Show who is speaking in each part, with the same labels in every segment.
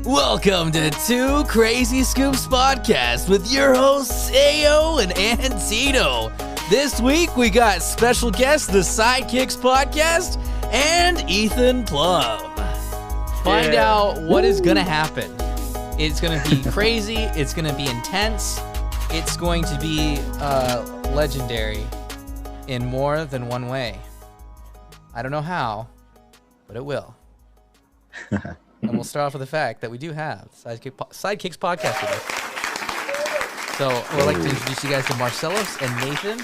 Speaker 1: Welcome to Two Crazy Scoops Podcast with your hosts, Ayo and Antino. This week we got special guests, the Sidekicks Podcast and Ethan Plumb. Find out what is going to happen. It's going to be crazy. It's going to be intense. It's going to be legendary in more than one way. I don't know how, but it will. And we'll start off with the fact that we do have Sidekicks Podcast with us. So I would like to introduce you guys to Marcellos and Nathan.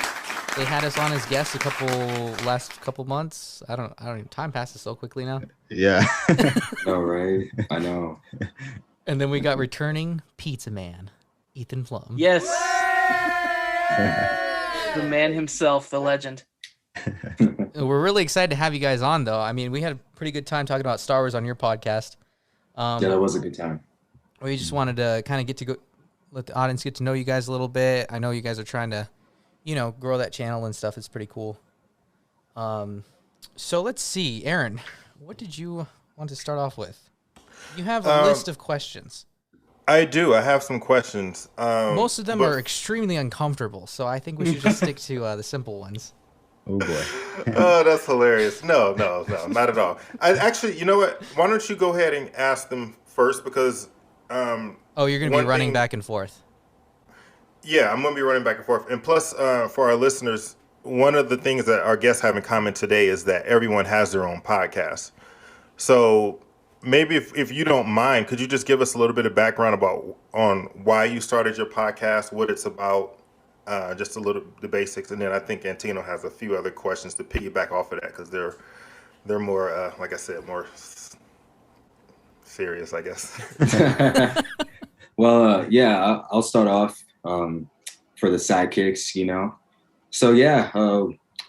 Speaker 1: They had us on as guests last couple months. I don't even, time passes so quickly now.
Speaker 2: Yeah.
Speaker 3: All right. I know.
Speaker 1: And then we got returning pizza man, Ethan Plumb.
Speaker 4: Yes. The man himself, the legend.
Speaker 1: We're really excited to have you guys on, though. I mean, we had a pretty good time talking about Star Wars on your podcast.
Speaker 3: Yeah, that was a good time.
Speaker 1: We just wanted to kind of let the audience get to know you guys a little bit. I know you guys are trying to, grow that channel and stuff. It's pretty cool. So let's see, Aaron, what did you want to start off with? You have a list of questions.
Speaker 2: I do. I have some questions.
Speaker 1: Most of them are extremely uncomfortable, so I think we should just stick to the simple ones.
Speaker 2: Oh boy. Oh, that's hilarious. No, not at all. Actually, you know what? Why don't you go ahead and ask them first because
Speaker 1: you're going to be running back and forth.
Speaker 2: Yeah, I'm going to be running back and forth. And plus, for our listeners, one of the things that our guests have in common today is that everyone has their own podcast. So maybe if you don't mind, could you just give us a little bit of background on why you started your podcast, what it's about? Just a little the basics, and then I think Antino has a few other questions to piggyback off of that because they're more like I said, more serious, I guess.
Speaker 3: Well, yeah, I'll start off for the sidekicks, So yeah,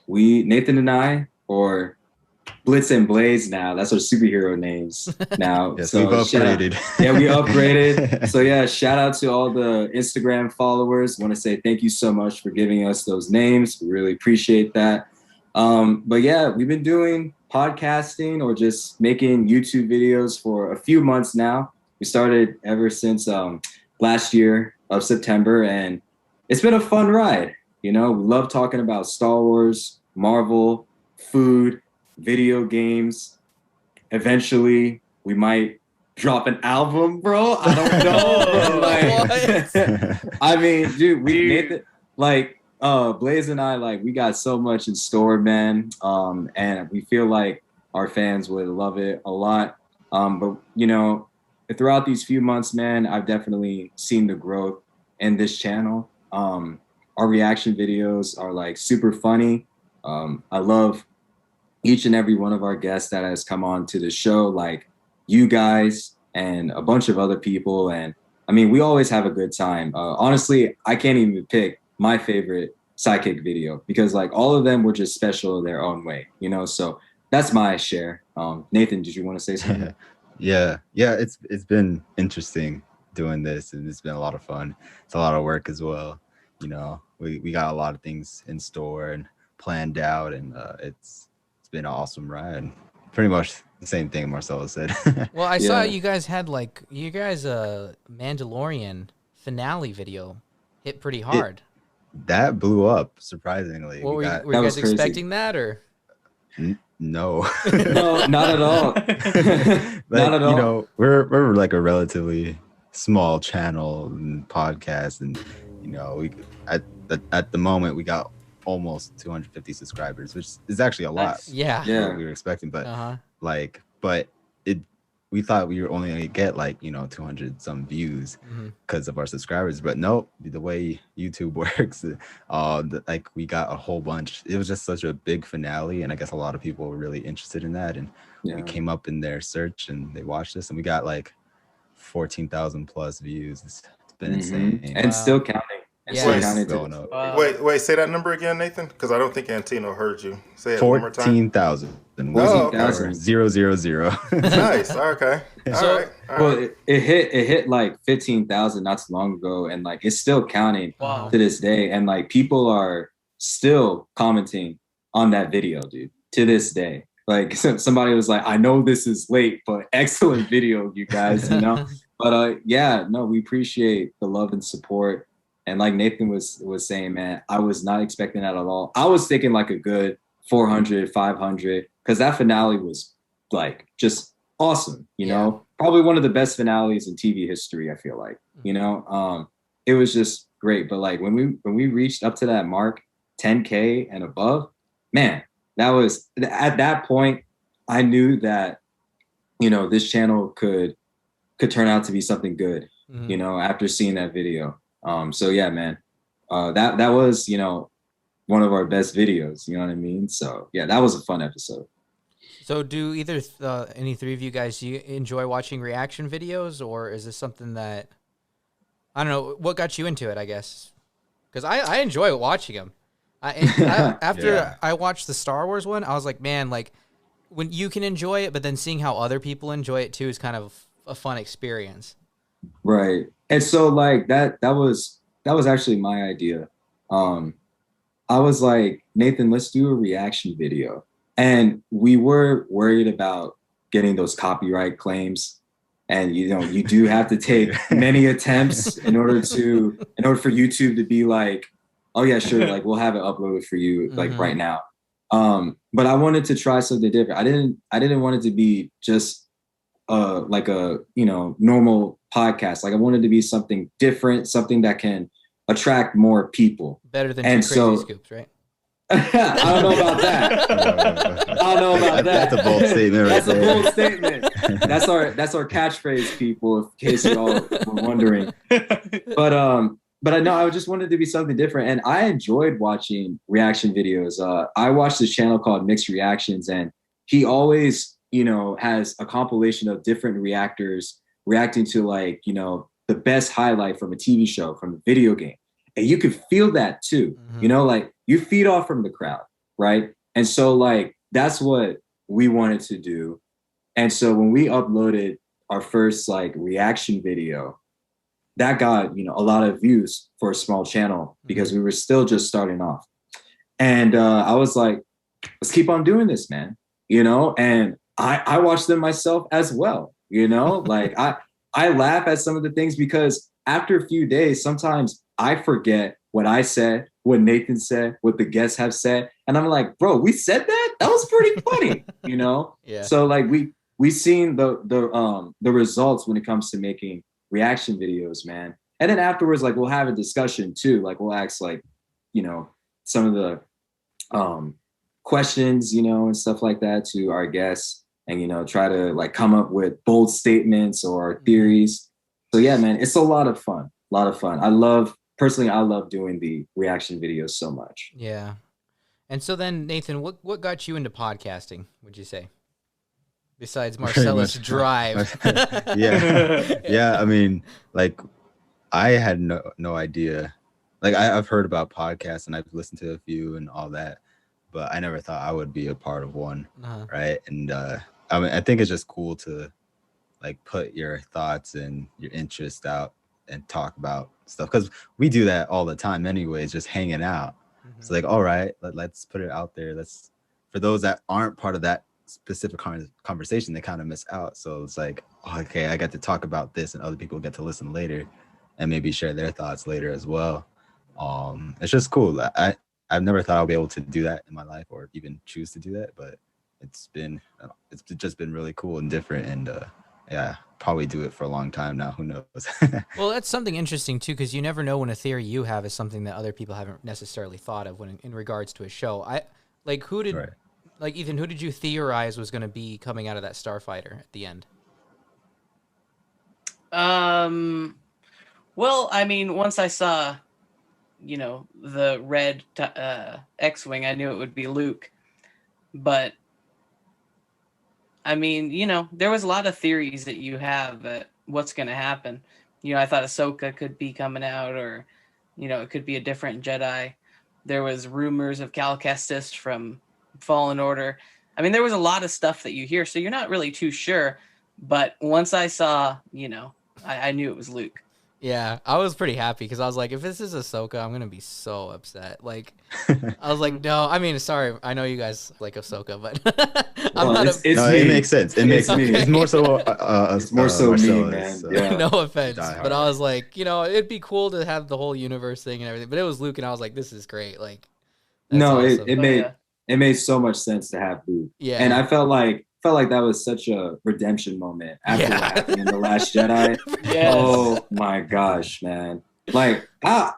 Speaker 3: Nathan and I, or Blitz and Blaze now. That's our superhero names now.
Speaker 2: Yes,
Speaker 3: so
Speaker 2: we've upgraded.
Speaker 3: We upgraded. So yeah, shout out to all the Instagram followers. Want to say thank you so much for giving us those names. We really appreciate that. But yeah, we've been doing podcasting or just making YouTube videos for a few months now. We started ever since last year of September, and it's been a fun ride. We love talking about Star Wars, Marvel, food, video games. Eventually we might drop an album, bro. I don't know. I mean, dude, Blaze and I, we got so much in store, man. And we feel like our fans would love it a lot. But throughout these few months, man, I've definitely seen the growth in this channel. Our reaction videos are super funny. I love each and every one of our guests that has come on to the show, like you guys and a bunch of other people. And I mean, we always have a good time. Honestly, I can't even pick my favorite sidekick video because all of them were just special in their own way, so that's my share. Nathan, did you want to say something?
Speaker 5: Yeah. It's been interesting doing this, and it's been a lot of fun. It's a lot of work as well. We got a lot of things in store and planned out, and it's been an awesome ride. Pretty much the same thing Marcelo said.
Speaker 1: Well, I saw you guys had Mandalorian finale video hit pretty hard.
Speaker 5: That blew up surprisingly.
Speaker 1: Were you guys expecting that or?
Speaker 5: No.
Speaker 3: No, not at all. Not at all.
Speaker 5: We're like a relatively small channel and podcast, and we at the moment we got almost 250 subscribers, which is actually a lot.
Speaker 1: Yeah.
Speaker 5: We were expecting, but we thought we were only gonna get 200 some views because of our subscribers, but nope, the way YouTube works, we got a whole bunch. It was just such a big finale, and I guess a lot of people were really interested in that, and we came up in their search and they watched us, and we got 14,000 plus views. It's been insane,
Speaker 3: and still counting.
Speaker 5: Going up.
Speaker 2: Wait, say that number again, Nathan, because I don't think Antino heard you. Say it one more time.
Speaker 5: 14,000. 000.
Speaker 2: Nice. Okay. All right.
Speaker 3: Well, it hit 15,000 not too long ago, and it's still counting to this day, and people are still commenting on that video, dude, to this day. Somebody was like, I know this is late, but excellent video, you guys, But yeah, no, we appreciate the love and support. And like Nathan was saying, man, I was not expecting that at all. I was thinking like a good 400, 500, because that finale was like just awesome, you know, probably one of the best finales in TV history, I feel like, you know, it was just great. But like when we reached up to that mark, 10K and above, man, that was at that point, I knew that, you know, this channel could turn out to be something good, you know, after seeing that video. So yeah, man, that was, you know, one of our best videos, you know what I mean? So yeah, that was a fun episode.
Speaker 1: So do either any three of you guys, do you enjoy watching reaction videos, or is this something that, I don't know, what got you into it, I guess? Because I enjoy watching them. After I watched the Star Wars one, I was like, man, like when you can enjoy it, but then seeing how other people enjoy it too is kind of a fun experience.
Speaker 3: Right. And so like that was actually my idea. I was like, Nathan, let's do a reaction video. And we were worried about getting those copyright claims. And, you know, you do have to take many attempts in order for YouTube to be like, oh yeah, sure. Like we'll have it uploaded for you like right now. But I wanted to try something different. I didn't want it to be just like a, you know, normal podcast. Like I wanted to be something different, something that can attract more people.
Speaker 1: Better than Two Crazy Scoops, right?
Speaker 3: I don't know about that. I don't know about that.
Speaker 5: That's a bold statement.
Speaker 3: That's a bold statement. That's our catchphrase, people, in case you all were wondering. But I know I just wanted to be something different, and I enjoyed watching reaction videos. I watched this channel called Mixed Reactions, and he always, you know, has a compilation of different reactors reacting to, like, you know, the best highlight from a TV show, from a video game. And you could feel that too, you know, like you feed off from the crowd, right? And so like, that's what we wanted to do. And so when we uploaded our first like reaction video, that got, you know, a lot of views for a small channel because we were still just starting off. And I was like, let's keep on doing this, man, you know? And I watched them myself as well, you know? Like I laugh at some of the things because after a few days, sometimes I forget what I said, what Nathan said, what the guests have said. And I'm like, bro, we said that? That was pretty funny, you know? Yeah. So like we've seen the results when it comes to making reaction videos, man. And then afterwards, like we'll have a discussion too. Like we'll ask like, you know, some of the questions, you know, and stuff like that to our guests, and, you know, try to like come up with bold statements or theories. So yeah, man, it's a lot of fun. A lot of fun. I love doing the reaction videos so much.
Speaker 1: Yeah. And so then, Nathan, what got you into podcasting, would you say? Besides Marcellos' drive.
Speaker 5: Yeah. I mean, like, I had no idea. Like, I've heard about podcasts and I've listened to a few and all that, but I never thought I would be a part of one, right? And I mean, I think it's just cool to, like, put your thoughts and your interests out and talk about stuff, because we do that all the time anyways, just hanging out. It's like, all right, let's put it out there. Let's, for those that aren't part of that specific conversation, they kind of miss out. So it's like, oh, okay, I got to talk about this and other people get to listen later and maybe share their thoughts later as well. It's just cool. I've never thought I'll be able to do that in my life or even choose to do that, but it's just been really cool and different, and yeah, probably do it for a long time now. Who knows?
Speaker 1: Well, that's something interesting too, because you never know when a theory you have is something that other people haven't necessarily thought of when in regards to a show. Like Ethan, who did you theorize was going to be coming out of that starfighter at the end?
Speaker 4: Well, I mean, once I saw, you know, the red X-wing, I knew it would be Luke. But I mean, you know, there was a lot of theories that you have at what's going to happen. You know, I thought Ahsoka could be coming out, or, you know, it could be a different Jedi. There was rumors of Cal Kestis from Fallen Order. I mean, there was a lot of stuff that you hear, so you're not really too sure. But once I saw, you know, I knew it was Luke.
Speaker 1: Yeah, I was pretty happy because I was like, if this is Ahsoka, I'm gonna be so upset. Like, I was like, no, I mean, sorry, I know you guys like Ahsoka, but I'm
Speaker 3: Well,
Speaker 1: not.
Speaker 3: it's
Speaker 5: No,
Speaker 3: me.
Speaker 5: it makes sense. It makes
Speaker 3: me.
Speaker 5: It's more so.
Speaker 3: It's more so me,
Speaker 5: Marcellos,
Speaker 3: man.
Speaker 5: so.
Speaker 3: Yeah.
Speaker 1: No offense,
Speaker 5: Die
Speaker 1: but I
Speaker 5: hard.
Speaker 1: was like, it'd be cool to have the whole universe thing and everything. But it was Luke, and I was like, this is great. Like, that's
Speaker 3: No,
Speaker 1: awesome.
Speaker 3: it made so much sense to have Luke.
Speaker 1: Yeah.
Speaker 3: And I felt like that was such a redemption moment after what happened in The Last Jedi.
Speaker 4: Yes.
Speaker 3: Oh my gosh, man. Like, how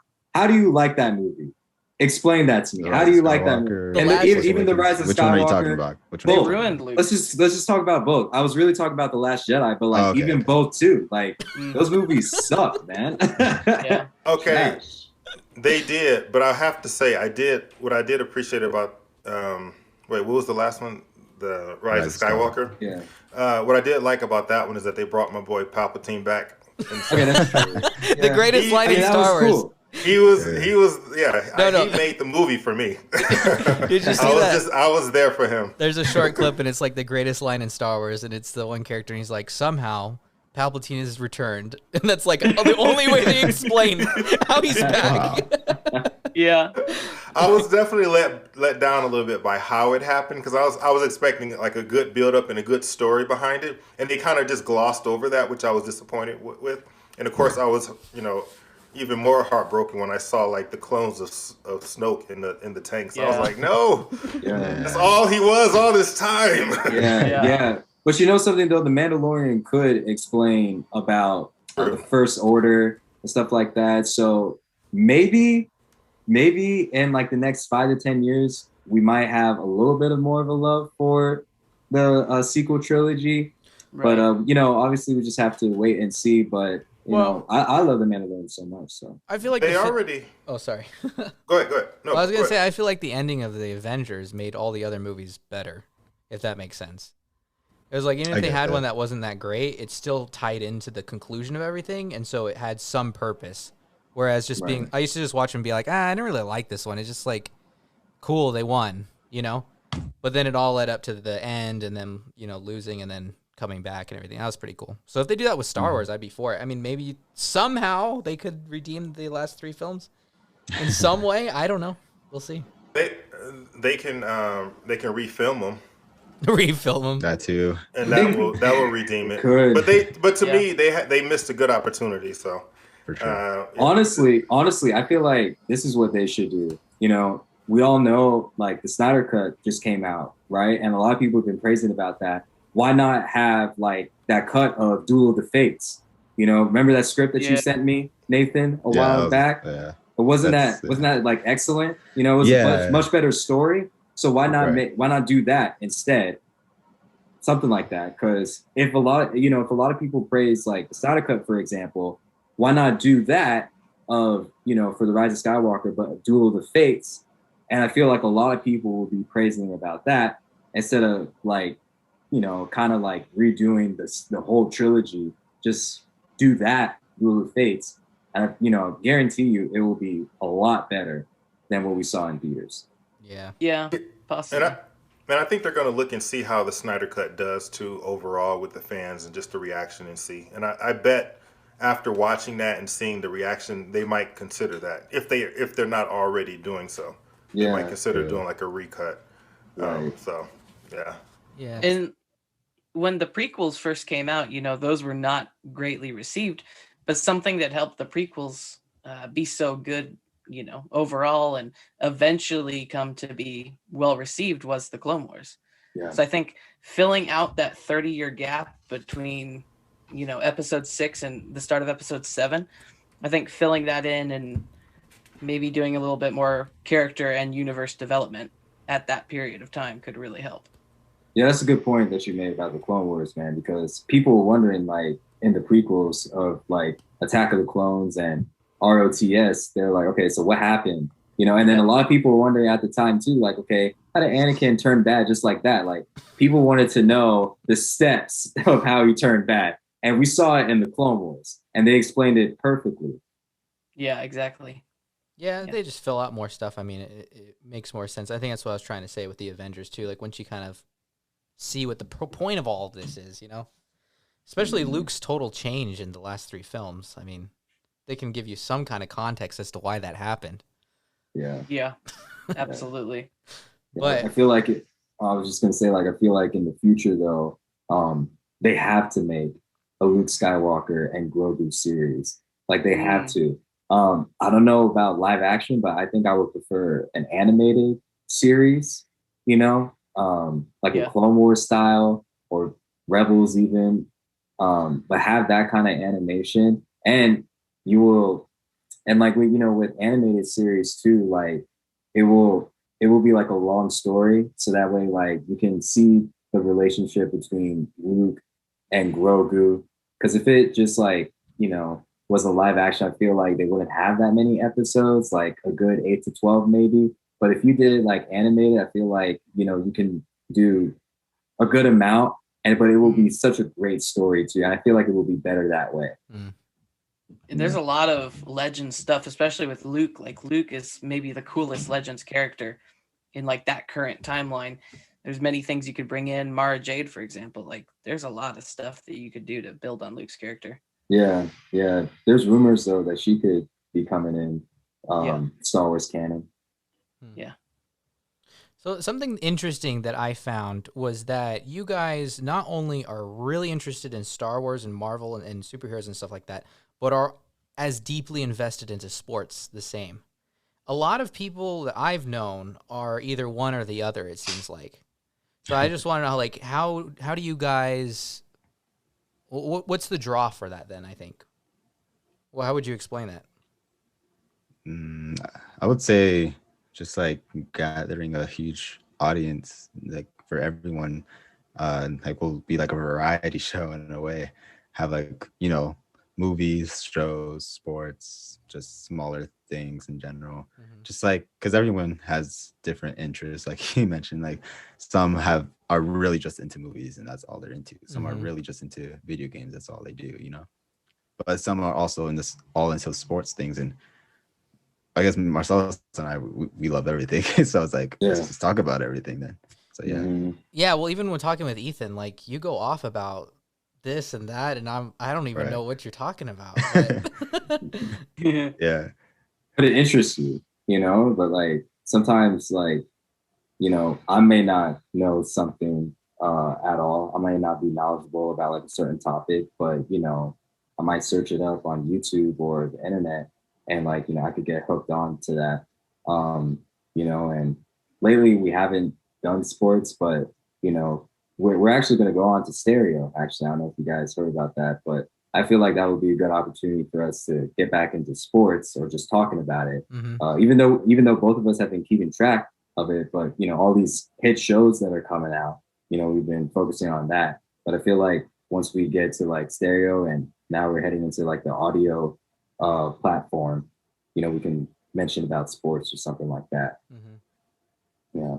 Speaker 3: do you like that movie? Explain that to me. How do you like that movie?
Speaker 1: The Last-
Speaker 3: Even The Rise of Skywalker.
Speaker 5: Which one are you talking about? Which one?
Speaker 4: They
Speaker 3: Both.
Speaker 4: ruined Luke.
Speaker 3: Let's just talk about both. I was really talking about The Last Jedi, but like even both too. Like those movies suck, man.
Speaker 4: Yeah.
Speaker 2: Okay,
Speaker 3: Trash.
Speaker 2: they did, but I have to say, what I did appreciate about what was the last one? The Rise of Skywalker.
Speaker 3: Yeah.
Speaker 2: What I did like about that one is that they brought my boy Palpatine back. And so
Speaker 3: Okay, that's true.
Speaker 1: The greatest line in
Speaker 3: that
Speaker 1: Star
Speaker 3: was
Speaker 1: Wars.
Speaker 3: cool.
Speaker 2: he was,
Speaker 1: No.
Speaker 2: he made the movie for me.
Speaker 1: Did you see that?
Speaker 2: I was there for him.
Speaker 1: There's a short clip, and it's like the greatest line in Star Wars, and it's the one character, and he's like, somehow Palpatine is returned, and that's like the only way they explain how he's back.
Speaker 4: Yeah.
Speaker 2: I was definitely let down a little bit by how it happened because I was expecting like a good build up and a good story behind it, and they kind of just glossed over that, which I was disappointed with. And of course, I was even more heartbroken when I saw like the clones of Snoke in the tanks. I was like, no, that's all he was all this time.
Speaker 3: Yeah. But you know something though, the Mandalorian could explain about the First Order and stuff like that. So maybe in like the next 5 to 10 years, we might have a little bit of more of a love for the sequel trilogy.
Speaker 4: Right.
Speaker 3: But obviously we just have to wait and see. But I love the Mandalorian so much. So
Speaker 1: I feel like
Speaker 2: They already.
Speaker 1: Oh, sorry.
Speaker 2: Go ahead. No,
Speaker 1: I was
Speaker 2: go
Speaker 1: gonna
Speaker 2: ahead.
Speaker 1: say I feel like the ending of the Avengers made all the other movies better, if that makes sense. It was like even if they had one that wasn't that great, it still tied into the conclusion of everything, and so it had some purpose. Whereas just being, I used to just watch and be like, I didn't really like this one. It's just like, cool, they won, But then it all led up to the end, and then losing, and then coming back and everything. That was pretty cool. So if they do that with Star Wars, I'd be for it. I mean, maybe somehow they could redeem the last 3 films in some way. I don't know. We'll see.
Speaker 2: They can refilm them.
Speaker 1: Refilm them.
Speaker 5: That too.
Speaker 2: And that will redeem it.
Speaker 3: Could.
Speaker 2: But to me, they missed a good opportunity. So
Speaker 5: For sure.
Speaker 3: honestly, I feel like this is what they should do. We all know like the Snyder Cut just came out, right? And a lot of people have been praising about that. Why not have like that cut of Duel of the Fates? Remember that script that you sent me, Nathan, a while back?
Speaker 5: Yeah.
Speaker 3: But wasn't that like excellent? It was a much better story. So why not do that instead? Something like that. Because if a lot of people praise like the Snyder Cut, for example, why not do that for the Rise of Skywalker, but a Duel of the Fates? And I feel like a lot of people will be praising about that instead of like, kind of like redoing the whole trilogy. Just do that Duel of the Fates. And guarantee you it will be a lot better than what we saw in theaters.
Speaker 4: Yeah, possibly.
Speaker 2: And I think they're going to look and see how the Snyder Cut does too overall with the fans and just the reaction and see. And I bet after watching that and seeing the reaction, they might consider that if they're not already doing so. They might consider doing like a recut.
Speaker 3: Right.
Speaker 2: So
Speaker 1: Yeah.
Speaker 4: And when the prequels first came out, those were not greatly received, but something that helped the prequels be so good, overall and eventually come to be well received was the Clone Wars.
Speaker 3: Yeah.
Speaker 4: So I think filling out that 30-year gap between, episode 6 and the start of episode 7, I think filling that in and maybe doing a little bit more character and universe development at that period of time could really help.
Speaker 3: Yeah, that's a good point that you made about the Clone Wars, man, because people were wondering, like, in the prequels of, like, Attack of the Clones and ROTS, they're like, okay, so what happened? And then a lot of people were wondering at the time, too, like, okay, how did Anakin turn bad just like that? Like, people wanted to know the steps of how he turned bad. And we saw it in the Clone Wars, and they explained it perfectly.
Speaker 4: Yeah, exactly.
Speaker 1: Yeah, they just fill out more stuff. I mean, it makes more sense. I think that's what I was trying to say with the Avengers, too. Like, once you kind of see what the point of all of this is, Especially Luke's total change in the last 3 films. I mean, they can give you some kind of context as to why that happened.
Speaker 3: Yeah.
Speaker 4: Yeah, absolutely.
Speaker 1: But
Speaker 3: I feel like it. I was just gonna say, like, I feel like in the future though, they have to make a Luke Skywalker and Grogu series. Like they have to. I don't know about live action, but I think I would prefer an animated series, you know, like a Clone Wars style or Rebels even, but have that kind of animation. And you will, and like we, you know, with animated series too, like it will be like a long story. So that way, like you can see the relationship between Luke and Grogu. Because if it just like, you know, was a live action, I feel like they wouldn't have that many episodes, like a good 8 to 12 maybe. But if you did it like animated, I feel like, you know, you can do a good amount, but it will be such a great story too. And I feel like it will be better that way.
Speaker 4: And there's a lot of Legends stuff, especially with Luke. Like Luke is maybe the coolest Legends character in like that current timeline. There's many things you could bring in. Mara Jade, for example. Like there's a lot of stuff that you could do to build on Luke's character.
Speaker 3: Yeah. There's rumors though that she could be coming in Star Wars canon.
Speaker 4: Yeah.
Speaker 1: So something interesting that I found was that you guys not only are really interested in Star Wars and Marvel and superheroes and stuff like that, but are as deeply invested into sports the same. A lot of people that I've known are either one or the other, it seems like. So I just want to know, like, how do you guys, what's the draw for that then, I think? Well, how would you explain that?
Speaker 5: I would say just like gathering a huge audience, like for everyone, like will be like a variety show in a way. Have like, you know, movies, shows, sports, just smaller things in general. Just like, because everyone has different interests, like he mentioned, like some are really just into movies and that's all they're into. Some are really just into video games, that's all they do, you know. But some are also all into sports things, and I guess Marcellos and I, we love everything. So it's like, let's just talk about everything then. So yeah.
Speaker 1: Yeah, well, even when talking with Ethan, like you go off about this and that, and I don't even know what you're talking about. But...
Speaker 3: yeah. But it interests you, you know, but like sometimes like, you know, I may not know something at all. I might not be knowledgeable about like a certain topic, but you know, I might search it up on YouTube or the internet and like, you know, I could get hooked on to that. You know, and lately we haven't done sports, but you know, we're actually going to go on to stereo. Actually, I don't know if you guys heard about that, but I feel like that would be a good opportunity for us to get back into sports or just talking about it. Even though both of us have been keeping track of it, but you know, all these hit shows that are coming out, you know, we've been focusing on that. But I feel like once we get to like stereo and now we're heading into like the audio platform, you know, we can mention about sports or something like that. Yeah.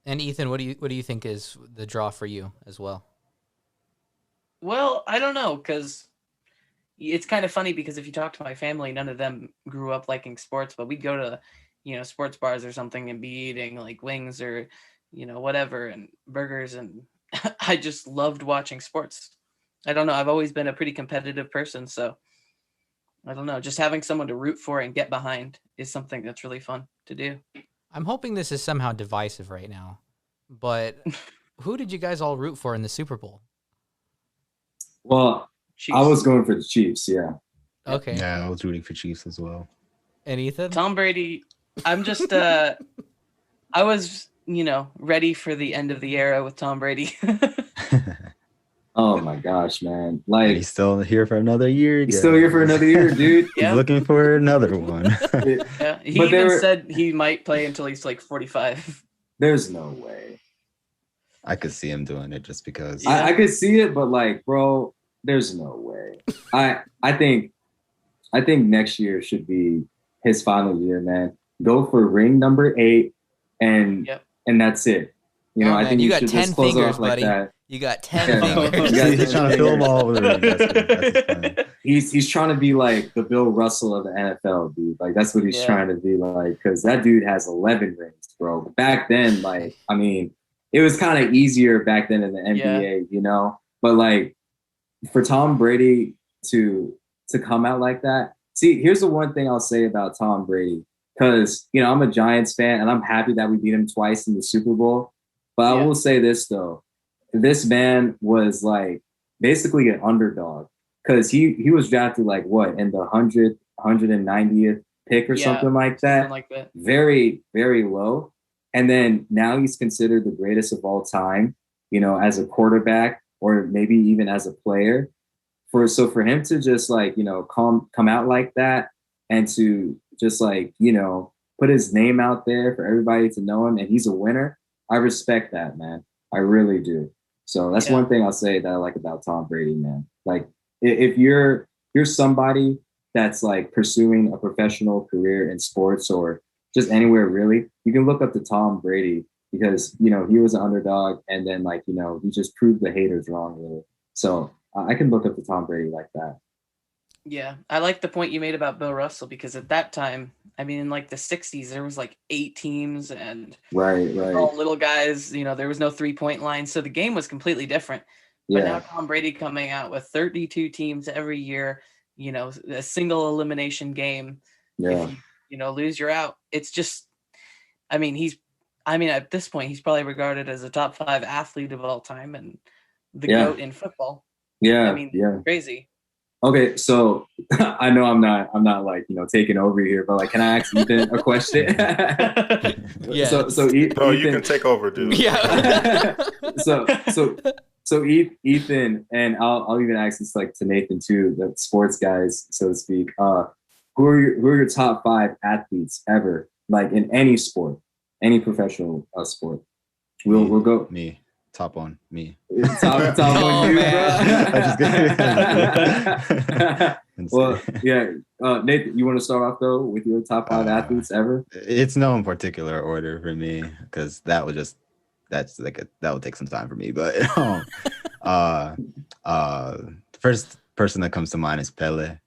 Speaker 1: And Ethan, what do you think is the draw for you as well?
Speaker 4: Well, I don't know, because it's kind of funny because if you talk to my family, none of them grew up liking sports, but we'd go to, you know, sports bars or something and be eating like wings or, you know, whatever, and burgers. And I just loved watching sports. I don't know. I've always been a pretty competitive person. So I don't know. Just having someone to root for and get behind is something that's really fun to do.
Speaker 1: I'm hoping this is somehow divisive right now, but who did you guys all root for in the Super Bowl?
Speaker 3: Well, Chiefs. I was going for the Chiefs, yeah.
Speaker 1: Okay.
Speaker 5: Yeah, I was rooting for Chiefs as well.
Speaker 1: And Ethan?
Speaker 4: Tom Brady, I'm just, I was, you know, ready for the end of the era with Tom Brady.
Speaker 3: Oh my gosh, man. Like,
Speaker 5: and he's still here for another year.
Speaker 3: He's still here for another year, dude.
Speaker 5: He's looking for another one.
Speaker 4: Yeah, he even said he might play until he's like 45.
Speaker 3: There's no way.
Speaker 5: I could see him doing it just because.
Speaker 3: I could see it, but like, bro, there's no way. I think next year should be his final year, man. Go for ring number 8, and that's it. You know, I think
Speaker 1: you got
Speaker 3: should
Speaker 1: 10
Speaker 3: just close
Speaker 1: fingers,
Speaker 3: off like
Speaker 1: buddy.
Speaker 3: That.
Speaker 1: You got 10 fingers.
Speaker 5: He's trying to fill them all over the ring. That's his plan.
Speaker 3: He's trying to be like the Bill Russell of the NFL, dude. Like that's what he's trying to be like, because that dude has 11 rings, bro. But back then, like, I mean, it was kind of easier back then in the NBA, you know. But like for Tom Brady to come out like that, See, here's the one thing I'll say about Tom Brady, because I'm a Giants fan and I'm happy that we beat him twice in the Super Bowl. But I will say this though, this man was like basically an underdog because he was drafted like what in the 190th pick or something like that. Very, very low. And then now he's considered the greatest of all time, as a quarterback or maybe even as a player. For him to just like, come out like that and to just like, put his name out there for everybody to know him and he's a winner, I respect that, man. I really do. So that's one thing I'll say that I like about Tom Brady, man. Like if you're somebody that's like pursuing a professional career in sports or just anywhere really, you can look up to Tom Brady because, he was an underdog and then like, he just proved the haters wrong really. So I can look up to Tom Brady like that.
Speaker 4: Yeah, I like the point you made about Bill Russell because at that time, I mean, in like the 60s, there was like 8 teams and
Speaker 3: right.
Speaker 4: all little guys, there was no 3-point line. So the game was completely different. But now Tom Brady coming out with 32 teams every year, a single elimination game.
Speaker 3: Yeah.
Speaker 4: If you, lose, you're out. It's just, at this point, he's probably regarded as a top 5 athlete of all time and the GOAT in football.
Speaker 3: Yeah.
Speaker 4: Crazy.
Speaker 3: Okay, so I know I'm not like taking over here, but like, can I ask Ethan a question?
Speaker 1: Yeah.
Speaker 3: So Ethan,
Speaker 2: you can take over, dude.
Speaker 1: Yeah.
Speaker 3: so Ethan, and I'll even ask this like to Nathan too, the sports guys, so to speak. Who are your top 5 athletes ever, like in any sport, any professional sport? We'll go
Speaker 5: me. Top one, me.
Speaker 3: Top
Speaker 1: Oh,
Speaker 3: one, you,
Speaker 1: man.
Speaker 3: bro. Well, yeah. Nathan, you want to start off though with your top 5 athletes ever?
Speaker 5: It's no in particular order for me because that would take some time for me. But the first person that comes to mind is Pele,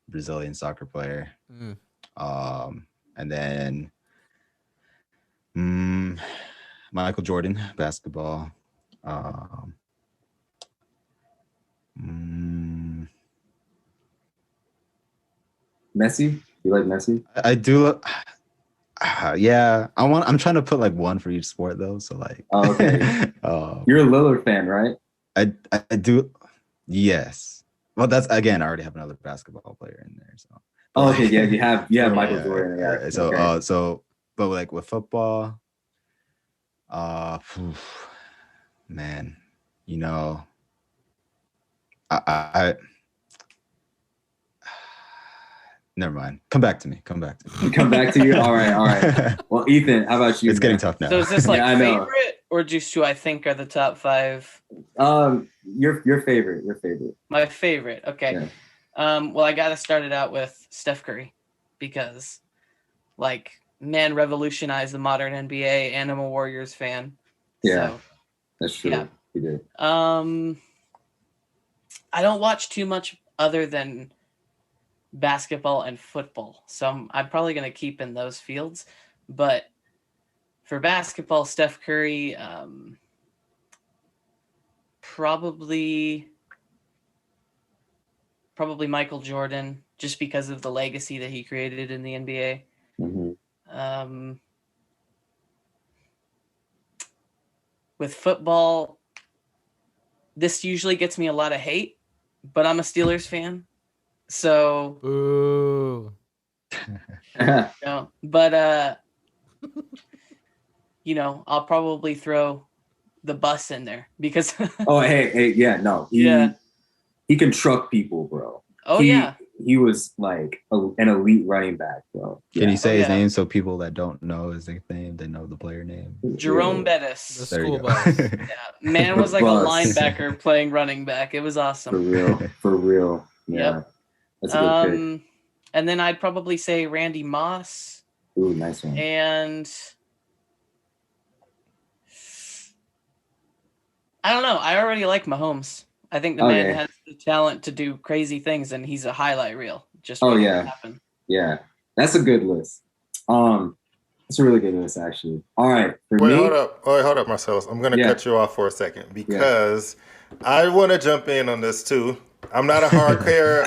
Speaker 5: Brazilian soccer player. And then Michael Jordan, basketball.
Speaker 3: Messi? You like Messi?
Speaker 5: I do. Yeah, I'm trying to put like one for each sport though. So like,
Speaker 3: okay. You're a Lillard fan, right?
Speaker 5: I do. Yes. Well, that's again. I already have another basketball player in there. So.
Speaker 3: Okay. Yeah, you have Michael Jordan. Yeah.
Speaker 5: So
Speaker 3: okay.
Speaker 5: But like with football, man, I never mind. Come back to me. Come back to you. All right. Well, Ethan, how about you? It's getting tough now.
Speaker 4: So is this like favorite or just who I think are the top 5?
Speaker 3: Your favorite.
Speaker 4: My favorite. Okay.
Speaker 3: Yeah.
Speaker 4: Well, I got to start it out with Steph Curry because like man revolutionized the modern NBA and I'm a Warriors fan.
Speaker 3: Yeah.
Speaker 4: So,
Speaker 3: that's true.
Speaker 4: Yeah.
Speaker 3: You did.
Speaker 4: I don't watch too much other than basketball and football. So I'm probably going to keep in those fields. But for basketball, Steph Curry, probably Michael Jordan, just because of the legacy that he created in the NBA.
Speaker 3: Mm-hmm.
Speaker 4: With football, this usually gets me a lot of hate, but I'm a Steelers fan. So,
Speaker 1: ooh.
Speaker 4: But I'll probably throw the bus in there because
Speaker 3: hey, yeah, no. He can truck people, bro. He was like an elite running back, bro.
Speaker 5: Can you say his name so people that don't know his nickname, they know the player name?
Speaker 4: Jerome Bettis.
Speaker 1: The school bus.
Speaker 4: Yeah. Man was like a linebacker playing running back. It was awesome.
Speaker 3: For real. Yeah.
Speaker 4: Yep.
Speaker 3: That's a good pick.
Speaker 4: And then I'd probably say Randy Moss.
Speaker 3: Ooh, nice one.
Speaker 4: And I don't know. I already like Mahomes. I think the man has the talent to do crazy things, and he's a highlight reel. Just happen.
Speaker 3: Yeah, that's a good list. It's a really good list, actually. All right,
Speaker 2: hold up, Marcellos. I'm gonna cut you off for a second because I want to jump in on this too. I'm not a hardcore.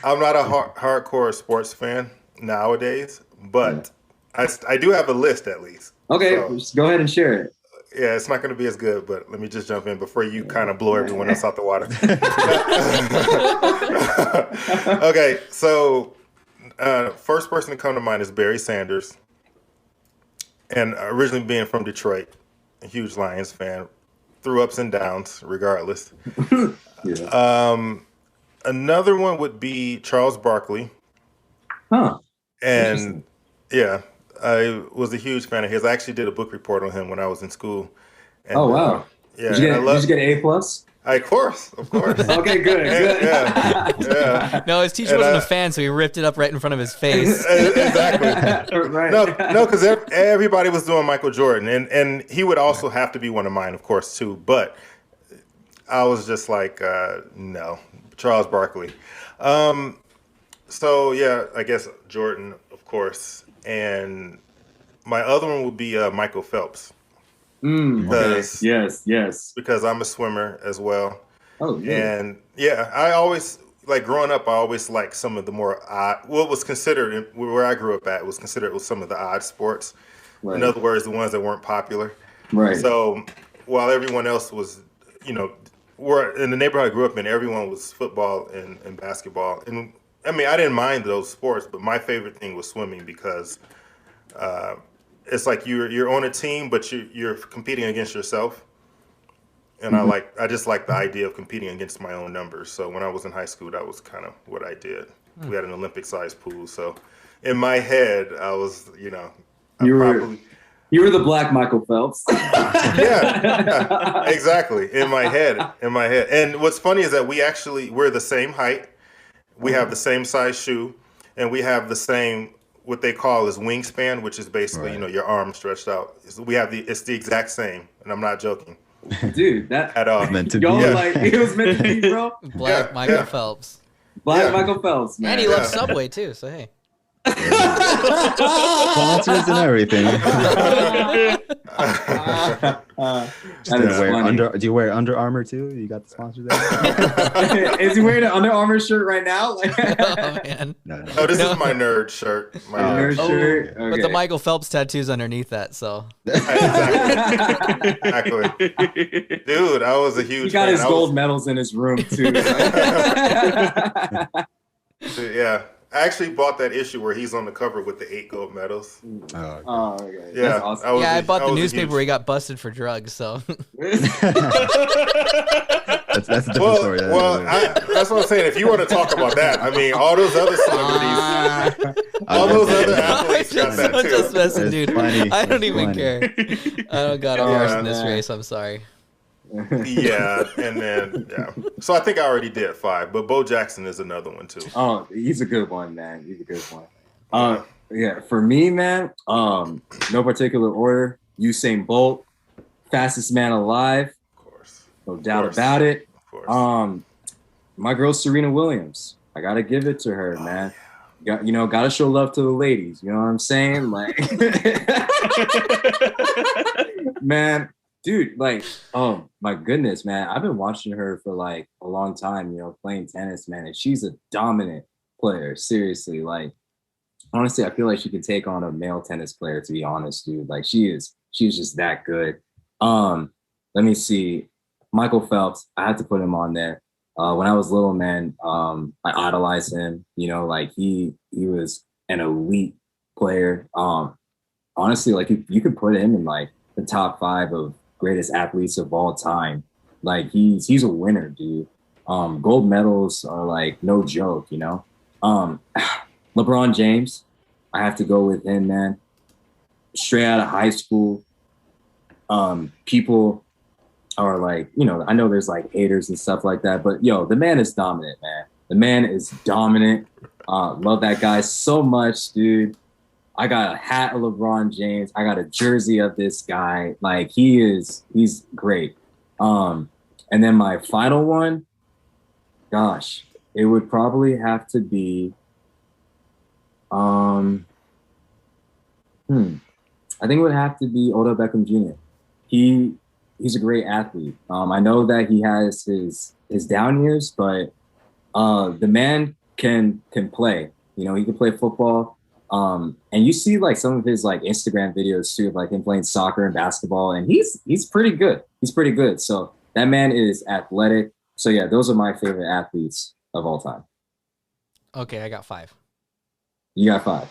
Speaker 2: I'm not a hardcore sports fan nowadays, but I do have a list at least.
Speaker 3: Okay,
Speaker 2: So,
Speaker 3: just go ahead and share it.
Speaker 2: yeah, it's not going to be as good, but let me just jump in before you kind of blow everyone else out the water. Okay, so first person to come to mind is Barry Sanders. And originally being from Detroit, a huge Lions fan, through ups and downs regardless. Another one would be Charles Barkley.
Speaker 3: Huh.
Speaker 2: And yeah, I was a huge fan of his. I actually did a book report on him when I was in school. And,
Speaker 3: oh, wow.
Speaker 2: Yeah,
Speaker 3: did you get an A+?
Speaker 2: Of course.
Speaker 3: Okay, good.
Speaker 2: Yeah.
Speaker 1: No, his teacher wasn't a fan, so he ripped it up right in front of his face.
Speaker 2: Exactly.
Speaker 3: Right.
Speaker 2: No, because everybody was doing Michael Jordan, and he would also have to be one of mine, of course, too. But I was just like, no, Charles Barkley. So yeah, I guess Jordan, of course, and my other one would be Michael Phelps.
Speaker 3: Okay. Yes.
Speaker 2: Because I'm a swimmer as well.
Speaker 3: Oh, yeah.
Speaker 2: And yeah, I always, like growing up, I always liked some of the more odd, what was considered, where I grew up at, was considered some of the odd sports.
Speaker 3: Right.
Speaker 2: In other words, the ones that weren't popular.
Speaker 3: Right.
Speaker 2: So while everyone else was, where in the neighborhood I grew up in, everyone was football and basketball. And I mean, I didn't mind those sports, but my favorite thing was swimming because it's like you're on a team, but you're competing against yourself. And I just like the idea of competing against my own numbers. So when I was in high school, that was kind of what I did. We had an Olympic-sized pool. So in my head, I was,
Speaker 3: you were the black Michael Phelps.
Speaker 2: yeah, exactly. In my head. And what's funny is that we're the same height. We have the same size shoe, and we have the same, what they call is wingspan, which is basically, your arm stretched out. It's the exact same, and I'm not joking.
Speaker 3: Dude, that
Speaker 2: at all.
Speaker 5: Meant to be.
Speaker 3: like it was meant to be, bro.
Speaker 1: Black Michael Phelps.
Speaker 3: Michael Phelps, man.
Speaker 1: And he loves Subway too, so hey.
Speaker 5: Sponsors and everything. Do you wear Under Armour too? You got the sponsor there?
Speaker 3: Is he wearing an Under Armour shirt right now?
Speaker 1: Oh man.
Speaker 2: No, this is my nerd shirt. My
Speaker 3: nerd shirt.
Speaker 1: Okay. But the Michael Phelps tattoo's underneath that, so.
Speaker 2: Exactly. Dude, I was a huge
Speaker 3: He got
Speaker 2: fan.
Speaker 3: his gold medals in his room too.
Speaker 2: Yeah. I actually bought that issue where he's on the cover with the 8 gold medals.
Speaker 3: Oh, okay.
Speaker 2: Yeah,
Speaker 3: that's awesome.
Speaker 1: I bought the newspaper where he got busted for drugs, so.
Speaker 5: That's a different story.
Speaker 2: That's what I'm saying. If you want to talk about that, I mean, all those other celebrities, all those other athletes got that too.
Speaker 1: Just messing, dude.
Speaker 5: Funny.
Speaker 1: I don't even care. I don't got a horse in this race. I'm sorry.
Speaker 2: Yeah, and then so I think I already did 5, but Bo Jackson is another one too.
Speaker 3: Oh, he's a good one, man. He's a good one. Yeah, for me, man, no particular order. Usain Bolt, fastest man alive.
Speaker 2: Of course.
Speaker 3: No doubt about it.
Speaker 2: Of course.
Speaker 3: My girl Serena Williams. I gotta give it to her, man. Yeah. Gotta show love to the ladies. You know what I'm saying? Like, man. Dude, like, oh my goodness, man. I've been watching her for like a long time, playing tennis, man. And she's a dominant player. Seriously. Like, honestly, I feel like she could take on a male tennis player, to be honest, dude. Like she's just that good. Let me see. Michael Phelps, I have to put him on there. When I was little, man, I idolized him. Like he was an elite player. Honestly, like you could put him in like the top 5 of greatest athletes of all time. Like he's a winner, dude. Gold medals are like no joke, LeBron James, I have to go with him, man. Straight out of high school. People are like, I know there's like haters and stuff like that, but the man is dominant, man. The man is dominant. Love that guy so much, dude. I got a hat of LeBron James. I got a jersey of this guy. Like he's great. And then my final one, gosh, it would probably have to be, I think it would have to be Odell Beckham Jr. he's a great athlete. I know that he has his down years, but the man can play. You know, he can play football. And you see like some of his like Instagram videos too, of like him playing soccer and basketball, and he's pretty good. He's pretty good. So that man is athletic. So yeah, those are my favorite athletes of all time.
Speaker 1: Okay, I got 5.
Speaker 3: You got 5.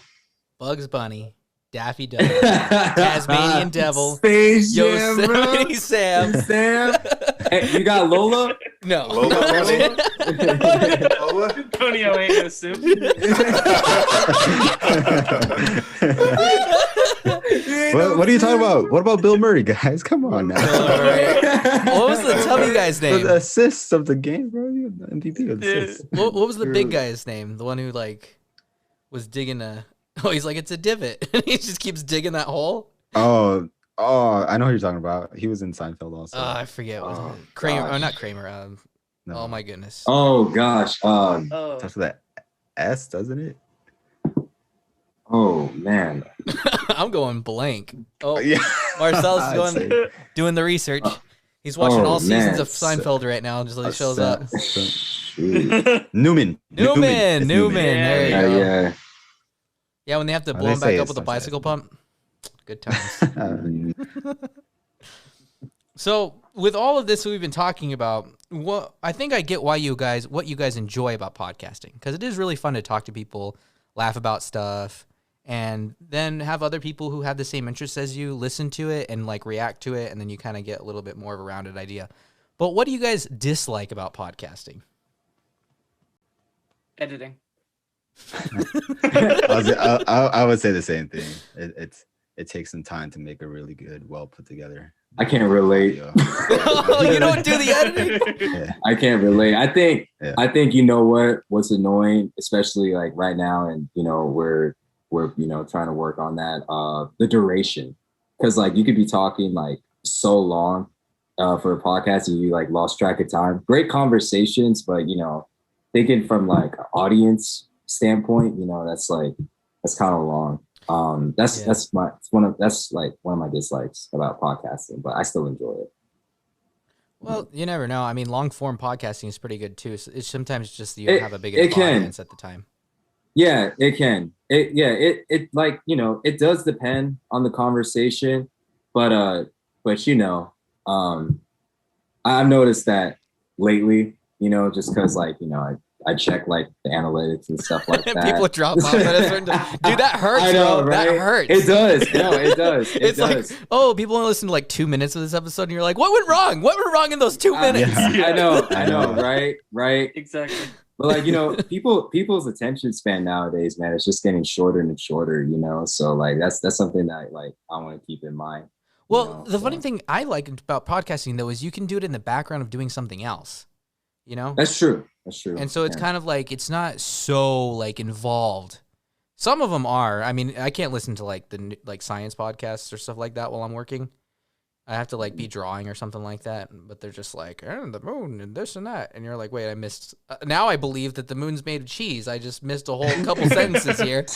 Speaker 1: Bugs Bunny, Daffy Duck, Tasmanian Devil,
Speaker 3: Space Jam,
Speaker 1: Yosemite Sam.
Speaker 3: Hey, you got Lola?
Speaker 1: No.
Speaker 2: Lola?
Speaker 4: Antonio ain't no soup.
Speaker 5: What are you talking about? What about Bill Murray, guys? Come on now.
Speaker 1: What was the tubby guy's name?
Speaker 5: The assists of the game, bro. The MVP of the assists.
Speaker 1: What was the big guy's name? The one who like was digging a. Oh, he's like, it's a divot. He just keeps digging that hole.
Speaker 5: Oh, I know who you're talking about. He was in Seinfeld also.
Speaker 1: I forget. Kramer.
Speaker 3: gosh.
Speaker 1: Oh, not Kramer.
Speaker 5: No.
Speaker 1: Oh my goodness.
Speaker 3: Oh gosh.
Speaker 4: Oh,
Speaker 5: Starts with that S, doesn't it?
Speaker 3: Oh man.
Speaker 1: I'm going blank. Oh,
Speaker 5: Yeah.
Speaker 1: Marcellos
Speaker 5: I'd
Speaker 1: is
Speaker 5: say
Speaker 1: going doing the research. He's watching
Speaker 3: Oh,
Speaker 1: all seasons
Speaker 3: man.
Speaker 1: of Seinfeld right now until he shows up.
Speaker 3: Shoot.
Speaker 5: Newman.
Speaker 1: Newman.
Speaker 5: It's
Speaker 1: There you
Speaker 3: Yeah,
Speaker 1: go.
Speaker 3: yeah.
Speaker 1: Yeah, when they have to
Speaker 5: Oh,
Speaker 1: blow
Speaker 5: they
Speaker 1: him
Speaker 5: say
Speaker 1: back up
Speaker 5: it's
Speaker 1: with a
Speaker 5: not
Speaker 1: bicycle
Speaker 5: bad.
Speaker 1: pump. Good times.
Speaker 3: Mm.
Speaker 1: So with all of this we've been talking about, I think I get what you guys enjoy about podcasting, because it is really fun to talk to people, laugh about stuff, and then have other people who have the same interests as you listen to it and like react to it, and then you kind of get a little bit more of a rounded idea. But what do you guys dislike about podcasting?
Speaker 4: editing.
Speaker 5: I would say the same thing. It takes some time to make a really good, well put together.
Speaker 3: I can't relate.
Speaker 5: audio.
Speaker 1: Oh, you don't do the editing?
Speaker 5: Yeah.
Speaker 3: I can't relate. I think
Speaker 5: Yeah.
Speaker 3: you know what's annoying, especially like right now, and you know we're trying to work on that. The duration, because like you could be talking like so long for a podcast and you like lost track of time. Great conversations, but you know, thinking from like an audience standpoint, you know, that's kind of long. That's one of my dislikes about podcasting, but I still enjoy it.
Speaker 1: Well, you never know. I mean, long form podcasting is pretty good too. So it's sometimes just you don't have a big enough audience at the time.
Speaker 3: Yeah, it can. It like, you know, it does depend on the conversation, but you know, I've noticed that lately, you know, just because like, you know, I check like the analytics and stuff like that.
Speaker 1: People drop off at a certain time. Dude, that hurts,
Speaker 3: I know,
Speaker 1: bro.
Speaker 3: right?
Speaker 1: That hurts.
Speaker 3: It does. No, it does. It
Speaker 1: It's
Speaker 3: does.
Speaker 1: like, oh, people only listen to like 2 minutes of this episode, and you're like, what went wrong? What went wrong in those 2 minutes?
Speaker 3: I know, right?
Speaker 4: Exactly.
Speaker 3: But like, you know, people's attention span nowadays, man, it's just getting shorter and shorter, you know? So like, that's something that like, I want to keep in mind.
Speaker 1: Well,
Speaker 3: you know?
Speaker 1: the funny thing I like about podcasting, though, is you can do it in the background of doing something else, you know?
Speaker 3: That's true.
Speaker 1: And so it's kind of like, it's not so like involved. Some of them are. I mean, I can't listen to like the like science podcasts or stuff like that while I'm working. I have to like be drawing or something like that. But they're just like, the moon and this and that. And you're like, wait, I missed. Now I believe that the moon's made of cheese. I just missed a whole couple sentences here.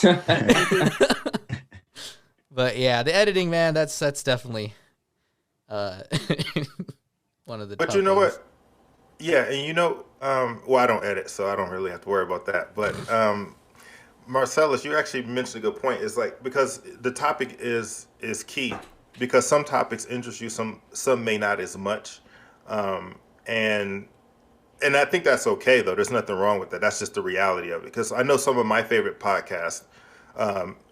Speaker 1: But yeah, the editing, man, that's definitely one of the.
Speaker 2: But you know what? Yeah, and you know, well, I don't edit, so I don't really have to worry about that. But Marcellos, you actually mentioned a good point. It's like, because the topic is key, because some topics interest you, some may not as much, and I think that's okay though. There's nothing wrong with that. That's just the reality of it. Because I know some of my favorite podcasts,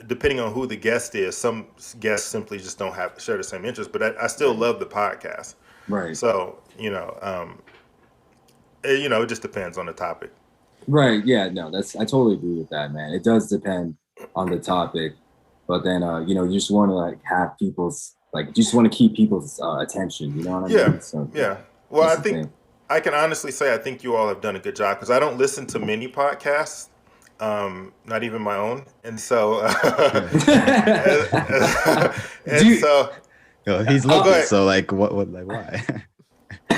Speaker 2: depending on who the guest is, some guests simply just don't share the same interest. But I still love the podcast.
Speaker 3: right.
Speaker 2: So it just depends on the topic.
Speaker 3: Right. Yeah, no, I totally agree with that, man. It does depend on the topic, but then, you know, you just want to like have you just want to keep people's attention, you know what I mean? So,
Speaker 2: Yeah. Well, I
Speaker 3: that's the
Speaker 2: think
Speaker 3: thing.
Speaker 2: I can honestly say I think you all have done a good job, because I don't listen to many podcasts, not even my own. And so,
Speaker 5: He's
Speaker 2: go
Speaker 5: local,
Speaker 2: ahead.
Speaker 5: so like, what, like, why?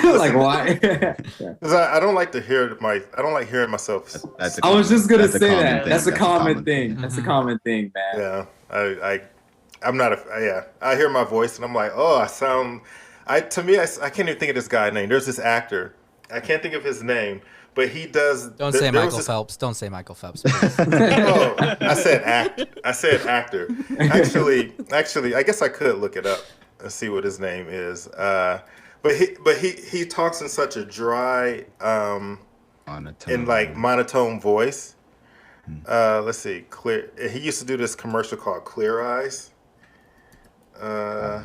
Speaker 3: Like, why? Yeah.
Speaker 2: because I don't like hearing myself.
Speaker 5: That's a
Speaker 3: I was just going to
Speaker 5: that's a
Speaker 3: say
Speaker 5: common
Speaker 3: that.
Speaker 5: thing.
Speaker 3: That's a common thing.
Speaker 1: thing.
Speaker 3: That's a common thing, man.
Speaker 2: Yeah. I'm not I hear my voice and I'm like, oh, I can't even think of this guy's name. There's this actor. I can't think of his name, but he does.
Speaker 1: Don't say Michael Phelps. Don't say Michael Phelps.
Speaker 2: Oh, I said actor. Actually, I guess I could look it up and see what his name is. But he talks in such a dry, monotone voice. Let's see, Clear. He used to do this commercial called Clear Eyes. Let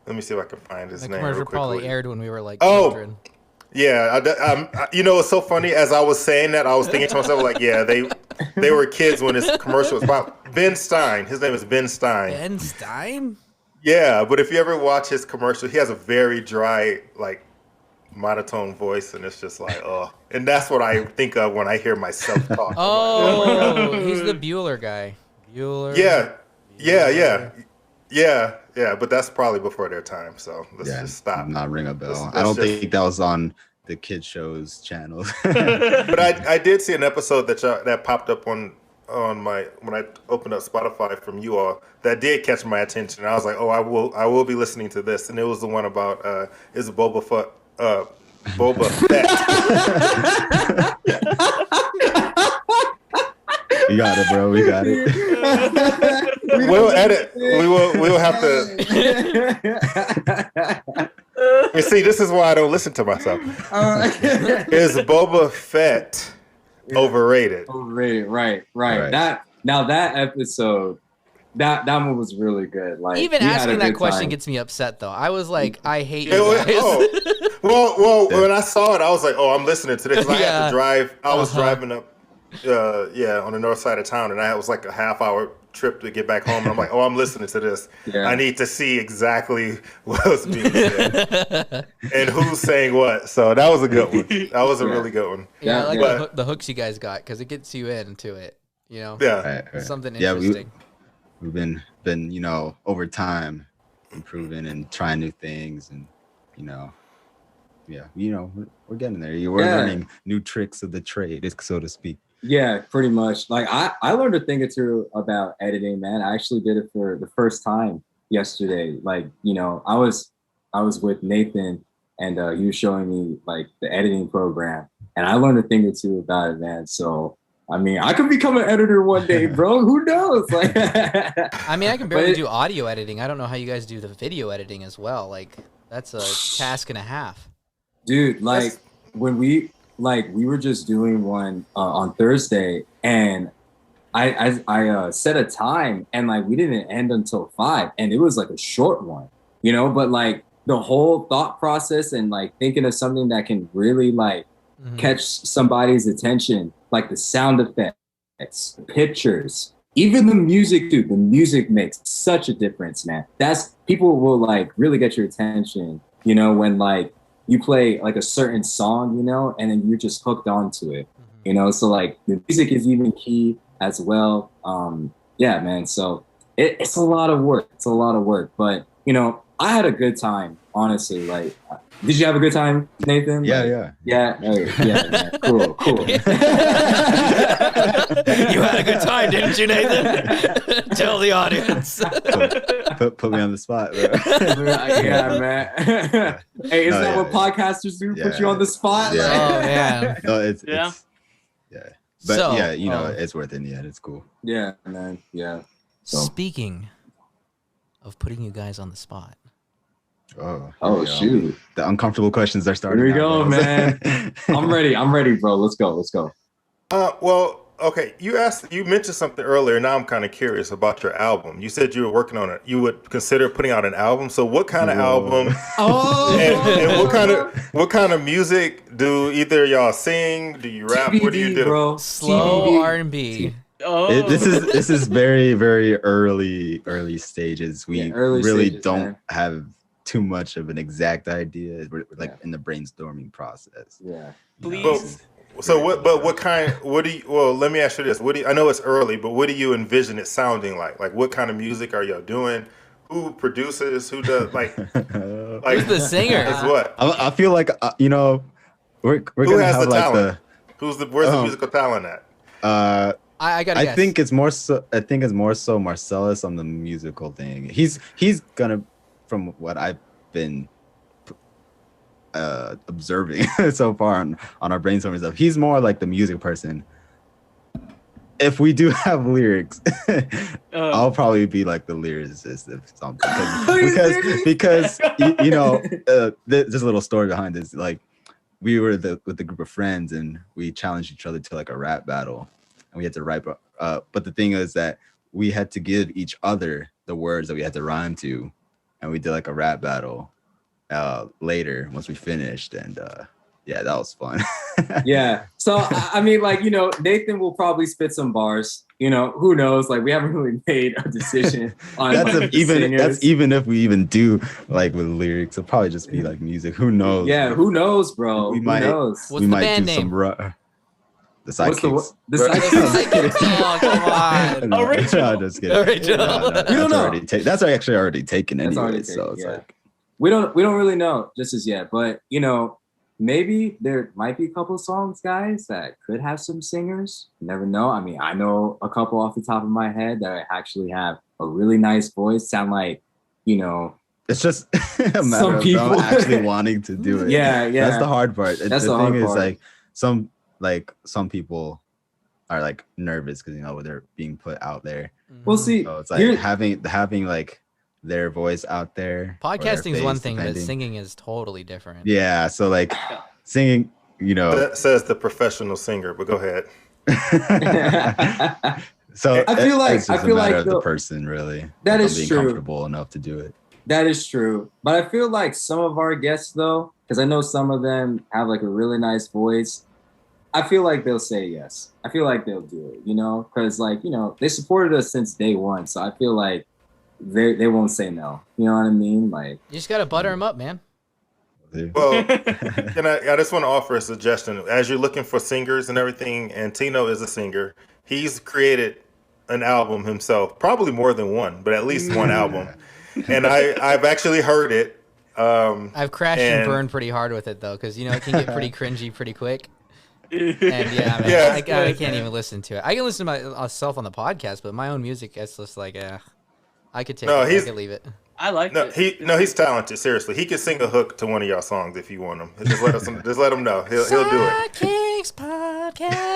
Speaker 2: me see if I can find his name.
Speaker 1: The commercial
Speaker 2: real quickly.
Speaker 1: probably aired when we were like children.
Speaker 2: Yeah, it's so funny. As I was saying that, I was thinking to myself, like, yeah, they were kids when this commercial was about. Ben Stein. His name is Ben Stein.
Speaker 1: Ben Stein?
Speaker 2: Yeah, but if you ever watch his commercial, he has a very dry, like, monotone voice, and it's just like, oh. And that's what I think of when I hear myself talk.
Speaker 1: Oh, he's the Bueller guy. Bueller.
Speaker 2: Yeah, but that's probably before their time, so let's just stop.
Speaker 5: Not ring a bell. I don't think that was on the kids shows channel.
Speaker 2: But I did see an episode that popped up on my when I opened up Spotify from you all that did catch my attention. I was like, oh, I will be listening to this, and it was the one about is Boba Fett.
Speaker 5: We got it, bro. We got it.
Speaker 2: We'll edit. We'll have to. You see, this is why I don't listen to myself. Is Boba Fett overrated?
Speaker 3: Overrated, right. That episode, that one was really good. Like,
Speaker 1: even asking that question gets me upset, though. I was like, I hate you guys.
Speaker 2: Well, when I saw it, I was like, oh, I'm listening to this. I had to drive. I was driving up, on the north side of town, and I was like a half-hour trip to get back home. And I'm like, oh, I'm listening to this. Yeah. I need to see exactly what's being said and who's saying what. So that was a good one. That was a really good one.
Speaker 1: Yeah, I like the hooks you guys got, because it gets you into it. You know,
Speaker 2: right.
Speaker 1: Something interesting.
Speaker 5: We've been over time improving and trying new things, and we're getting there. We're learning new tricks of the trade, so to speak.
Speaker 3: Yeah, pretty much. Like I learned a thing or two about editing, man. I actually did it for the first time yesterday. Like, I was with Nathan, and he was showing me like the editing program, and I learned a thing or two about it, man. So I mean, I could become an editor one day, bro. Who knows? Like,
Speaker 1: I mean, I can barely do audio editing. I don't know how you guys do the video editing as well. Like, that's a task and a half.
Speaker 3: Dude, like when we were just doing one on Thursday, and I set a time, and like we didn't end until 5, and it was like a short one, but like the whole thought process and like thinking of something that can really like catch somebody's attention, like the sound effects, pictures, even the music, dude. The music makes such a difference, man. People will like really get your attention, when like you play like a certain song, and then you're just hooked onto it, So like the music is even key as well. Yeah, man. So it's a lot of work. It's a lot of work, but I had a good time, honestly. Like, did you have a good time, Nathan?
Speaker 5: Yeah.
Speaker 3: Yeah. Cool.
Speaker 1: You had a good time, didn't you, Nathan? Tell the audience.
Speaker 5: Put me on the spot, bro.
Speaker 3: Yeah, man. Hey, isn't that what podcasters do? Put you on the spot?
Speaker 5: Yeah.
Speaker 1: Oh, man.
Speaker 5: No, it's But it's worth it in the end. It's cool.
Speaker 3: Yeah, man. Yeah.
Speaker 1: So. Speaking of putting you guys on the spot.
Speaker 3: Oh shoot.
Speaker 5: The uncomfortable questions are starting.
Speaker 3: Here we go, man. I'm ready, bro. Let's go.
Speaker 2: Well, okay. You mentioned something earlier. Now I'm kind of curious about your album. You said you were working on it. You would consider putting out an album. So what kind of album? And what kind of music do either y'all sing? Do you rap?
Speaker 3: TBD,
Speaker 2: what do you do?
Speaker 3: Bro.
Speaker 1: Slow R&B.
Speaker 5: This is very, very early stages. We don't have too much of an exact idea. We're like in the brainstorming process.
Speaker 3: Yeah.
Speaker 4: Please.
Speaker 2: What kind? Well, let me ask you this. I know it's early, but what do you envision it sounding like? Like, what kind of music are y'all doing? Who produces? Who does like
Speaker 1: who's the singer?
Speaker 2: Is what?
Speaker 5: I feel like we're
Speaker 2: who
Speaker 5: gonna
Speaker 2: has
Speaker 5: have
Speaker 2: the
Speaker 5: like
Speaker 2: talent? Where's the musical talent at?
Speaker 1: I gotta guess.
Speaker 5: I think it's more so Marcellos on the musical thing. He's gonna, from what I been observing so far on our brainstorming stuff. He's more like the music person. If we do have lyrics, I'll probably be like the lyricist if something, because you know, there's a little story behind this. Like, we were with the group of friends and we challenged each other to like a rap battle, and we had to write. But the thing is that we had to give each other the words that we had to rhyme to, and we did like a rap battle later once we finished, and yeah, that was fun.
Speaker 3: Yeah. So, I mean, like, you know, Nathan will probably spit some bars. You know, who knows? Like, we haven't really made a decision on
Speaker 5: that's even if we even do like with lyrics. It'll probably just be like music. Who knows?
Speaker 3: Yeah, who knows, bro? Who knows?
Speaker 1: What's the band name?
Speaker 5: The Sidekicks.
Speaker 3: The Sidekicks.
Speaker 1: Oh, come on.
Speaker 4: Original.
Speaker 5: No, just kidding.
Speaker 1: Original.
Speaker 3: We don't know.
Speaker 5: That's actually already taken
Speaker 3: That's
Speaker 5: anyway.
Speaker 3: already
Speaker 5: So
Speaker 3: taken,
Speaker 5: it's
Speaker 3: yeah.
Speaker 5: like
Speaker 3: We don't really know just as yet, but you know, maybe there might be a couple of songs, guys, that could have some singers. You never know. I mean, I know a couple off the top of my head that actually have a really nice voice, sound like, you know,
Speaker 5: it's just a matter of
Speaker 3: people
Speaker 5: them actually wanting to do it.
Speaker 3: Yeah.
Speaker 5: That's the hard part.
Speaker 3: That's
Speaker 5: the
Speaker 3: the
Speaker 5: thing
Speaker 3: hard
Speaker 5: is
Speaker 3: part.
Speaker 5: some people are like nervous because, you know, they're being put out there.
Speaker 3: We'll see.
Speaker 5: So it's like having like their voice out there.
Speaker 1: Podcasting is one thing, but
Speaker 5: depending.
Speaker 1: singing is totally different.
Speaker 5: Yeah, so like singing, you know.
Speaker 2: That says the professional singer, but go ahead.
Speaker 5: So
Speaker 3: I feel like
Speaker 5: it's just a matter of the person, really.
Speaker 3: That
Speaker 5: if
Speaker 3: is
Speaker 5: being
Speaker 3: true.
Speaker 5: comfortable enough to do it.
Speaker 3: That is true. But I feel like some of our guests, though, because I know some of them have like a really nice voice, I feel like they'll say yes. I feel like they'll do it, you know, because like, you know, they supported us since day one. So I feel like they won't say no. You know what I mean? Like,
Speaker 1: You just got to butter them up, man.
Speaker 2: Well, and I just want to offer a suggestion. As you're looking for singers and everything, and Tino is a singer, he's created an album himself, probably more than one, but at least one album. And I've actually heard it.
Speaker 1: I've crashed and burned pretty hard with it, though, because, you know, it can get pretty cringy pretty quick. And yeah, man,
Speaker 2: Yeah.
Speaker 1: I can't even listen to it. I can listen to myself on the podcast, but my own music, it's just like, I could take it. I could leave it.
Speaker 4: I like it.
Speaker 2: He's talented. Seriously, he could sing a hook to one of y'all songs if you want him. Just let him know. He'll do it.
Speaker 1: Sidekicks Podcast.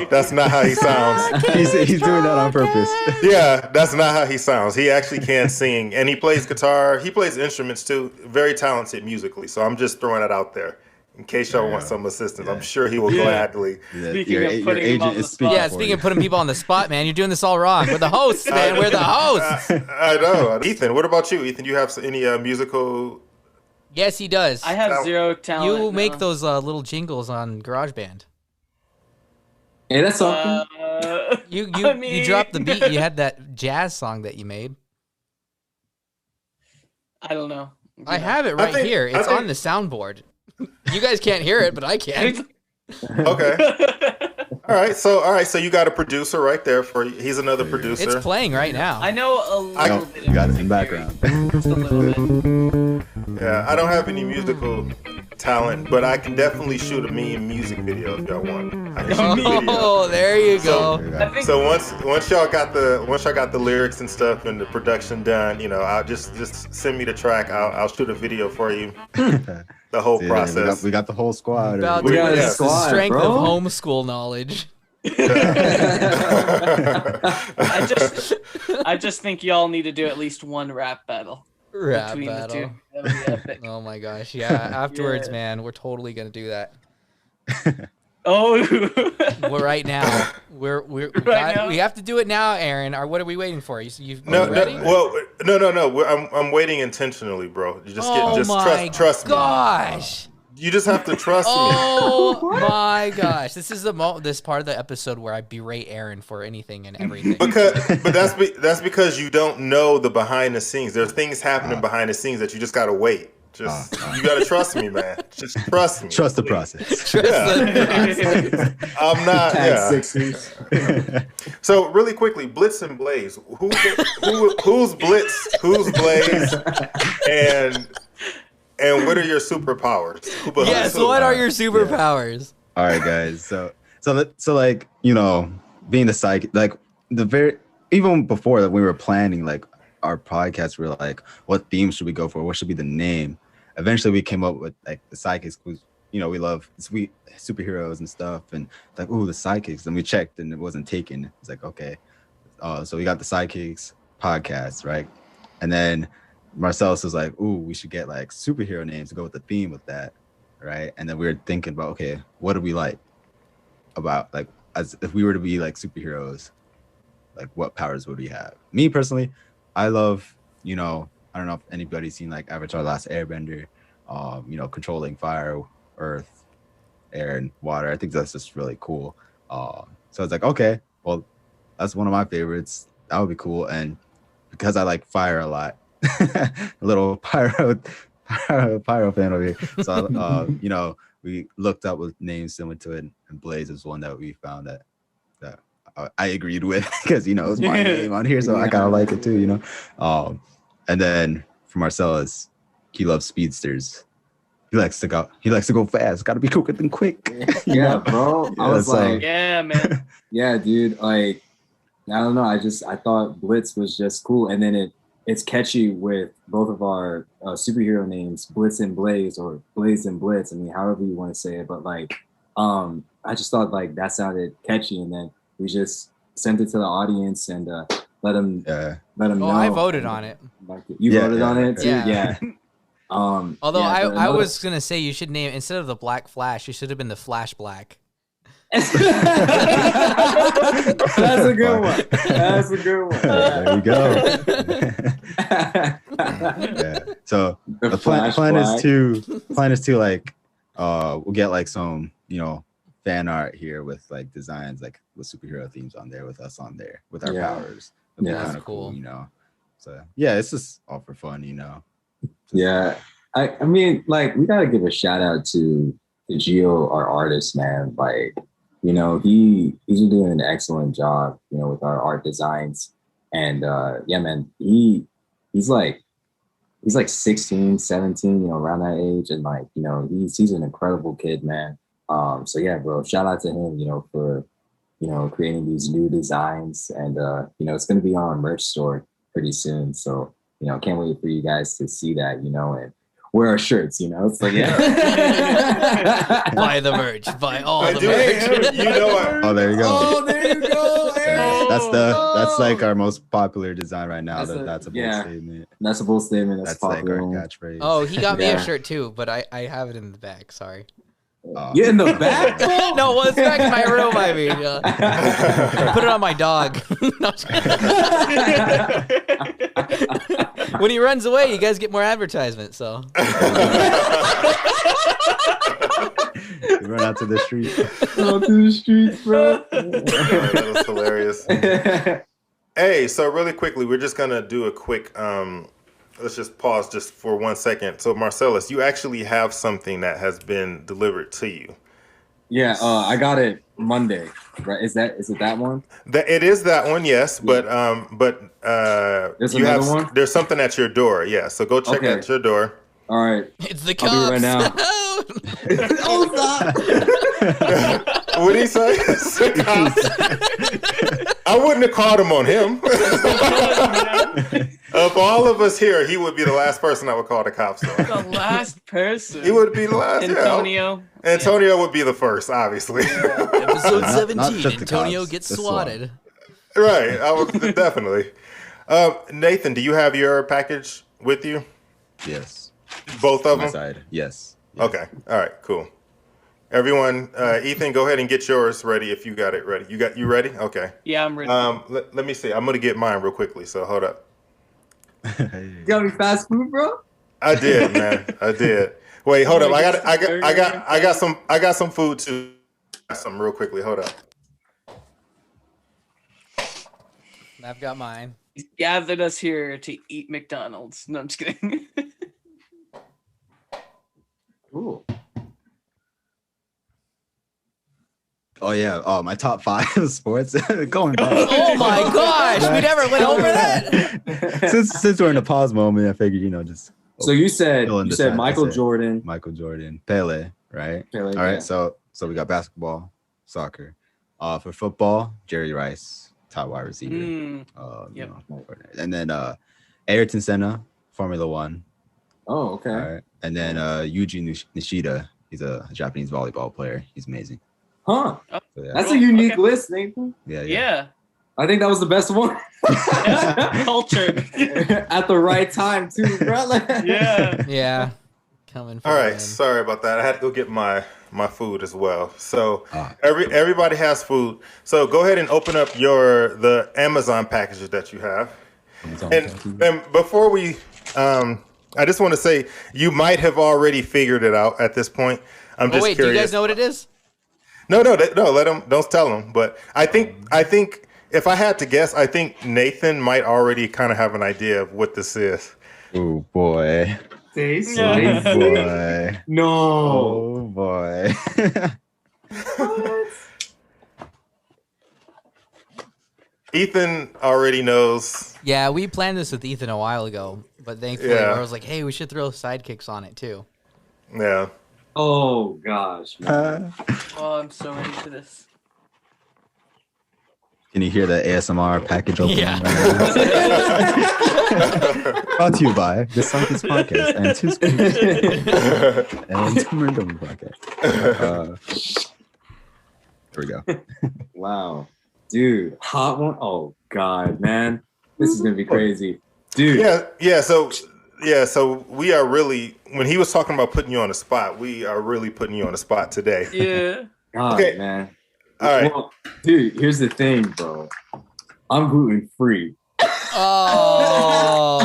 Speaker 2: That's not how he sounds.
Speaker 5: He's doing that on purpose.
Speaker 2: Yeah, that's not how he sounds. He actually can sing, and he plays guitar. He plays instruments too. Very talented musically. So I'm just throwing it out there in case y'all want some assistance. I'm sure he will gladly.
Speaker 4: Speaking of putting him on the spot.
Speaker 1: Yeah, speaking of putting people on the spot, man, you're doing this all wrong. We're the hosts, man. We're the hosts.
Speaker 2: I know. Ethan, what about you? Ethan, you have any musical?
Speaker 1: Yes, he does.
Speaker 4: I have zero talent.
Speaker 1: You make those little jingles on GarageBand.
Speaker 3: hey, that's something.
Speaker 1: You dropped the beat. You had that jazz song that you made.
Speaker 4: I don't know.
Speaker 1: I have it right here. It's on the soundboard. You guys can't hear it, but I can.
Speaker 2: Okay. All right. So you got a producer right there for you. He's another producer.
Speaker 1: It's playing right now.
Speaker 4: I know a little bit.
Speaker 5: You got it in the background.
Speaker 4: Just a little bit.
Speaker 2: Yeah, I don't have any musical talent, but I can definitely shoot a mean music video if y'all want. I can shoot a video.
Speaker 1: Oh, there you go.
Speaker 2: So once y'all got the lyrics and stuff and the production done, you know, I'll just send me the track. I'll shoot a video for you. The whole process.
Speaker 5: We got the whole squad.
Speaker 1: About
Speaker 3: We got
Speaker 1: the
Speaker 3: a squad,
Speaker 1: strength
Speaker 3: bro.
Speaker 1: of homeschool knowledge.
Speaker 4: I just think y'all need to do at least one rap battle
Speaker 1: Rap
Speaker 4: between
Speaker 1: battle.
Speaker 4: the two. That would be epic.
Speaker 1: Oh my gosh, yeah. Afterwards,
Speaker 4: Yeah.
Speaker 1: man, we're totally gonna do that.
Speaker 4: Oh,
Speaker 1: We're right now. We have to do it now, Aaron. Or what are we waiting for? You ready?
Speaker 2: No. I'm waiting intentionally, bro. You just trust me.
Speaker 1: Gosh.
Speaker 2: You just have to trust me.
Speaker 1: Oh my gosh. This is this part of the episode where I berate Aaron for anything and everything.
Speaker 2: But that's because you don't know the behind the scenes. There's things happening behind the scenes that you just gotta wait. You gotta trust me, man. Just trust me.
Speaker 5: Trust the process.
Speaker 2: I'm not. Yeah. So really quickly, Blitz and Blaze. Who's Blitz? Who's Blaze? And what are your superpowers?
Speaker 1: Yes. What are your superpowers?
Speaker 5: All right, guys. So like, you know, being the psychic, like even before that, we were planning like our podcast, we were like, what theme should we go for? What should be the name? Eventually, we came up with like the Sidekicks. You know, we love sweet superheroes and stuff, and like, ooh, the Sidekicks. And we checked, and it wasn't taken. It's like, okay, so we got the Sidekicks podcast, right? And then Marcellos was like, ooh, we should get like superhero names to go with the theme with that, right? And then we were thinking about, okay, what do we like about, like, as if we were to be like superheroes, like what powers would we have? Me personally, I love, you know, I don't know if anybody's seen like Avatar: Last Airbender, you know, controlling fire, earth, air, and water. I think that's just really cool. So I was like, okay, well, that's one of my favorites. That would be cool. And because I like fire a lot, a little pyro fan over here. So you know, we looked up with names similar to it, and Blaze is one that we found that I agreed with, because you know it's my name on here, so I kind of like it too, you know. And then for Marcellus, he loves speedsters. He likes to go fast. Got to be quicker than quick.
Speaker 3: Yeah, bro. I was like,
Speaker 4: yeah, man.
Speaker 3: Yeah, dude. Like, I don't know. I thought Blitz was just cool, and then it's catchy with both of our superhero names, Blitz and Blaze, or Blaze and Blitz. I mean, however you want to say it, but like, I just thought like that sounded catchy, and then we just sent it to the audience and let them know.
Speaker 1: I voted on it.
Speaker 3: You voted on it too? Yeah.
Speaker 1: Although I was gonna say you should name, instead of the Black Flash, you should have been the Flash Black.
Speaker 3: That's a good one. That's a good one.
Speaker 5: There you go. Yeah. So the plan is to like we'll get like some, you know, fan art here with like designs like with superhero themes on there, with us on there with our powers. It'd be kind of cool, you know. So yeah, it's just all for fun, you know.
Speaker 3: Yeah. I mean, like, we gotta give a shout out to Gio, our artist, man. Like, you know, he's been doing an excellent job, you know, with our art designs. And yeah, man, he's like 16, 17, you know, around that age. And like, you know, he's an incredible kid, man. So yeah, bro, shout out to him, you know, for, you know, creating these new designs. And you know, it's gonna be on our merch store pretty soon. So, you know, can't wait for you guys to see that, you know, and wear our shirts, you know. It's like, yeah.
Speaker 1: Buy the merch. Buy all the merch.
Speaker 2: You know what?
Speaker 5: Oh, there you go.
Speaker 3: Oh, there you go.
Speaker 5: That's like our most popular design right now. That's a bold statement.
Speaker 3: That's a bold statement.
Speaker 5: That's
Speaker 3: popular.
Speaker 5: like our catchphrase.
Speaker 1: Oh, he got me a shirt too, but I have it in the back. Sorry.
Speaker 3: Yeah, in the back?
Speaker 1: No, well, it's back in my room. I mean, I put it on my dog. When he runs away, you guys get more advertisement. So
Speaker 5: You run out to the street.
Speaker 3: Out to the streets, bro.
Speaker 2: That was hilarious. Hey, so really quickly, we're just gonna do a quick. Let's just pause just for 1 second. So, Marcellus, you actually have something that has been delivered to you.
Speaker 3: Yeah, I got it Monday. Right? Is it that one?
Speaker 2: It is that one, yes. But
Speaker 3: there's
Speaker 2: you
Speaker 3: another
Speaker 2: have
Speaker 3: one?
Speaker 2: There's something at your door, yeah. So go check at your door.
Speaker 3: All right.
Speaker 1: it's the
Speaker 3: I'll
Speaker 1: cops.
Speaker 3: do it right now. Oh, stop.
Speaker 2: What did he say? It's the cops. I wouldn't have called him on him. Of all of us here, he would be the last person I would call the cops on.
Speaker 4: The last person.
Speaker 2: He would be the last.
Speaker 4: Antonio.
Speaker 2: Yeah. Antonio would be the first, obviously.
Speaker 1: Episode
Speaker 5: Not
Speaker 1: 17.
Speaker 5: just the
Speaker 1: Antonio
Speaker 5: cops,
Speaker 1: gets
Speaker 5: the
Speaker 1: swatted.
Speaker 2: Right. I would definitely. Nathan, do you have your package with you?
Speaker 5: Yes.
Speaker 2: Both of
Speaker 5: My
Speaker 2: them?
Speaker 5: side. Yes.
Speaker 2: Okay. All right. Cool. Everyone, Ethan, go ahead and get yours ready if you got it ready. You ready? Okay.
Speaker 4: Yeah, I'm ready.
Speaker 2: Let me see. I'm gonna get mine real quickly. So hold up.
Speaker 3: You got me fast food, bro?
Speaker 2: I did, man. I did. Wait, hold up. I got some food too. Some real quickly. Hold up.
Speaker 1: I've got mine.
Speaker 4: He's gathered us here to eat McDonald's. No, I'm just kidding.
Speaker 3: Ooh.
Speaker 5: Oh yeah. Oh, my top 5 sports. Going back.
Speaker 1: Oh my gosh, we never went over that.
Speaker 5: Since we're in a pause moment, I figured, you know, just.
Speaker 3: So you said Michael
Speaker 5: Jordan,
Speaker 3: Jordan,
Speaker 5: Pele, right?
Speaker 3: Pele,
Speaker 5: All right.
Speaker 3: yeah.
Speaker 5: So we got basketball, soccer. For football, Jerry Rice, top wide receiver.
Speaker 4: Yep.
Speaker 5: You know, and then Ayrton Senna, Formula One.
Speaker 3: Oh, okay.
Speaker 5: All right. And then Yuji Nishida. He's a Japanese volleyball player. He's amazing.
Speaker 3: Huh.
Speaker 4: Oh,
Speaker 5: So, yeah.
Speaker 3: That's a unique list, Nathan.
Speaker 4: Yeah.
Speaker 3: I think that was the best one.
Speaker 4: Culture.
Speaker 3: At the right time, too, bro.
Speaker 4: Yeah.
Speaker 1: Yeah. Coming from
Speaker 2: All right,
Speaker 1: him.
Speaker 2: sorry about that. I had to go get my food as well. So everybody has food. So go ahead and open up the Amazon packages that you have. And before we, I just want to say you might have already figured it out at this point. I'm just
Speaker 1: wait,
Speaker 2: curious.
Speaker 1: do you guys know what it is?
Speaker 2: No. Let them. Don't tell them. But I think if I had to guess, I think Nathan might already kind of have an idea of what this is.
Speaker 5: Oh boy.
Speaker 3: Yeah.
Speaker 5: Oh boy.
Speaker 3: No.
Speaker 5: Oh boy.
Speaker 2: Ethan already knows.
Speaker 1: Yeah, we planned this with Ethan a while ago, but thankfully I was like, hey, we should throw sidekicks on it too.
Speaker 2: Yeah.
Speaker 3: Oh gosh, man.
Speaker 4: Oh, I'm so ready for this.
Speaker 5: Can you hear the ASMR package opening?
Speaker 1: Yeah.
Speaker 5: Brought to you by the Sidekicks Podcast and Dumb and Dummer Podcast. Here we go.
Speaker 3: Wow. Dude, hot one. Oh god, man. This is gonna be crazy. Dude.
Speaker 2: So we are really, when he was talking about putting you on the spot, we are really putting you on the spot today.
Speaker 4: Yeah.
Speaker 3: God,
Speaker 2: Okay.
Speaker 3: man.
Speaker 2: All right.
Speaker 3: Well, dude, here's the thing, bro. I'm gluten free.
Speaker 1: Oh.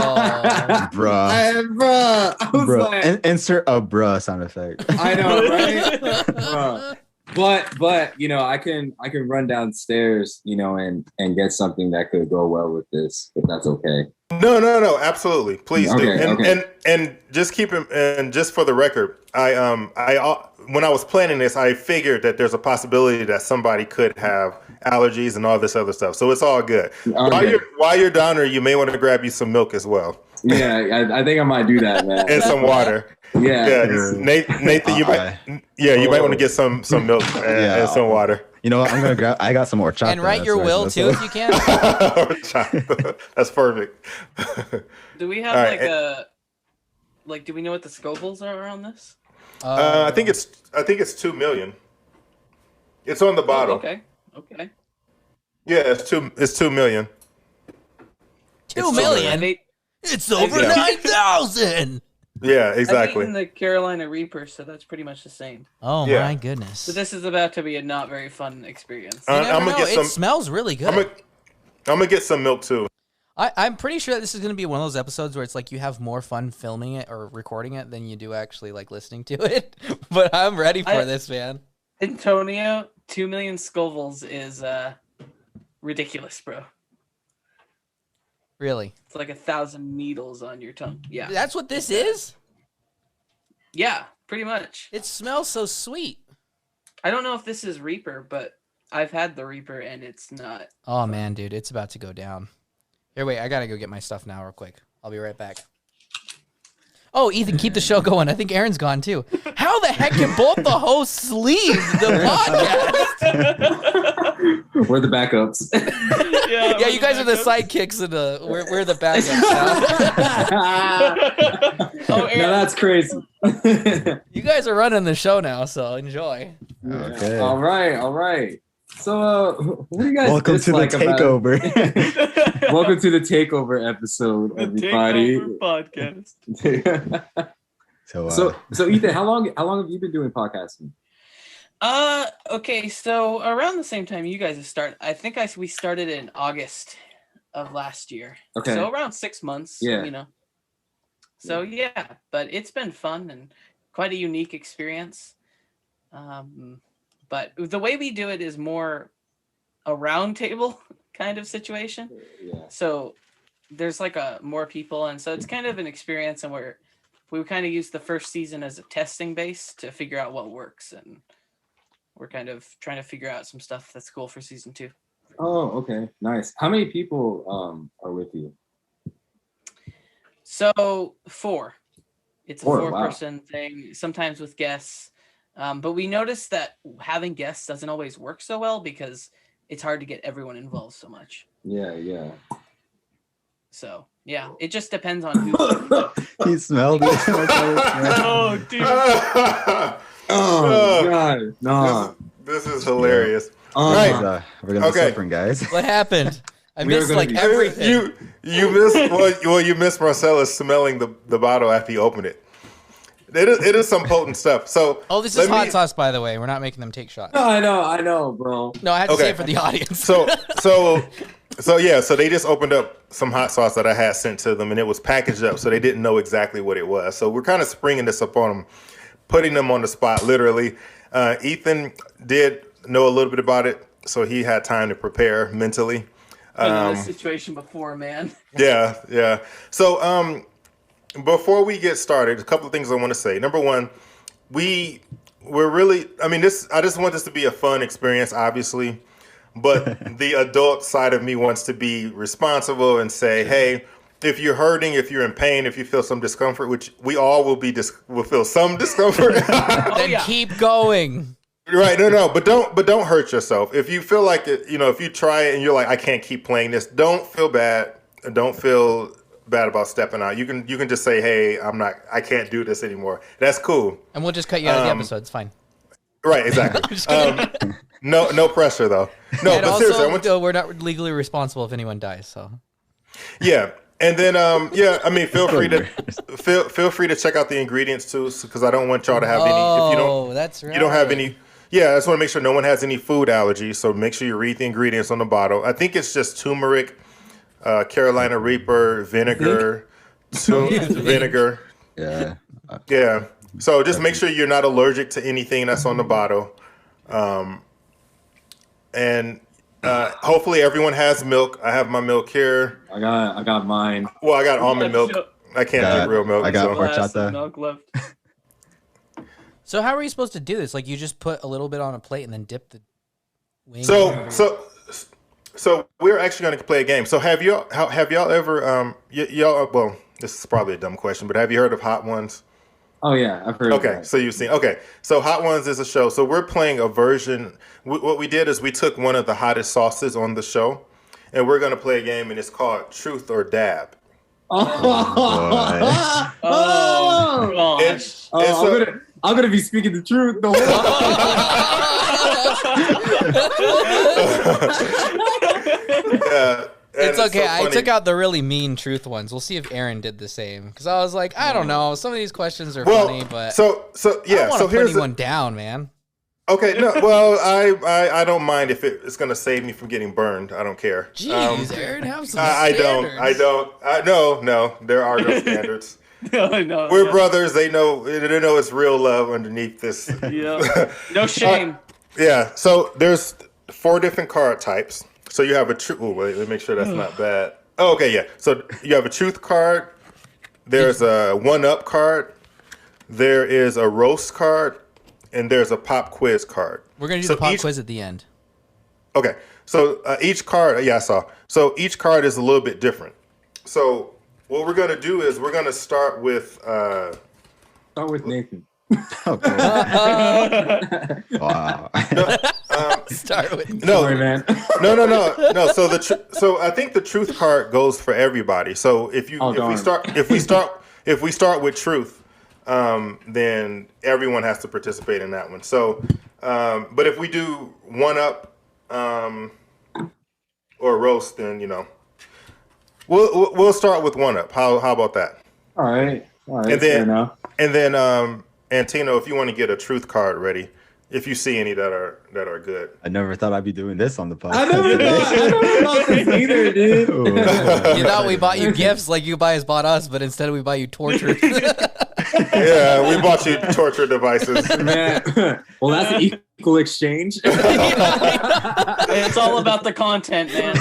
Speaker 5: Bruh.
Speaker 3: Bruh. I was
Speaker 5: Bruh.
Speaker 3: like,
Speaker 5: Insert a bruh sound effect.
Speaker 3: I know, right? Bruh. But you know, I can run downstairs, you know, and get something that could go well with this, if that's okay.
Speaker 2: No, absolutely. Please do.
Speaker 3: Okay.
Speaker 2: And just keep him, and just for the record, I when I was planning this, I figured that there's a possibility that somebody could have allergies and all this other stuff. So it's all good.
Speaker 3: Okay.
Speaker 2: While you're down there, you may want to grab you some milk as well.
Speaker 3: Yeah, I think I might do that, man.
Speaker 2: And some water.
Speaker 3: Yeah.
Speaker 2: Nathan, you might want to get some milk and some water.
Speaker 5: You know what? I'm gonna grab. I got some more chocolate.
Speaker 1: And write your will too if you can.
Speaker 2: That's perfect.
Speaker 4: Do we have
Speaker 2: All right,
Speaker 4: do we know what the Scovilles are on this?
Speaker 2: I think it's 2 million. It's on the bottle.
Speaker 4: Okay.
Speaker 2: Yeah, it's 2 million.
Speaker 1: 2 million? It's over 9,000.
Speaker 2: Yeah,
Speaker 4: I've
Speaker 2: exactly.
Speaker 4: eaten the Carolina Reaper, so that's pretty much the same.
Speaker 1: Oh
Speaker 2: Yeah.
Speaker 1: my goodness.
Speaker 4: So this is about to be a not very fun experience.
Speaker 1: You
Speaker 2: I'm
Speaker 1: never
Speaker 2: gonna
Speaker 1: know.
Speaker 2: get some.
Speaker 1: It smells really good.
Speaker 2: I'm gonna get some milk too.
Speaker 1: I'm pretty sure that this is going to be one of those episodes where it's like you have more fun filming it or recording it than you do actually like listening to it. But I'm ready for this, man.
Speaker 4: Antonio, 2 million Scovilles is ridiculous, bro.
Speaker 1: Really?
Speaker 4: It's like 1,000 needles on your tongue. Yeah.
Speaker 1: That's what this is?
Speaker 4: Yeah, pretty much.
Speaker 1: It smells so sweet.
Speaker 4: I don't know if this is Reaper, but I've had the Reaper and it's not.
Speaker 1: Oh man, dude, it's about to go down. Here, wait, I got to go get my stuff now real quick. I'll be right back. Oh, Ethan, keep the show going. I think Aaron's gone too. How the heck can both the hosts leave the podcast?
Speaker 3: We're the backups.
Speaker 4: Yeah,
Speaker 1: Yeah, you guys are the sidekicks and we're the backups now.
Speaker 3: No, that's crazy.
Speaker 1: You guys are running the show now, so enjoy.
Speaker 5: Okay.
Speaker 3: All right. So, what do you guys
Speaker 5: Welcome to the
Speaker 3: dislike about-
Speaker 5: takeover.
Speaker 3: Welcome to the takeover episode, everybody.
Speaker 4: Takeover podcast.
Speaker 3: So Ethan, how long have you been doing podcasting?
Speaker 4: Okay, so around the same time you guys have started, I think we started in August of last year.
Speaker 3: Okay.
Speaker 4: So around 6 months.
Speaker 3: Yeah.
Speaker 4: You know. So yeah, but it's been fun and quite a unique experience. But the way we do it is more a round table kind of situation.
Speaker 3: Yeah.
Speaker 4: So there's like more people, and so it's kind of an experience, and we kind of use the first season as a testing base to figure out what works, and we're kind of trying to figure out some stuff that's cool for season 2.
Speaker 3: Oh, okay, nice. How many people are with you?
Speaker 4: So 4. It's a 4-person
Speaker 3: wow.
Speaker 4: thing, sometimes with guests. But we noticed that having guests doesn't always work so well because it's hard to get everyone involved so much.
Speaker 3: Yeah.
Speaker 4: So yeah, it just depends on who.
Speaker 5: He smelled it.
Speaker 4: Oh, dude.
Speaker 3: Oh God, no.
Speaker 2: This is hilarious.
Speaker 5: Right. We're gonna be suffering, guys.
Speaker 1: What happened? I missed like everything.
Speaker 2: You missed you missed Marcellos smelling the bottle after you opened it. It is some potent stuff. So
Speaker 1: this is hot sauce, by the way. We're not making them take shots.
Speaker 3: No, I know, bro.
Speaker 1: No, I had to say it for the audience.
Speaker 2: So they just opened up some hot sauce that I had sent to them, and it was packaged up, so they didn't know exactly what it was. So we're kind of springing this upon them, putting them on the spot, literally. Ethan did know a little bit about it, so he had time to prepare mentally.
Speaker 4: Been in this situation before, man.
Speaker 2: Yeah. So before we get started, a couple of things I want to say. Number one, we're really, I just want this to be a fun experience, obviously, but the adult side of me wants to be responsible and say, hey, if you're hurting, if you're in pain, if you feel some discomfort, which we all will feel some discomfort.
Speaker 1: Then keep going.
Speaker 2: Right, no, but don't hurt yourself. If you feel like it, if you try it and you're like, I can't keep playing this, don't feel bad. Don't feel bad about stepping out. You can just say, hey, I can't do this anymore. That's cool.
Speaker 1: And we'll just cut you out of the episode. It's fine.
Speaker 2: Right, exactly. No pressure though. No,
Speaker 1: and
Speaker 2: but
Speaker 1: also,
Speaker 2: seriously,
Speaker 1: we're not legally responsible if anyone dies. So
Speaker 2: yeah. And then feel free to check out the ingredients too, because I don't want y'all to have any. If you don't,
Speaker 1: that's right.
Speaker 2: You don't have any. Yeah, I just want to make sure no one has any food allergies. So make sure you read the ingredients on the bottle. I think it's just turmeric, Carolina Reaper, vinegar, vinegar.
Speaker 5: Yeah.
Speaker 2: Yeah. So just make sure you're not allergic to anything that's on the bottle. And hopefully everyone has milk. I have my milk here.
Speaker 3: I got mine.
Speaker 2: Well, I got almond milk. I can't drink real milk.
Speaker 5: I got
Speaker 2: so.
Speaker 4: Milk left.
Speaker 1: So how are you supposed to do this? Like you just put a little bit on a plate and then dip the wing.
Speaker 2: So we're actually going to play a game. So have y'all ever y'all? Well, this is probably a dumb question, but have you heard of Hot Ones?
Speaker 3: Oh yeah, I've heard.
Speaker 2: Okay,
Speaker 3: of that.
Speaker 2: so you've seen. Okay, so Hot Ones is a show. So we're playing a version. What we did is we took one of the hottest sauces on the show, and we're going to play a game, and it's called Truth or Dab.
Speaker 4: Gosh.
Speaker 3: I'm gonna be speaking the truth the whole
Speaker 2: Yeah.
Speaker 1: It's okay.
Speaker 2: So
Speaker 1: I took out the really mean truth ones. We'll see if Aaron did the same. Because I was like, I don't know. Some of these questions are funny, but
Speaker 2: so yeah.
Speaker 1: I don't want
Speaker 2: so
Speaker 1: to put
Speaker 2: here's
Speaker 1: anyone down, man.
Speaker 2: Okay, no. Well, I don't mind if it's going to save me from getting burned. I don't care.
Speaker 1: Jeez, Aaron, have some
Speaker 2: I
Speaker 1: standards.
Speaker 2: don't. No. There are no standards.
Speaker 4: No,
Speaker 2: We're brothers. They know it's real love underneath this.
Speaker 4: Yeah. No shame.
Speaker 2: Yeah. So there's 4 different card types. So you have a truth. Oh, wait. Let me make sure that's not bad. Oh, okay. Yeah. So you have a truth card. There's a 1-up card. There is a roast card. And there's a pop quiz card.
Speaker 1: We're going to do the pop quiz at the end.
Speaker 2: Okay. So each card, I saw. So each card is a little bit different. So what we're going to do is we're going to start with...
Speaker 3: Start with Nathan.
Speaker 5: Okay. Wow.
Speaker 1: Start with
Speaker 3: Sorry, man.
Speaker 2: No. So I think the truth card goes for everybody. So if we start with truth, then everyone has to participate in that one. So, but if we do 1-up or roast, then we'll start with 1-up. How about that?
Speaker 3: All right.
Speaker 2: And then Antino, if you want to get a truth card ready, if you see any that are good.
Speaker 5: I never thought I'd be doing this on the podcast.
Speaker 3: I never thought this either, dude.
Speaker 1: You thought we bought you gifts like you guys bought us, but instead we buy you torture.
Speaker 2: Yeah, we bought you torture devices.
Speaker 3: Man. Well, that's an equal exchange.
Speaker 4: It's all about the content, man.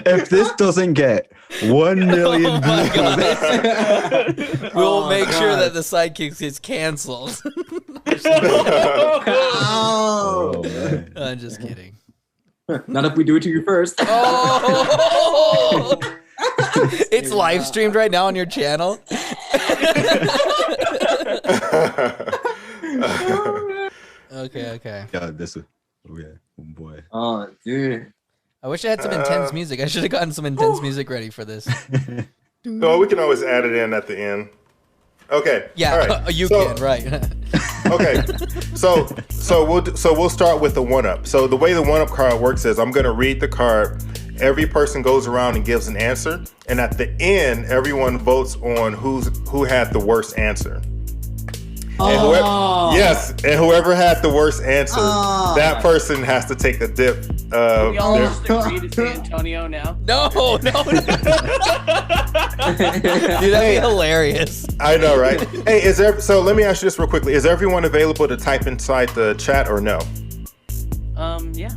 Speaker 5: If this doesn't get 1 million views,
Speaker 1: we'll make sure that the Sidekicks gets canceled.
Speaker 3: Oh,
Speaker 5: man.
Speaker 1: I'm just kidding.
Speaker 3: Not if we do it to you first.
Speaker 1: Oh! It's live streamed right now on your channel. Okay.
Speaker 5: Yeah, this is. Oh yeah, oh boy.
Speaker 3: Oh, dude.
Speaker 1: I wish I had some intense music. I should have gotten some intense music ready for this.
Speaker 2: No, we can always add it in at the end. Okay.
Speaker 1: Yeah,
Speaker 2: all right.
Speaker 1: you can, right.
Speaker 2: Okay. So we'll start with the one-up. So the way the one-up card works is I'm going to read the card. Every person goes around and gives an answer, and at the end, everyone votes on who had the worst answer. And whoever had the worst answer, that person has to take a dip.
Speaker 4: We all just agree to say Antonio now.
Speaker 1: No. Dude, that'd be hilarious.
Speaker 2: I know, right? Hey, so let me ask you this real quickly. Is everyone available to type inside the chat or no?
Speaker 4: Yeah.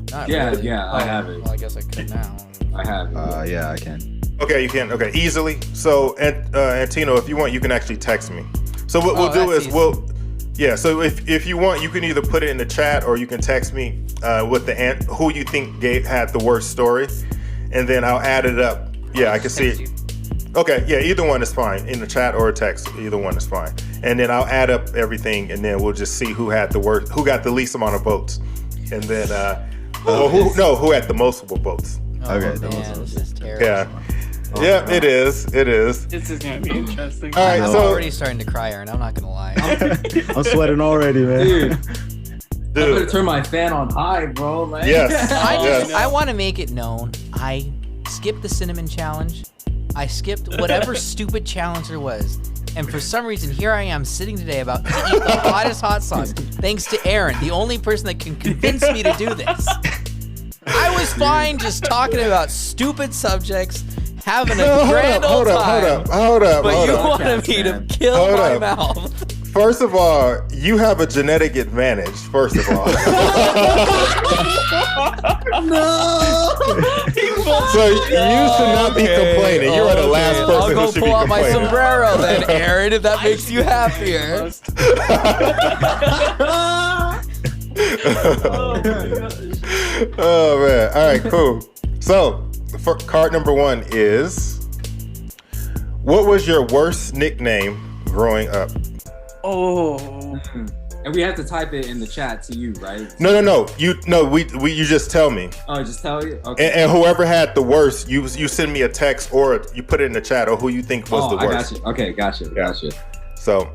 Speaker 3: Yeah, I have it.
Speaker 1: Well, I guess I could now.
Speaker 3: I have it.
Speaker 5: Yeah, I can.
Speaker 2: Okay, you can. Okay, easily. So, Antino, if you want, you can actually text me. So what we'll do is so if you want, you can either put it in the chat or you can text me with who you think had the worst story, and then I'll add it up. Yeah, I can see it. Okay, yeah, either one is fine. In the chat or a text, either one is fine. And then I'll add up everything, and then we'll just see who got the least amount of votes, and then who had the most votes.
Speaker 5: Okay,
Speaker 1: This is terrible.
Speaker 2: Yeah. Yeah, it is.
Speaker 4: This is gonna be interesting.
Speaker 2: All right,
Speaker 1: I'm
Speaker 2: so
Speaker 1: already starting to cry, Aaron. I'm not gonna lie.
Speaker 5: I'm sweating already, man.
Speaker 3: Dude, I'm gonna turn my fan on high, bro. Like,
Speaker 2: Yes.
Speaker 1: I want to make it known. I skipped the cinnamon challenge. I skipped whatever stupid challenge there was. And for some reason, here I am sitting today about to eat the hottest hot sauce, thanks to Aaron, the only person that can convince me to do this. I was fine just talking about stupid subjects, having a grand old time.
Speaker 2: Hold up.
Speaker 1: But you wanted me to kill my mouth.
Speaker 2: First of all, you have a genetic advantage, first of all.
Speaker 3: No!
Speaker 2: So you should not be complaining. You are the last person who should be complaining.
Speaker 1: I'll go pull out my sombrero then, Aaron, if that makes you happier.
Speaker 2: Oh, man. All right, cool. So, for card number 1 is, what was your worst nickname growing up?
Speaker 3: And we have to type it in the chat to you, right?
Speaker 2: No. You just tell me.
Speaker 3: Oh, just tell you? Okay.
Speaker 2: And whoever had the worst, you send me a text or you put it in the chat or who you think was the worst.
Speaker 3: I got you. Okay, gotcha.
Speaker 2: So,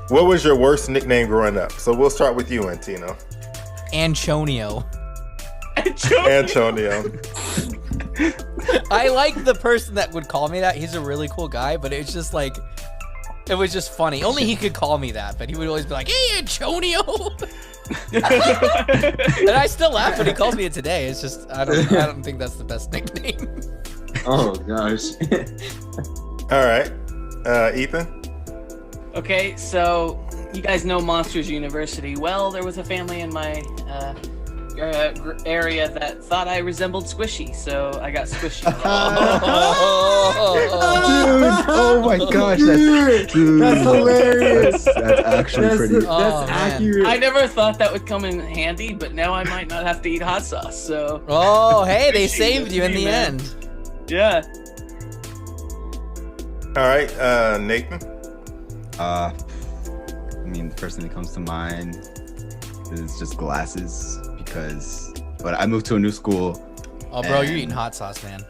Speaker 2: what was your worst nickname growing up? So we'll start with you, Antino.
Speaker 1: Antonio.
Speaker 2: Antonio.
Speaker 1: I like the person that would call me that. He's a really cool guy, but it's just like, it was just funny. Only he could call me that, but he would always be like, "Hey, Antonio." And I still laugh when he calls me it today. It's just I don't think that's the best nickname.
Speaker 3: Oh gosh.
Speaker 2: All right, Ethan.
Speaker 4: Okay, so you guys know Monsters University. Well, there was a family in my area that thought I resembled Squishy, so I got Squishy.
Speaker 5: Dude, oh my gosh, that's hilarious. That's actually pretty.
Speaker 3: That's accurate.
Speaker 4: I never thought that would come in handy, but now I might not have to eat hot sauce. So.
Speaker 1: Oh, hey, they saved you in the end.
Speaker 4: Yeah.
Speaker 2: All right, Nathan.
Speaker 5: I mean, the first thing that comes to mind is just glasses but I moved to a new school.
Speaker 1: Oh, bro, you're eating hot sauce, man.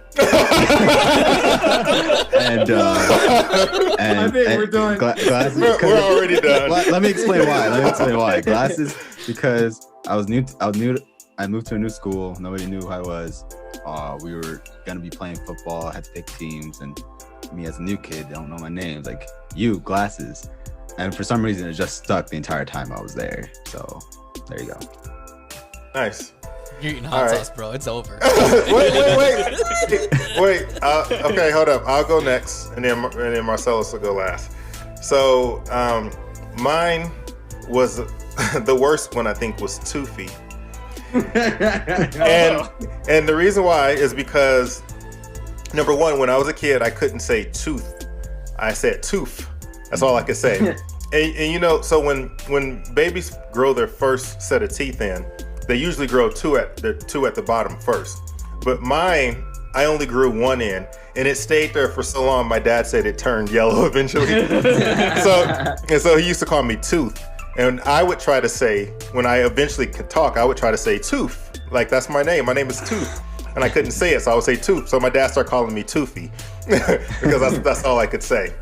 Speaker 5: and
Speaker 3: I think we're done.
Speaker 5: Glasses.
Speaker 2: We're already done.
Speaker 5: Let me explain why. Glasses because I moved to a new school. Nobody knew who I was. We were gonna be playing football. I had to pick teams, and me as a new kid, they don't know my name. Like, you, glasses. And for some reason, it just stuck the entire time I was there. So there you go.
Speaker 2: Nice.
Speaker 1: You're eating hot sauce, bro. It's over.
Speaker 2: Wait. Okay, hold up. I'll go next, and then Marcellos will go last. So, mine was the worst one. I think was Toothy. And the reason why is because, number one, when I was a kid, I couldn't say tooth. I said tooth. That's all I could say. and you know, so when babies grow their first set of teeth in, they usually grow two at the bottom first. But mine, I only grew one in, and it stayed there for so long. My dad said it turned yellow eventually. so he used to call me Tooth. And I would try to say, when I eventually could talk, I would try to say Tooth. Like, that's my name. My name is Tooth. and I couldn't say it, so I would say Tooth. So my dad started calling me Toofy because that's all I could say.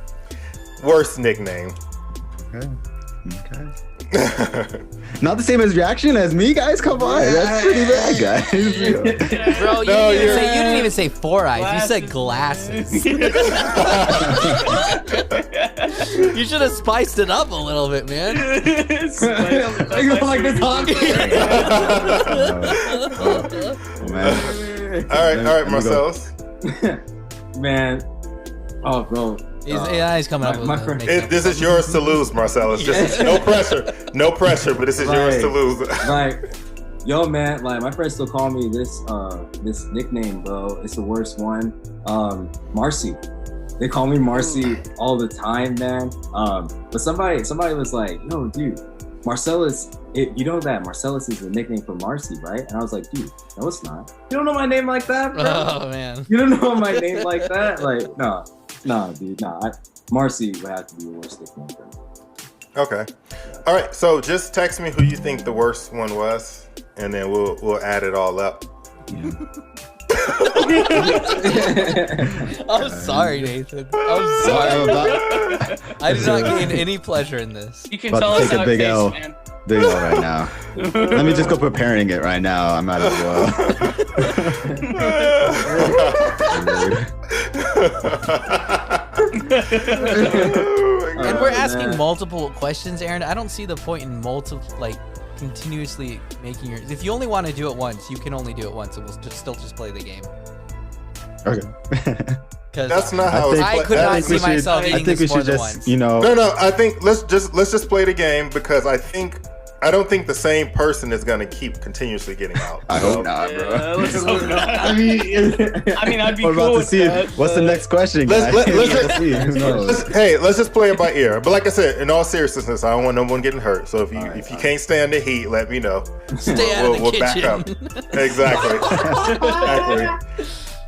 Speaker 2: Worst nickname.
Speaker 5: Okay. Not the same as reaction as me, guys. Come on, that's pretty bad, guys.
Speaker 1: Bro, you didn't even say 4 eyes. You said glasses. You should have spiced it up a little bit, man.
Speaker 3: Like this hot.
Speaker 5: Man.
Speaker 2: All right, Marcellos.
Speaker 3: Man, oh bro.
Speaker 1: He's coming up with
Speaker 3: my friend.
Speaker 2: This is yours to lose, Marcellos. Just no pressure, but this is yours to lose.
Speaker 3: Like, yo, man, like my friends still call me this nickname, bro. It's the worst one. Marcy. They call me Marcy all the time, man. But somebody was like, yo, dude, Marcellus. You know that Marcellus is the nickname for Marcy, right? And I was like, dude, no, it's not. You don't know my name like that, bro.
Speaker 1: Oh man.
Speaker 3: You don't know my name like that, like no. Nah, dude, nah. Marcy would have to be the worst nickname for me.
Speaker 2: Okay. All right. So just text me who you think the worst one was, and then we'll add it all up.
Speaker 1: I'm sorry, Nathan. I'm sorry. I did not gain any pleasure in this.
Speaker 4: You can tell us how it tastes, man.
Speaker 5: Big L right now. Let me just go preparing it right now. I might as well.
Speaker 1: And we're asking multiple questions, Aaron. I don't see the point in continuously making your. If you only want to do it once, you can only do it once, and we'll still play the game.
Speaker 5: Okay.
Speaker 2: That's not how
Speaker 1: I could not see myself eating this more than once.
Speaker 2: No. I think let's just play the game because I don't think the same person is gonna keep continuously getting out.
Speaker 5: I hope not, bro.
Speaker 4: I mean, I'd be cool with that.
Speaker 5: What's the next question, guys?
Speaker 2: Let's just play it by ear. But like I said, in all seriousness, I don't want no one getting hurt. So if you can't stand the heat, let me know.
Speaker 1: Stay out of the kitchen.
Speaker 2: Back up. Exactly.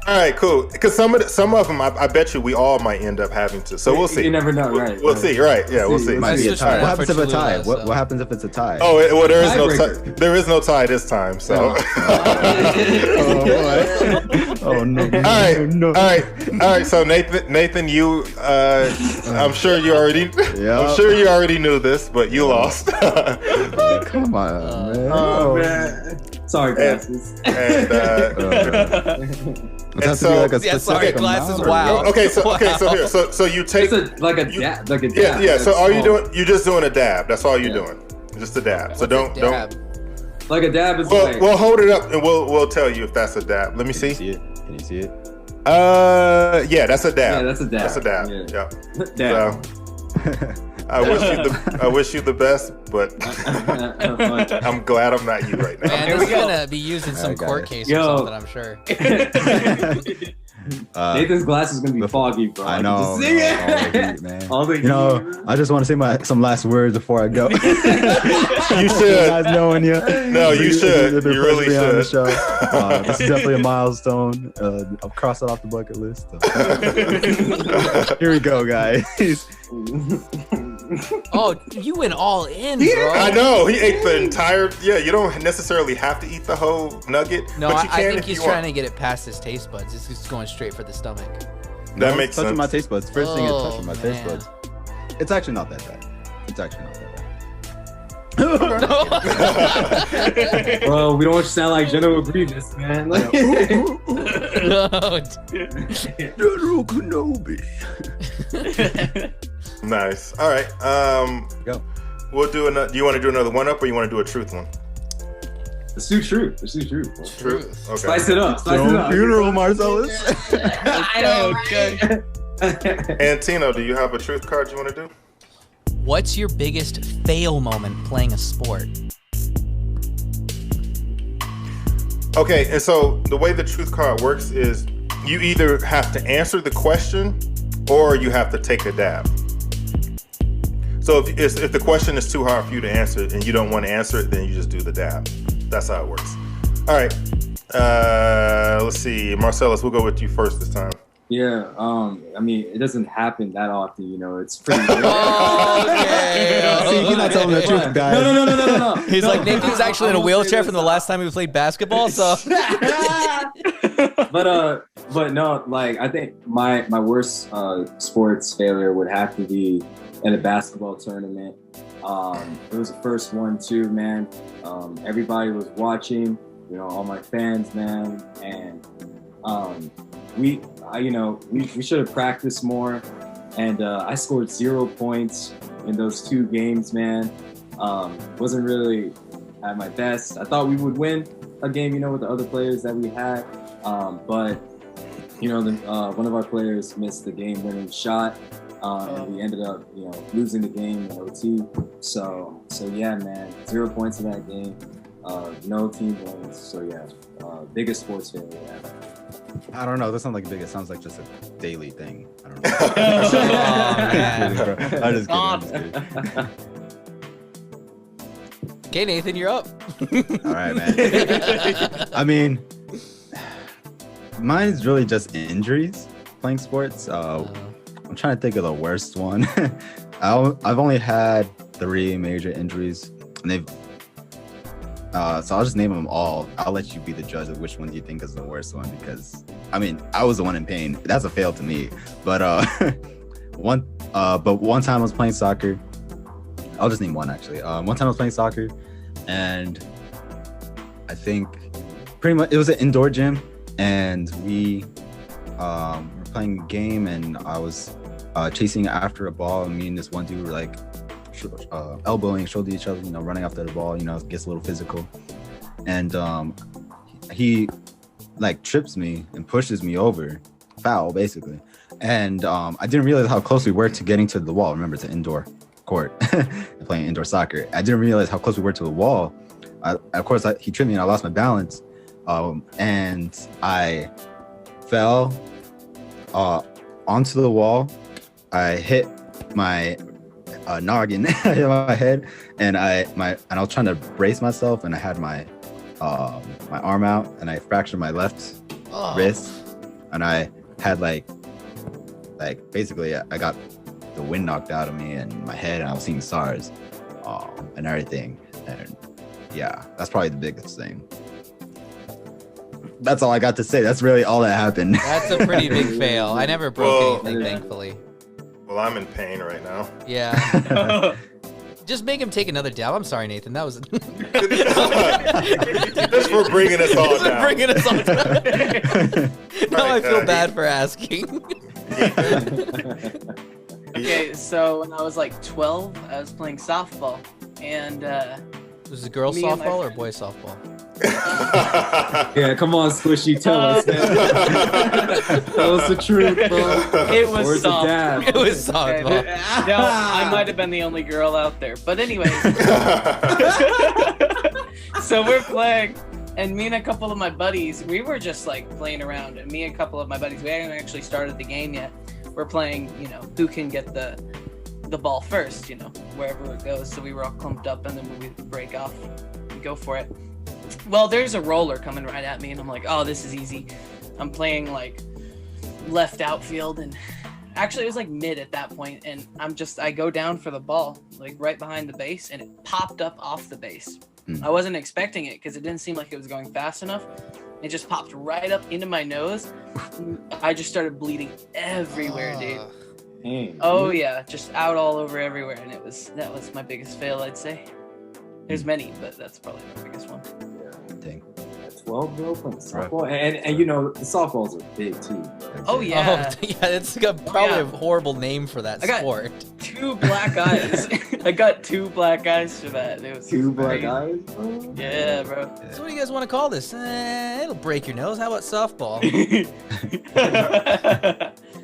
Speaker 2: All right, cool. Because some of them, I bet you we all might end up having to. So we'll see.
Speaker 3: You never know, right?
Speaker 2: We'll see. Right? Yeah, we'll see.
Speaker 5: Might be a tie. What happens if a tie? What happens if it's a tie?
Speaker 2: Oh, well, there is no tie. There is no tie this time. So.
Speaker 5: Oh no.
Speaker 2: All right. So Nathan, you, I'm sure you already knew this, but you lost.
Speaker 5: Come on, man.
Speaker 3: Oh man. Sorry, glasses.
Speaker 1: Sorry, glasses. Wow.
Speaker 2: Okay, so here, so you take
Speaker 3: like a dab.
Speaker 2: Yeah. So all you doing? You're just doing a dab. That's all you're doing. Just a dab. So don't.
Speaker 3: Like a dab is.
Speaker 2: Well, hold it up and we'll tell you if that's a dab. Let me see.
Speaker 5: Can you see it?
Speaker 2: Yeah, that's a dab.
Speaker 3: Yeah, that's a dab.
Speaker 2: That's a dab.
Speaker 3: Yeah.
Speaker 2: Dab. So, I wish you the best, but I'm glad I'm not you right now.
Speaker 1: Man, this is gonna be used in some court case or something, I'm sure.
Speaker 3: Nathan's glass is gonna be foggy, bro.
Speaker 5: I know.
Speaker 3: All the heat, man.
Speaker 5: I just want to say some last words before I go.
Speaker 2: You should.
Speaker 5: You guys knowing you.
Speaker 2: No, you should. You really should.
Speaker 5: This is definitely a milestone. I'll cross it off the bucket list. Here we go, guys.
Speaker 1: Oh, you went all in, bro.
Speaker 2: I know. He ate the entire. Yeah, you don't necessarily have to eat the whole nugget.
Speaker 1: No,
Speaker 2: but you
Speaker 1: I
Speaker 2: can
Speaker 1: think
Speaker 2: if
Speaker 1: he's
Speaker 2: you
Speaker 1: trying
Speaker 2: want.
Speaker 1: to get it past his taste buds. It's just going straight for the stomach.
Speaker 2: That makes
Speaker 5: touching
Speaker 2: sense.
Speaker 5: my taste buds. First thing is touching my taste
Speaker 1: man.
Speaker 5: buds. It's actually not that bad.
Speaker 3: Bro, we don't want you to sound like General Grievous, man. Like,
Speaker 5: General Kenobi.
Speaker 2: Nice. All right.
Speaker 5: Go.
Speaker 2: We'll do another. Do you want to do another one up, or you want to do a truth one?
Speaker 3: let's do truth. Bro.
Speaker 2: Truth. Okay.
Speaker 3: Spice it up.
Speaker 5: Funeral, Marcellos.
Speaker 3: I know.
Speaker 4: Okay.
Speaker 2: And Tino, do you have a truth card you want to do?
Speaker 1: What's your biggest fail moment playing a sport?
Speaker 2: Okay, and so the way the truth card works is you either have to answer the question or you have to take a dab. So if the question is too hard for you to answer and you don't want to answer it, then you just do the dab. That's how it works. All right. Let's see. Marcellos, we'll go with you first this time.
Speaker 3: Yeah, I mean, it doesn't happen that often, you know. It's pretty rare.
Speaker 1: Okay.
Speaker 5: See, you're not telling the truth, guys.
Speaker 3: No.
Speaker 1: He's like, Nathan's actually in a wheelchair from the last time we played basketball, so.
Speaker 3: But no, like I think my worst sports failure would have to be at a basketball tournament. It was the first one too, man. Everybody was watching, all my fans, man, and we should have practiced more. And I scored 0 points in those 2 games, man. Wasn't really at my best. I thought we would win a game, with the other players that we had. But one of our players missed the game-winning shot, and we ended up, losing the game in OT. So yeah, man, 0 points in that game, no team wins. So yeah, biggest sports failure ever.
Speaker 5: I don't know. That sounds like big. It sounds like just a daily thing. I don't know. I'm just kidding.
Speaker 1: Okay, Nathan, you're up.
Speaker 5: All right, man. I mean, mine's really just injuries playing sports. I'm trying to think of the worst one. I've only had 3 major injuries, and they've. So I'll just name them all. I'll let you be the judge of which one you think is the worst one, because I was the one in pain. That's a fail to me. But one time I was playing soccer. I'll just name one actually. One time I was playing soccer, and I think pretty much it was an indoor gym, and we were playing a game, and I was chasing after a ball, and me and this one dude were like elbowing, shoulder each other, running after the ball, gets a little physical. And he like trips me and pushes me over, foul basically. And I didn't realize how close we were to getting to the wall. Remember, it's an indoor court, playing indoor soccer. I didn't realize how close we were to the wall. He tripped me and I lost my balance. And I fell onto the wall. I hit my noggin in my head, and I was trying to brace myself, and I had my arm out, and I fractured my left wrist, and I had like basically I got the wind knocked out of me and my head, and I was seeing stars and everything. And yeah, that's probably the biggest thing. That's all I got to say. That's really all that happened.
Speaker 1: That's a pretty big fail. I never broke anything, thankfully.
Speaker 2: Well, I'm in pain right now.
Speaker 1: Yeah. Just make him take another dab. I'm sorry, Nathan. That was
Speaker 2: just for bringing us all down.
Speaker 1: Now I feel bad for asking.
Speaker 4: Okay, so when I was like 12, I was playing softball, and
Speaker 1: was it girls softball or boys softball?
Speaker 3: Yeah, come on, Squishy, tell us, man. Tell us the truth, bro.
Speaker 4: It was softball.
Speaker 1: It was softball.
Speaker 4: No, I might have been the only girl out there, but anyways. So we're playing, and me and a couple of my buddies, we were just like playing around, and me and a couple of my buddies, we hadn't actually started the game yet. We're playing, who can get the ball first, wherever it goes. So we were all clumped up, and then when we break off, we go for it. Well, there's a roller coming right at me, and I'm like, oh, this is easy. I'm playing like left outfield, and actually it was like mid at that point, and I go down for the ball, like right behind the base, and it popped up off the base. I wasn't expecting it because it didn't seem like it was going fast enough. It just popped right up into my nose. I just started bleeding everywhere, dude.
Speaker 3: Dang.
Speaker 4: Oh yeah, just out all over everywhere, and that was my biggest fail, I'd say. There's many, but that's probably my biggest one.
Speaker 5: Dang.
Speaker 3: 12, bro, playing softball, and the softballs are big too.
Speaker 4: Oh yeah,
Speaker 1: it's probably a horrible name for that sport.
Speaker 4: 2 black eyes. I got 2 black eyes for that. It was
Speaker 3: 2 black eyes, bro.
Speaker 4: Yeah, bro.
Speaker 1: So what do you guys want to call this? It'll break your nose. How about softball?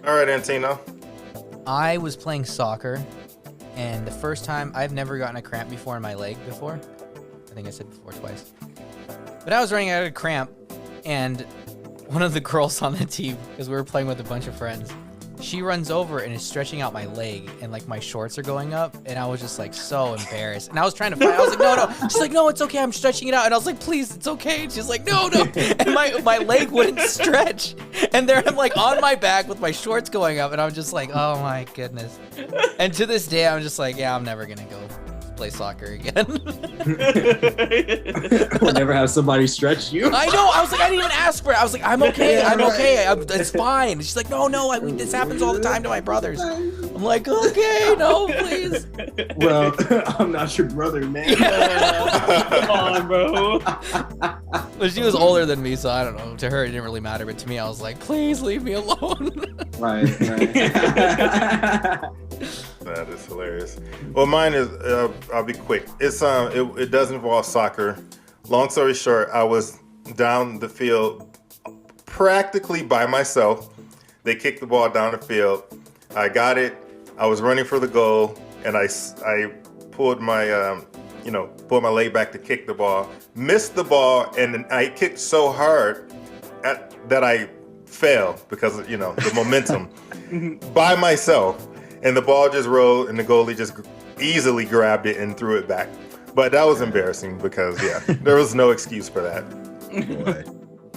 Speaker 2: All right, Antino.
Speaker 1: I was playing soccer, and the first time, I've never gotten a cramp before in my leg before. I think I said before twice. But I was running out of cramp, and one of the girls on the team, because we were playing with a bunch of friends, she runs over and is stretching out my leg, and like my shorts are going up, and I was just like so embarrassed. And I was trying to fight. I was like, no. She's like, no, it's okay. I'm stretching it out. And I was like, please, it's okay. And she's like, no. And my leg wouldn't stretch. And there I'm like on my back with my shorts going up, and I'm just like, oh my goodness. And to this day, I'm just like, yeah, I'm never gonna go play soccer again.
Speaker 3: We'll never have somebody stretch you.
Speaker 1: I know. I was like, I didn't even ask for it. I was like, I'm okay. I'm okay. It's fine. She's like, no. This happens all the time to my brothers. I'm like, okay, no, please.
Speaker 3: Well, I'm not your brother, man.
Speaker 4: Come on, bro.
Speaker 1: But she was older than me, so I don't know. To her, it didn't really matter. But to me, I was like, please leave me alone.
Speaker 3: Right.
Speaker 2: That is hilarious. Well, mine is. I'll be quick. It does involve soccer. Long story short, I was down the field practically by myself. They kicked the ball down the field. I got it. I was running for the goal, and I pulled my pulled my leg back to kick the ball. Missed the ball, and then I kicked so hard that I fell because of, the momentum by myself. And the ball just rolled, and the goalie just easily grabbed it and threw it back. But that was embarrassing because, there was no excuse for that.
Speaker 5: Boy.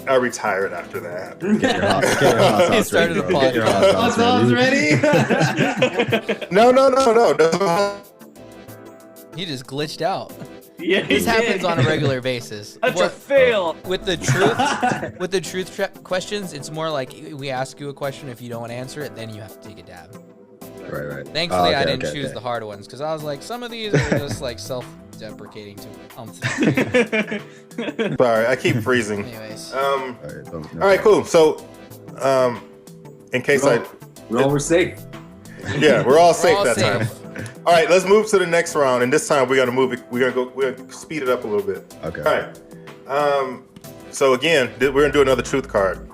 Speaker 2: I retired after that.
Speaker 5: Get your hot sauce
Speaker 1: He started
Speaker 5: ready,
Speaker 1: a
Speaker 5: bro. Get your hot
Speaker 1: podcast.
Speaker 5: sauce ready.
Speaker 2: No.
Speaker 1: He just glitched out.
Speaker 4: Yeah,
Speaker 1: This happens on a regular basis.
Speaker 4: That's a fail.
Speaker 1: With the truth questions, it's more like we ask you a question. If you don't answer it, then you have to take a dab.
Speaker 5: Right.
Speaker 1: Thankfully, I didn't
Speaker 5: okay.
Speaker 1: choose the hard ones because I was like, some of these are just like self-deprecating to
Speaker 2: Sorry, I keep freezing.
Speaker 1: Anyways,
Speaker 2: All right, cool. So, in case
Speaker 3: we're safe.
Speaker 2: we're all safe
Speaker 1: all
Speaker 2: that
Speaker 1: safe.
Speaker 2: time. All right, let's move to the next round, and this time we're gonna move it. We're gonna speed it up a little bit.
Speaker 5: Okay.
Speaker 2: All right. So again, we're gonna do another truth card.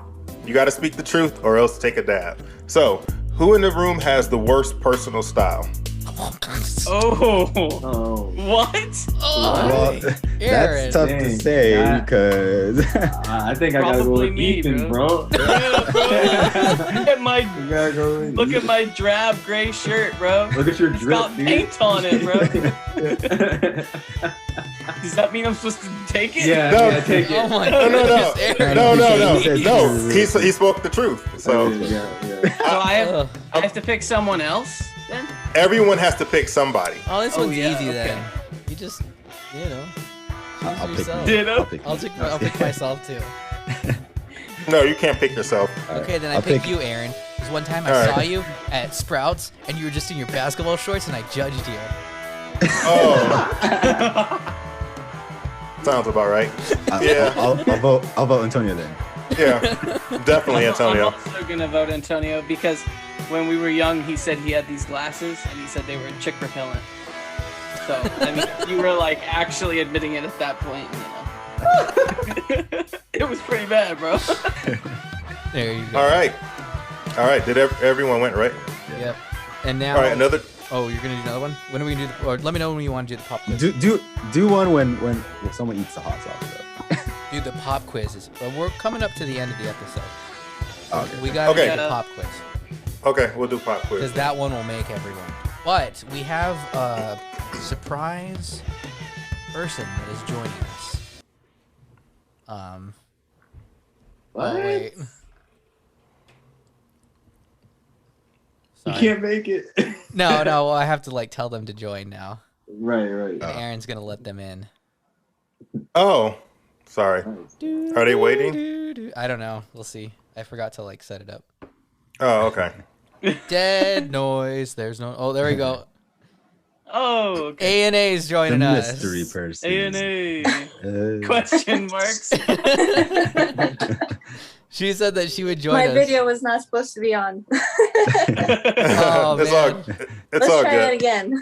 Speaker 2: You got to speak the truth, or else take a dab. So, who in the room has the worst personal style?
Speaker 4: Oh. What?
Speaker 5: Well,
Speaker 1: Aaron.
Speaker 5: that's tough to
Speaker 3: Dang.
Speaker 5: say
Speaker 3: Yeah.
Speaker 5: because
Speaker 3: I think I gotta go
Speaker 4: Probably
Speaker 3: with
Speaker 4: me,
Speaker 3: Ethan, bro.
Speaker 4: Yeah, bro.
Speaker 3: You gotta go with
Speaker 4: Look at my drab gray shirt, bro.
Speaker 3: Look at your
Speaker 4: It's
Speaker 3: drip,
Speaker 4: got
Speaker 3: dude.
Speaker 4: paint on it, bro. Does that mean I'm supposed to take it?
Speaker 3: Yeah,
Speaker 2: No.
Speaker 3: take it.
Speaker 1: Oh my
Speaker 2: No.
Speaker 1: goodness, Aaron.
Speaker 2: No. He spoke the truth. So
Speaker 3: Yeah.
Speaker 4: So I have to pick someone else then?
Speaker 2: everyone has to pick somebody.
Speaker 1: Oh, this
Speaker 4: Oh,
Speaker 1: one's
Speaker 4: yeah,
Speaker 1: easy then.
Speaker 4: okay.
Speaker 1: You just,
Speaker 5: I'll
Speaker 1: choose
Speaker 5: pick
Speaker 1: yourself.
Speaker 4: Ditto.
Speaker 1: I'll pick myself too.
Speaker 2: No, you can't pick yourself.
Speaker 1: Okay, then I
Speaker 5: I'll
Speaker 1: pick you, Aaron. Because one time I
Speaker 2: All right.
Speaker 1: saw you at Sprouts and you were just in your basketball shorts and I judged you.
Speaker 2: Oh, sounds about right. Yeah.
Speaker 5: I'll vote Antonio then.
Speaker 2: Yeah, definitely, Antonio.
Speaker 4: I'm also gonna vote Antonio because when we were young, he said he had these glasses and he said they were chick repellent. So I mean, you were like actually admitting it at that point, It was pretty bad, bro.
Speaker 1: There you go.
Speaker 2: All right. Did everyone went right?
Speaker 1: Yep. And now.
Speaker 2: All right, another.
Speaker 1: Oh, you're gonna do another one? When are we gonna do? Or let me know when you want to do the pop quiz.
Speaker 5: Do one when someone eats the hot sauce though.
Speaker 1: Do the pop quizzes. But we're coming up to the end of the episode.
Speaker 5: Okay.
Speaker 1: We gotta
Speaker 2: Okay.
Speaker 1: do the pop quiz
Speaker 2: Okay, we'll do pop
Speaker 1: because
Speaker 2: quiz.
Speaker 1: that one will make everyone. But we have a surprise person that is joining us.
Speaker 3: What?
Speaker 1: Oh, wait.
Speaker 3: You
Speaker 1: Sorry.
Speaker 3: can't make it.
Speaker 1: No, well, I have to like tell them to join now.
Speaker 3: Right.
Speaker 1: And Aaron's gonna let them in.
Speaker 2: Oh, sorry. Are they waiting?
Speaker 1: I don't know. We'll see. I forgot to like set it up.
Speaker 2: Oh, okay.
Speaker 1: Dead noise. There's no. Oh, there we go.
Speaker 4: Oh, okay.
Speaker 1: A&A is joining
Speaker 5: The
Speaker 1: us.
Speaker 5: mystery person.
Speaker 4: A&A.
Speaker 5: Uh,
Speaker 4: Question marks.
Speaker 1: She said that she would join
Speaker 6: My
Speaker 1: us.
Speaker 6: video was not supposed to be on.
Speaker 1: Oh,
Speaker 2: it's
Speaker 1: man.
Speaker 6: Let's
Speaker 2: all
Speaker 6: try that
Speaker 2: good.
Speaker 6: again.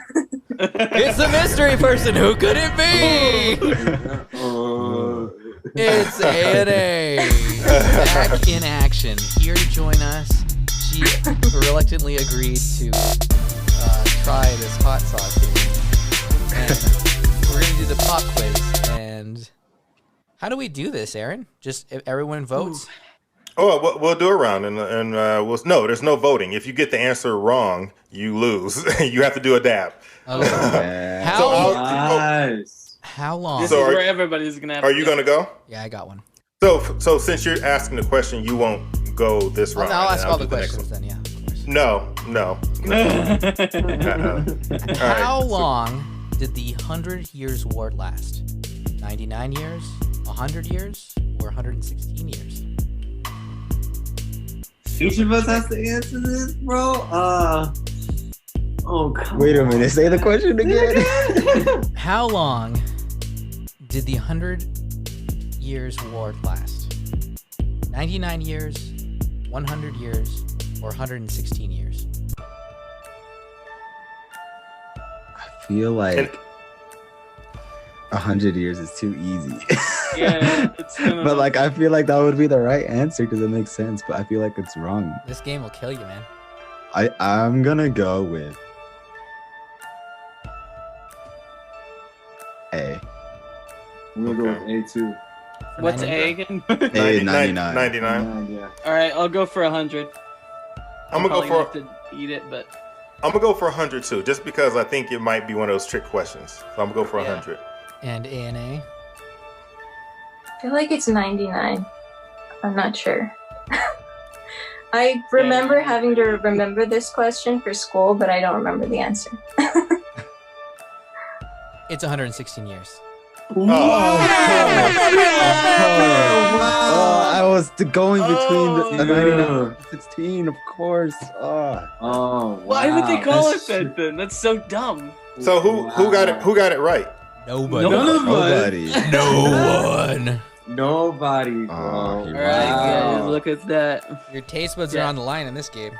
Speaker 1: It's the mystery person. Who could it be? It's A&A. Back in action. Here to join us. She reluctantly agreed to try this hot sauce here. And we're going to do the pop quiz. And how do we do this, Aaron? Just if everyone votes?
Speaker 2: Oh, we'll do a round, and there's no voting. If you get the answer wrong, you lose. You have to do a dab.
Speaker 1: Okay.
Speaker 5: yeah.
Speaker 3: Nice.
Speaker 1: How long?
Speaker 4: This
Speaker 2: So
Speaker 4: is
Speaker 2: are-
Speaker 4: where everybody's gonna have
Speaker 2: Are you gonna go?
Speaker 1: Yeah, I got one.
Speaker 2: So since you're asking the question, you won't go this round.
Speaker 1: I'll
Speaker 2: and
Speaker 1: ask all
Speaker 2: do
Speaker 1: the
Speaker 2: next
Speaker 1: questions then, yeah. Of course.
Speaker 2: one. No. Uh-uh. All right,
Speaker 1: How
Speaker 2: so-
Speaker 1: long did the 100 Years' War last? 99 years, 100 years, or 116 years?
Speaker 3: Each of us has to answer this, bro. Oh, come
Speaker 5: Wait a
Speaker 3: on.
Speaker 5: minute. Say the question again.
Speaker 1: How long did the 100 Years' War last? 99 years, 100 years, or 116 years?
Speaker 5: I feel like 100 years is too easy.
Speaker 4: Yeah, it's
Speaker 5: But like, I feel like that would be the right answer because it makes sense. But I feel like it's wrong.
Speaker 1: This game will kill you, man.
Speaker 5: I'm gonna go with A.
Speaker 3: I'm gonna go with A2.
Speaker 4: What's A again?
Speaker 5: A 99.
Speaker 2: 99.
Speaker 3: Yeah.
Speaker 4: All right, I'll go for 100.
Speaker 2: I'm gonna go for.
Speaker 4: Have to eat it, but
Speaker 2: I'm gonna go for 100 too, just because I think it might be one of those trick questions. So I'm gonna go for
Speaker 4: Yeah.
Speaker 2: 100.
Speaker 1: And A&A?
Speaker 6: I feel like it's 99. I'm not sure. I remember having to remember this question for school, but I don't remember the answer.
Speaker 1: It's 116 years.
Speaker 5: I was going between the 99 and 16, of course.
Speaker 3: Oh, wow.
Speaker 4: why would they call
Speaker 3: That's-
Speaker 4: it that then? That's so dumb.
Speaker 2: So who got it? Who got it right?
Speaker 1: Nobody.
Speaker 3: None of us.
Speaker 5: Nobody.
Speaker 1: No one.
Speaker 3: Nobody, bro.
Speaker 5: Oh,
Speaker 4: All
Speaker 5: you're
Speaker 4: right,
Speaker 3: Wow.
Speaker 4: guys, look at that.
Speaker 1: Your taste buds are
Speaker 4: Yeah.
Speaker 1: on the line in this game.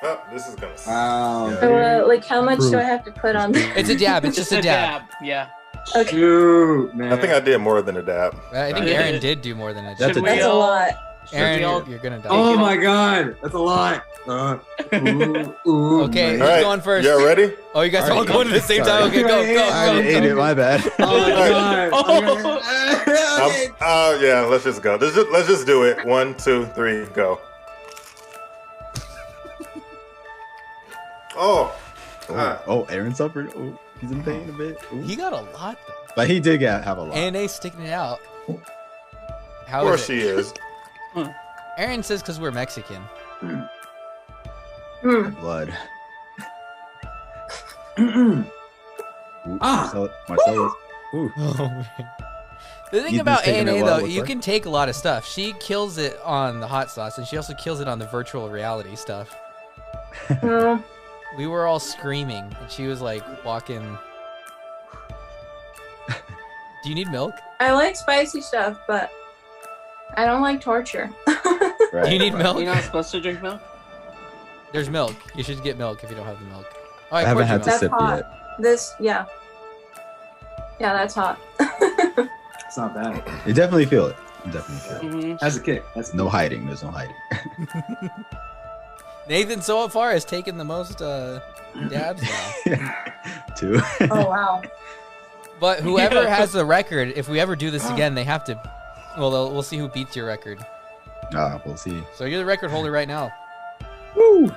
Speaker 2: Oh, this is gonna.
Speaker 3: Wow.
Speaker 5: Yeah.
Speaker 6: Like, how much do I have to put on?
Speaker 1: It's a dab. It's just a dab.
Speaker 4: Yeah.
Speaker 6: Okay.
Speaker 3: Shoot, man.
Speaker 2: I think I did more than a dab.
Speaker 1: I think
Speaker 4: Yeah.
Speaker 1: Aaron did do more than a
Speaker 5: That's
Speaker 1: dab.
Speaker 5: a
Speaker 6: That's a lot.
Speaker 1: Aaron,
Speaker 4: we all-
Speaker 1: you're gonna die.
Speaker 3: Oh my god, that's a lot. Ooh,
Speaker 1: Okay.
Speaker 3: man.
Speaker 2: All right,
Speaker 1: going first?
Speaker 2: Y'all ready?
Speaker 1: Oh, you guys are all
Speaker 5: Alright.
Speaker 1: going at the same time? Okay, go,
Speaker 3: Sorry.
Speaker 1: go,
Speaker 5: I
Speaker 1: go,
Speaker 5: ate
Speaker 1: go.
Speaker 5: it. My bad.
Speaker 3: Oh my god.
Speaker 2: Oh yeah, let's just go. Let's just do it. 1, 2, 3, go. Oh.
Speaker 5: Oh, Aaron suffered. Oh, he's in pain a bit. Ooh.
Speaker 1: He got a lot, though.
Speaker 5: But he did have a lot.
Speaker 1: A&A sticking it out.
Speaker 2: Of
Speaker 1: How
Speaker 2: course
Speaker 1: is
Speaker 2: she
Speaker 1: it?
Speaker 2: is.
Speaker 1: Aaron says because we're Mexican.
Speaker 6: Hmm.
Speaker 5: Blood.
Speaker 3: Ah.
Speaker 5: Marcellos. Ooh.
Speaker 1: Oh, man. The thing
Speaker 5: Ethan's
Speaker 1: about
Speaker 5: taking it
Speaker 1: A&A,
Speaker 5: well,
Speaker 1: though,
Speaker 5: looks
Speaker 1: you
Speaker 5: like.
Speaker 1: can take a lot of stuff. She kills it on the hot sauce, and she also kills it on the virtual reality stuff.
Speaker 6: Well,
Speaker 1: We were all screaming, and she was like walking. Do you need milk?
Speaker 6: I like spicy stuff, but I don't like torture.
Speaker 5: Right,
Speaker 1: Do you need
Speaker 5: right.
Speaker 1: milk?
Speaker 4: You're not supposed to drink milk?
Speaker 1: There's milk. You should get milk if you don't have the milk. Oh,
Speaker 5: I haven't had to
Speaker 6: That's
Speaker 5: sip
Speaker 6: hot.
Speaker 5: yet.
Speaker 6: This, yeah. Yeah, that's hot.
Speaker 3: It's not bad.
Speaker 5: You definitely feel it. You definitely feel it.
Speaker 4: Mm-hmm.
Speaker 3: That's a kick. That's
Speaker 5: No hiding. There's no hiding.
Speaker 1: Nathan so far has taken the most dabs now.
Speaker 5: 2.
Speaker 6: Oh, wow.
Speaker 1: But whoever has the record, if we ever do this again, they have to. Well, we'll see who beats your record.
Speaker 5: We'll see.
Speaker 1: So you're the record holder right now.
Speaker 5: Woo!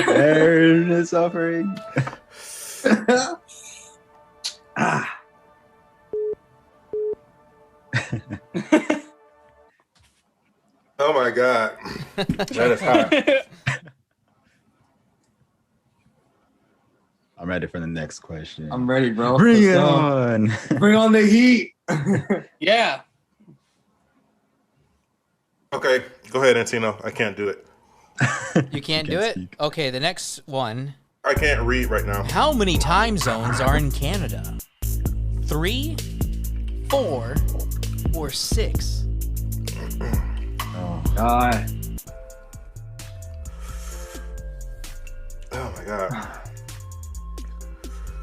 Speaker 5: Aaron is suffering.
Speaker 3: ah.
Speaker 2: Oh my god. That is hot.
Speaker 5: I'm ready for the next question.
Speaker 3: I'm ready, bro.
Speaker 5: Bring
Speaker 3: Let's
Speaker 5: it
Speaker 3: go.
Speaker 5: on.
Speaker 3: Bring on the heat.
Speaker 4: Yeah.
Speaker 2: Okay, go ahead, Antino. I can't do it.
Speaker 1: You can't do
Speaker 5: can't
Speaker 1: it?
Speaker 5: speak.
Speaker 1: Okay, the next one.
Speaker 2: I can't read right now.
Speaker 1: How many time zones are in Canada? 3, 4, or 6?
Speaker 5: Oh,
Speaker 3: God.
Speaker 2: Oh my god.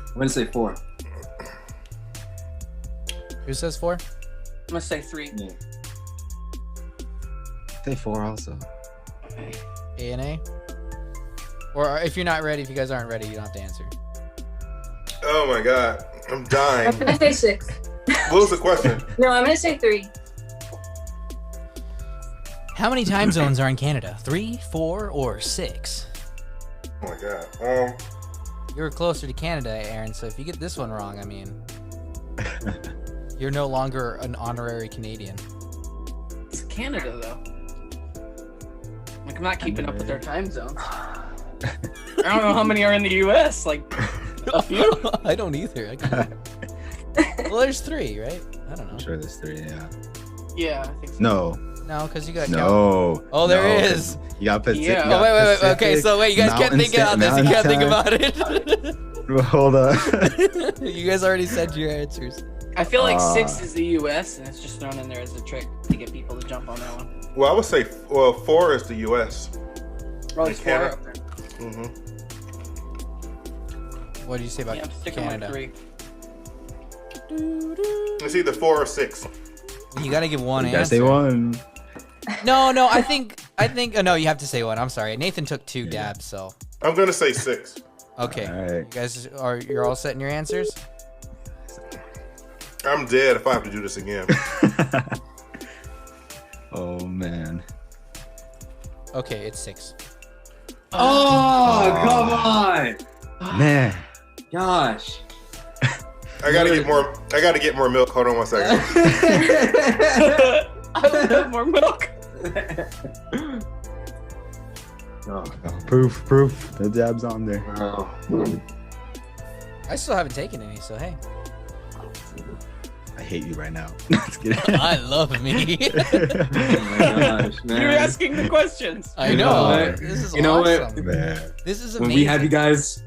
Speaker 3: I'm gonna say 4.
Speaker 1: Who says 4?
Speaker 4: I'm gonna say 3.
Speaker 3: Yeah.
Speaker 5: say 4 also.
Speaker 1: A&A? Or if you're not ready, if you guys aren't ready, you don't have to answer.
Speaker 2: Oh my god. I'm
Speaker 6: I'm
Speaker 2: dying.
Speaker 6: gonna say 6.
Speaker 2: What was the question?
Speaker 6: No, I'm gonna say 3.
Speaker 1: How many time zones are in Canada? 3, 4, or 6?
Speaker 2: Oh my god.
Speaker 1: You're closer to Canada, Aaron, so if you get this one wrong, I mean, you're no longer an honorary Canadian.
Speaker 4: It's Canada, though. Like, I'm not keeping up with their time zones. I don't know how many are in the U.S. Like a few.
Speaker 1: I don't either. Well, there's 3, right? I don't know.
Speaker 5: I'm sure there's 3. Yeah.
Speaker 4: Yeah, I think so.
Speaker 1: No, because you got
Speaker 5: No.
Speaker 1: Oh, there
Speaker 5: no,
Speaker 1: is.
Speaker 5: You got Pacific.
Speaker 4: Yeah.
Speaker 1: Oh, wait. Okay, so wait, you guys can't think about this. You can't think about it.
Speaker 5: Hold on.
Speaker 1: You guys already said your answers.
Speaker 4: I feel like 6 is the U.S. and it's just thrown in there as a trick to get people to jump on that one.
Speaker 2: Well, I would say 4 is the U.S.
Speaker 4: Oh, it's 4.
Speaker 2: Canada.
Speaker 4: Okay.
Speaker 2: Mm-hmm.
Speaker 1: What did you say about
Speaker 4: Yeah, I'm sticking
Speaker 1: Canada?
Speaker 4: with 3.
Speaker 2: It's either 4 or 6.
Speaker 1: You gotta give one
Speaker 5: You gotta
Speaker 1: answer.
Speaker 5: say one.
Speaker 1: No, I think. Oh, no, you have to say one. I'm sorry. Nathan took 2 dabs, so.
Speaker 2: I'm gonna say 6.
Speaker 1: Okay.
Speaker 5: All right.
Speaker 1: You guys you're all set in your answers?
Speaker 2: I'm dead if I have to do this again.
Speaker 5: Oh man.
Speaker 1: Okay, it's 6.
Speaker 3: Oh, come on.
Speaker 5: Man.
Speaker 3: Gosh.
Speaker 2: I gotta get more milk. Hold on one second.
Speaker 4: I would have more milk.
Speaker 3: Oh,
Speaker 5: Proof. The dab's on there.
Speaker 3: oh.
Speaker 1: I still haven't taken any, so hey.
Speaker 5: I hate you right now. Let's get it.
Speaker 1: I love me.
Speaker 3: Oh my gosh, man.
Speaker 4: You're asking the questions.
Speaker 1: I
Speaker 3: know
Speaker 1: know.
Speaker 3: what?
Speaker 1: This is
Speaker 3: You know what?
Speaker 1: awesome.
Speaker 5: Man.
Speaker 1: This is
Speaker 3: When
Speaker 1: amazing.
Speaker 3: we have you guys,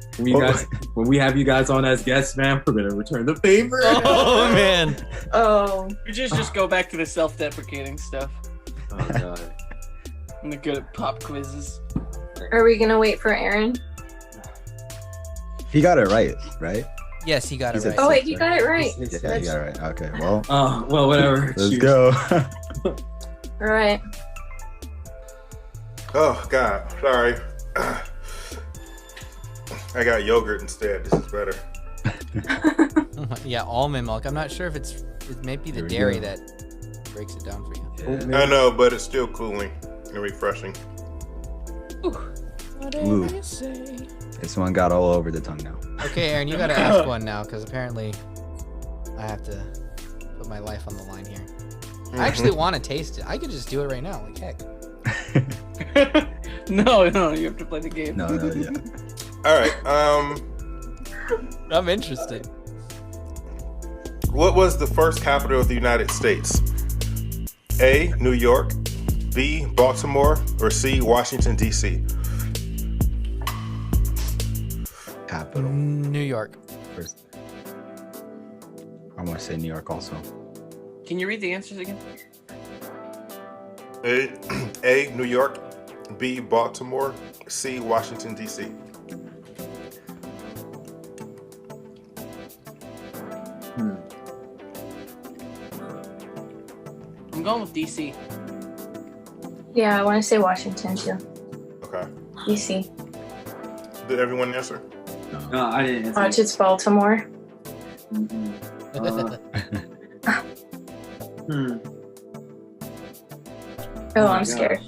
Speaker 3: when we have you guys on as guests, man, we're gonna return the favor.
Speaker 1: Oh man.
Speaker 6: Oh,
Speaker 4: You just go back to the self-deprecating stuff.
Speaker 3: Oh god.
Speaker 4: I'm good at pop quizzes.
Speaker 6: are we gonna wait for Aaron?
Speaker 5: He got it right?
Speaker 1: Yes, he got
Speaker 5: He
Speaker 1: it
Speaker 5: said
Speaker 1: right.
Speaker 6: Oh wait, you got it right.
Speaker 5: Yeah, he got it right. Okay, well,
Speaker 3: Oh well, whatever.
Speaker 5: let's
Speaker 3: Shoot.
Speaker 5: go.
Speaker 6: All right.
Speaker 2: Oh God, sorry. I got yogurt instead. This is better.
Speaker 1: Yeah, almond milk. I'm not sure if it may be the
Speaker 5: Here we
Speaker 1: dairy
Speaker 5: go.
Speaker 1: that breaks it down for you.
Speaker 2: I know, but it's still cooling and refreshing.
Speaker 1: Whatever
Speaker 5: Ooh.
Speaker 1: you say.
Speaker 5: This one got all over the tongue now.
Speaker 1: Okay, Aaron, you gotta ask one now, because apparently I have to put my life on the line here. I actually want to taste it. I could just do it right now, like heck.
Speaker 4: No, you have to play the game.
Speaker 5: No, yeah.
Speaker 2: All right.
Speaker 1: I'm interested.
Speaker 2: What was the first capital of the United States? A, New York. B, Baltimore. Or C, Washington, D.C.
Speaker 5: Capital.
Speaker 1: New York.
Speaker 5: First. I want to say New York also.
Speaker 4: Can you read the answers again?
Speaker 2: A, New York. B, Baltimore. C, Washington, D.C.
Speaker 4: I'm going with DC.
Speaker 6: Yeah, I want to say Washington too.
Speaker 2: Okay.
Speaker 6: DC.
Speaker 2: Did everyone answer?
Speaker 3: No, I didn't. answer.
Speaker 6: Watch, it's Baltimore.
Speaker 3: Mhm.
Speaker 6: Oh,
Speaker 3: my
Speaker 6: I'm
Speaker 3: gosh.
Speaker 6: scared.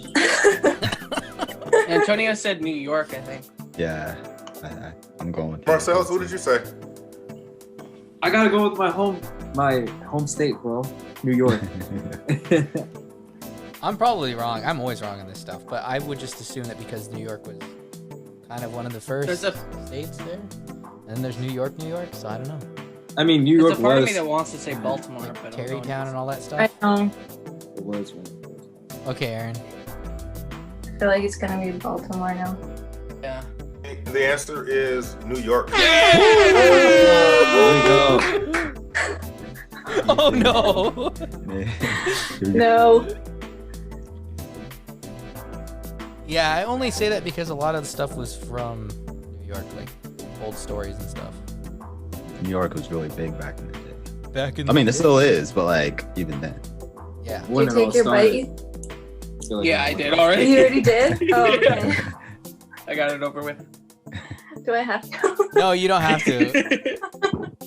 Speaker 4: Antonio said New York, I think.
Speaker 5: Yeah, I'm going with
Speaker 2: Marcellos, what did you say?
Speaker 3: I gotta go with my home state, bro. New York.
Speaker 1: I'm probably wrong. I'm always wrong on this stuff, but I would just assume that because New York was kind of one of the first
Speaker 4: There's a
Speaker 1: states there, and there's New York, so I don't know.
Speaker 3: I mean, New
Speaker 4: There's
Speaker 3: York
Speaker 4: a part of
Speaker 3: was.
Speaker 4: me that wants to say Baltimore,
Speaker 1: Like
Speaker 4: but I'm going
Speaker 1: Tarrytown and all that
Speaker 6: I
Speaker 1: stuff.
Speaker 6: know.
Speaker 3: It was.
Speaker 1: Okay, Aaron.
Speaker 6: I feel like it's gonna be Baltimore now.
Speaker 4: Yeah.
Speaker 2: The answer is New York.
Speaker 3: There we go.
Speaker 1: Oh no!
Speaker 6: No.
Speaker 1: Yeah, I only say that because a lot of the stuff was from New York, like old stories and stuff.
Speaker 5: New York was really big back in the day.
Speaker 1: Back in
Speaker 5: I mean, it still is, but like even then.
Speaker 1: Yeah.
Speaker 6: Did you
Speaker 3: When it all
Speaker 6: take your
Speaker 3: started.
Speaker 6: bite?
Speaker 3: feel like
Speaker 4: Yeah,
Speaker 3: I'm
Speaker 4: I did
Speaker 3: like-
Speaker 4: already.
Speaker 6: You already did? Oh, okay.
Speaker 4: I got it over with.
Speaker 6: Do I have to?
Speaker 1: No, you don't have to.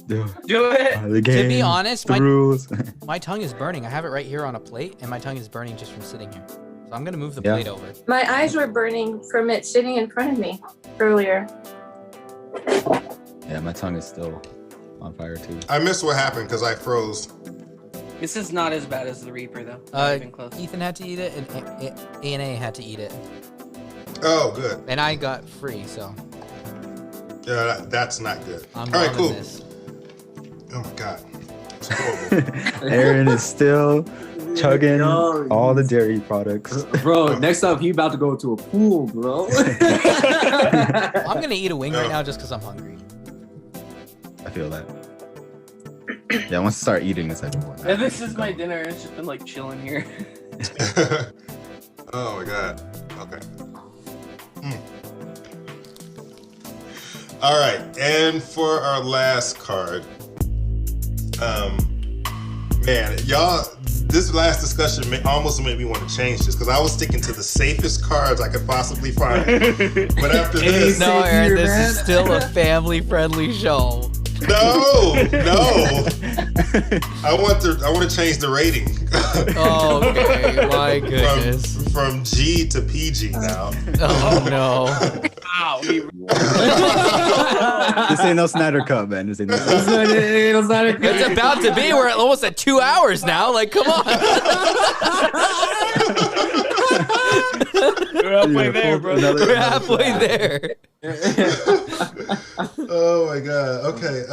Speaker 4: Do it.
Speaker 5: The game,
Speaker 1: To be honest,
Speaker 5: the rules.
Speaker 1: my tongue is burning. I have it right here on a plate, and my tongue is burning just from sitting here. So I'm gonna move the
Speaker 5: Yeah.
Speaker 1: plate over.
Speaker 6: My eyes were burning from it sitting in front of me earlier.
Speaker 5: Yeah, my tongue is still on fire too.
Speaker 2: I missed what happened because I froze.
Speaker 4: This is not as bad as the Reaper, though. Not even close.
Speaker 1: Ethan had to eat it, and A&A had to eat it.
Speaker 2: Oh, good.
Speaker 1: And I got free, so.
Speaker 2: Yeah, that's not good.
Speaker 1: I'm
Speaker 2: All right,
Speaker 1: loving
Speaker 2: cool.
Speaker 1: this.
Speaker 2: Oh my god, it's horrible.
Speaker 5: Aaron is still chugging
Speaker 3: Yo,
Speaker 5: all the dairy products.
Speaker 3: Bro, next up, he about to go to a pool, bro.
Speaker 1: I'm gonna eat a wing right now just because I'm hungry.
Speaker 5: I feel that. Yeah, once I start eating, it's like.
Speaker 4: Yeah, this is my dinner. It's just been like chilling here.
Speaker 2: Oh my god. Okay. All right, and for our last card, man, y'all, this last discussion almost made me want to change this because I was sticking to the safest cards I could possibly find. But after this,
Speaker 1: No, Aaron,
Speaker 3: here,
Speaker 1: this
Speaker 3: man.
Speaker 1: is still a family-friendly show.
Speaker 2: no, I want to change the rating.
Speaker 1: Oh, okay, my goodness.
Speaker 2: From G to PG now.
Speaker 1: Oh no.
Speaker 4: Ow.
Speaker 5: This ain't no Snyder Cut, man. This ain't no Snyder Cut.
Speaker 1: It's about to be. We're almost at 2 hours now. Like, come on.
Speaker 4: We're halfway there, bro.
Speaker 1: We're halfway there.
Speaker 2: Oh my god. Okay.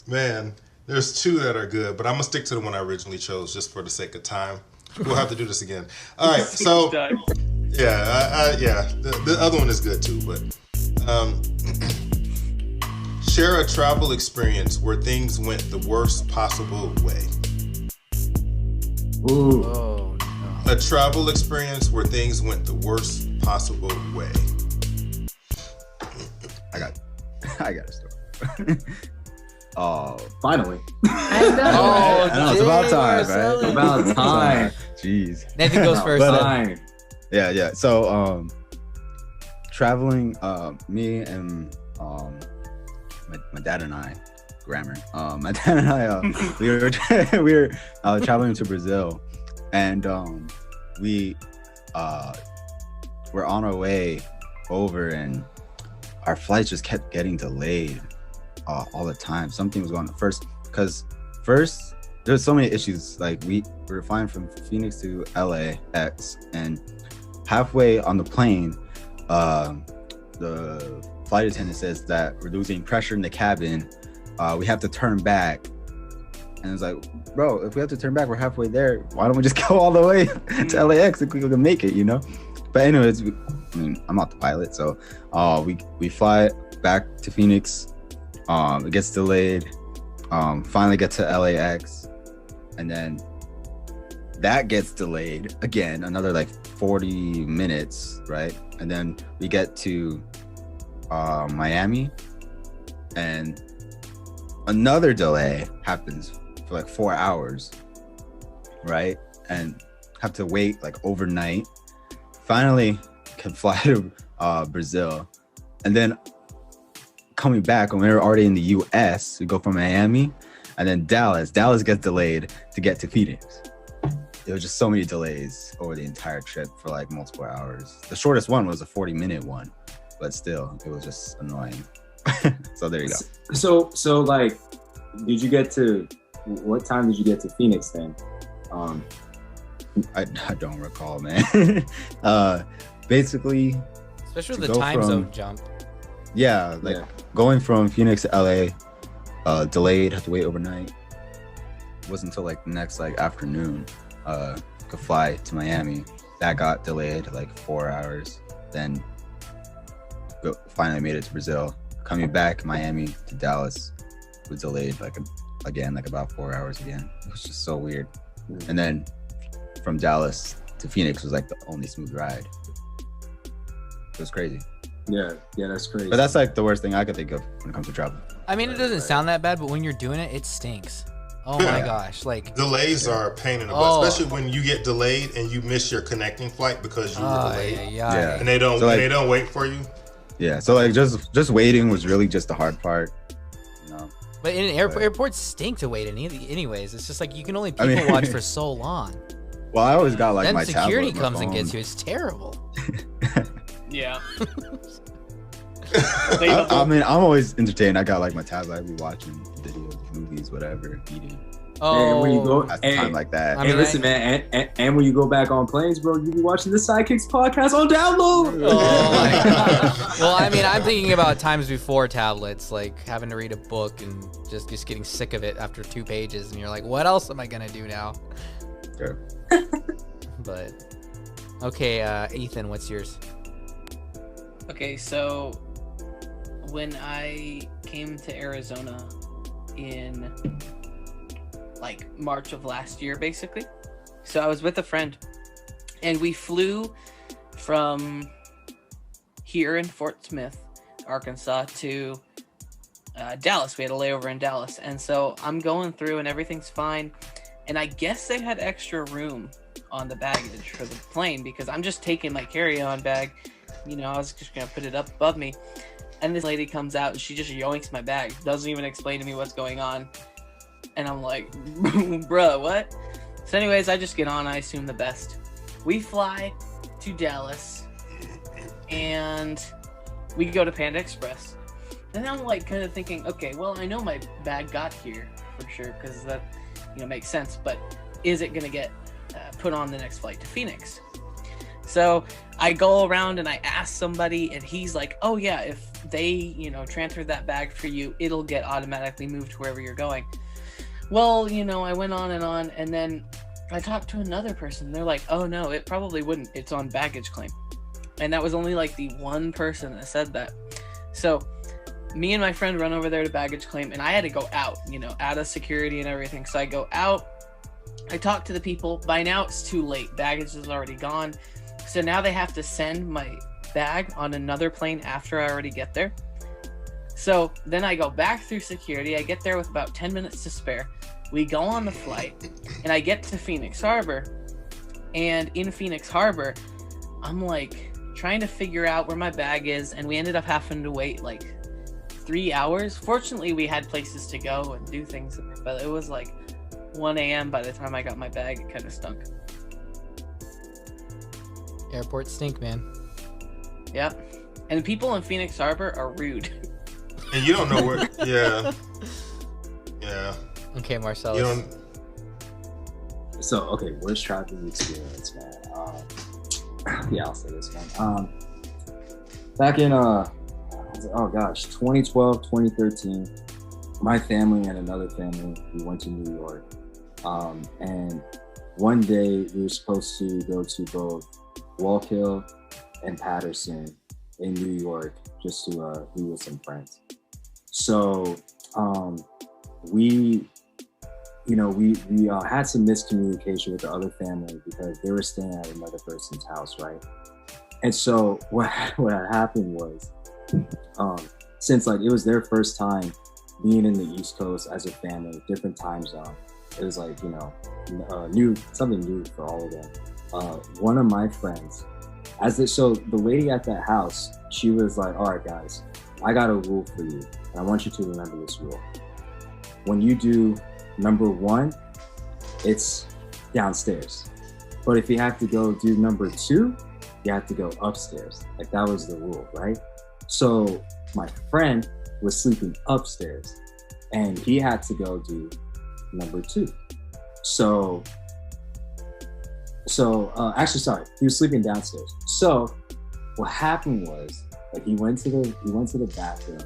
Speaker 2: Man, there's two that are good, but I'm gonna stick to the one I originally chose just for the sake of time. We'll have to do this again. All right. So yeah, yeah. The other one is good too, but share a travel experience where things went the worst possible way.
Speaker 3: Ooh.
Speaker 1: Oh no.
Speaker 2: A travel experience where things went the worst possible way.
Speaker 5: I got a story. Oh,
Speaker 3: Finally.
Speaker 6: I've done
Speaker 1: Oh,
Speaker 5: I know, it's about time,
Speaker 1: Marcellos.
Speaker 5: right?
Speaker 3: About time.
Speaker 5: Jeez.
Speaker 1: Nathan goes first.
Speaker 5: But,
Speaker 1: then.
Speaker 3: Time.
Speaker 5: Yeah. So, traveling, me and my dad and I, grammar. My dad and I, we were traveling to Brazil, and we were on our way over, and our flights just kept getting delayed all the time. Something was going on because there's so many issues. Like we were flying from Phoenix to LAX, and halfway on the plane, the flight attendant says that we're losing pressure in the cabin. We have to turn back. And it's like, bro, if we have to turn back, we're halfway there. Why don't we just go all the way to LAX if we can make it, you know? But anyways, I'm not the pilot, so we fly back to Phoenix. It gets delayed. Finally get to LAX, and then that gets delayed again, another like 40 minutes, right? And then we get to Miami, and another delay happens for like 4 hours, right? And have to wait like overnight. Finally can fly to Brazil, and then coming back when we were already in the US, we go from Miami, and then Dallas gets delayed to get to Phoenix. There was just so many delays over the entire trip for like multiple hours. The shortest one was a 40-minute one, but still, it was just annoying. So there you go.
Speaker 3: So like, what time did you get to Phoenix then?
Speaker 5: I don't recall, man. Basically,
Speaker 1: Especially
Speaker 5: to
Speaker 1: with the
Speaker 5: go
Speaker 1: time
Speaker 5: from-
Speaker 1: zone jump.
Speaker 5: yeah, like going from Phoenix to LA, delayed, had to wait overnight. It wasn't until like the next like afternoon, could fly to Miami. That got delayed like 4 hours. Then finally made it to Brazil. Coming back Miami to Dallas was delayed like about 4 hours again. It was just so weird. And then from Dallas to Phoenix was like the only smooth ride. It was crazy.
Speaker 3: Yeah, that's crazy.
Speaker 5: But that's like the worst thing I could think of when it comes to travel.
Speaker 1: I mean, it doesn't sound that bad, but when you're doing it, it stinks. Oh my gosh! Like
Speaker 2: Delays are a pain in the butt, especially when you get delayed and you miss your connecting flight because you were delayed,
Speaker 5: Yeah.
Speaker 2: and they don't
Speaker 5: So, like-
Speaker 2: they don't wait for you.
Speaker 5: Yeah, so like just waiting was really just the hard part. You know?
Speaker 1: But in airports stink to wait in anyways. It's just like you can only people
Speaker 5: I mean-
Speaker 1: watch for so long.
Speaker 5: Well, I always got like
Speaker 1: Then
Speaker 5: my
Speaker 1: security
Speaker 5: tablet, my
Speaker 1: comes and
Speaker 5: phone.
Speaker 1: gets you. It's terrible.
Speaker 4: Yeah.
Speaker 5: I mean, I'm always entertained. I got like my tablet. I be watching videos, movies, whatever, eating.
Speaker 3: And when you go,
Speaker 5: That's time like that.
Speaker 1: I
Speaker 3: Hey,
Speaker 1: mean,
Speaker 3: listen, man, and when you go back on planes, bro, you be watching the Sidekicks podcast on download.
Speaker 1: Oh my God. Well, I mean, I'm thinking about times before tablets, like having to read a book and just getting sick of it after 2 pages, and you're like, what else am I gonna do now?
Speaker 5: Sure.
Speaker 1: But okay, Ethan, what's yours?
Speaker 4: Okay, so when I came to Arizona in like March of last year, basically, so I was with a friend and we flew from here in Fort Smith, Arkansas, to Dallas. We had a layover in Dallas, and so I'm going through and everything's fine, and I guess they had extra room on the baggage for the plane because I'm just taking my carry-on bag. You know, I was just gonna put it up above me, and this lady comes out and she just yoinks my bag, doesn't even explain to me what's going on, and I'm like, bruh, what? So anyways, I just get on, I assume the best. We fly to Dallas and we go to Panda Express, and I'm like kind of thinking, okay, well, I know my bag got here for sure because that, you know, makes sense, but is it gonna get put on the next flight to Phoenix? So I go around and I ask somebody, and he's like, oh yeah, if they, you know, transfer that bag for you, it'll get automatically moved to wherever you're going. Well, you know, I went on, and then I talked to another person. They're like, oh no, it probably wouldn't. It's on baggage claim. And that was only like the one person that said that. So me and my friend run over there to baggage claim, and I had to go out, you know, out of security and everything. So I go out, I talk to the people. By now it's too late. Baggage is already gone. So now they have to send my bag on another plane after I already get there. So then I go back through security. I get there with about 10 minutes to spare. We go on the flight, and I get to Phoenix Harbor. And in Phoenix Harbor, I'm like trying to figure out where my bag is, and we ended up having to wait like 3 hours. Fortunately, we had places to go and do things, but it was like 1 a.m. by the time I got my bag. It kind of stunk.
Speaker 1: Airports stink, man.
Speaker 4: Yep. And people in Phoenix Harbor are rude.
Speaker 2: And you don't know where. Yeah.
Speaker 1: Okay, Marcellos.
Speaker 2: You don't.
Speaker 3: So, okay, worst traveling experience, man. Yeah, I'll say this one. Back in 2012, 2013, my family and another family, we went to New York. And one day we were supposed to go to both Walk Hill and Patterson in New York just to be with some friends. So we had some miscommunication with the other family because they were staying at another person's house, right? And so what happened was, since like it was their first time being in the East Coast as a family, different time zone, it was like, you know, something new for all of them. One of my friends, so the lady at that house, she was like, all right, guys, I got a rule for you, and I want you to remember this rule. When you do number 1, it's downstairs. But if you have to go do number 2, you have to go upstairs. Like, that was the rule, right? So my friend was sleeping upstairs, and he had to go do number 2. He was sleeping downstairs. So what happened was, like, he went to the bathroom,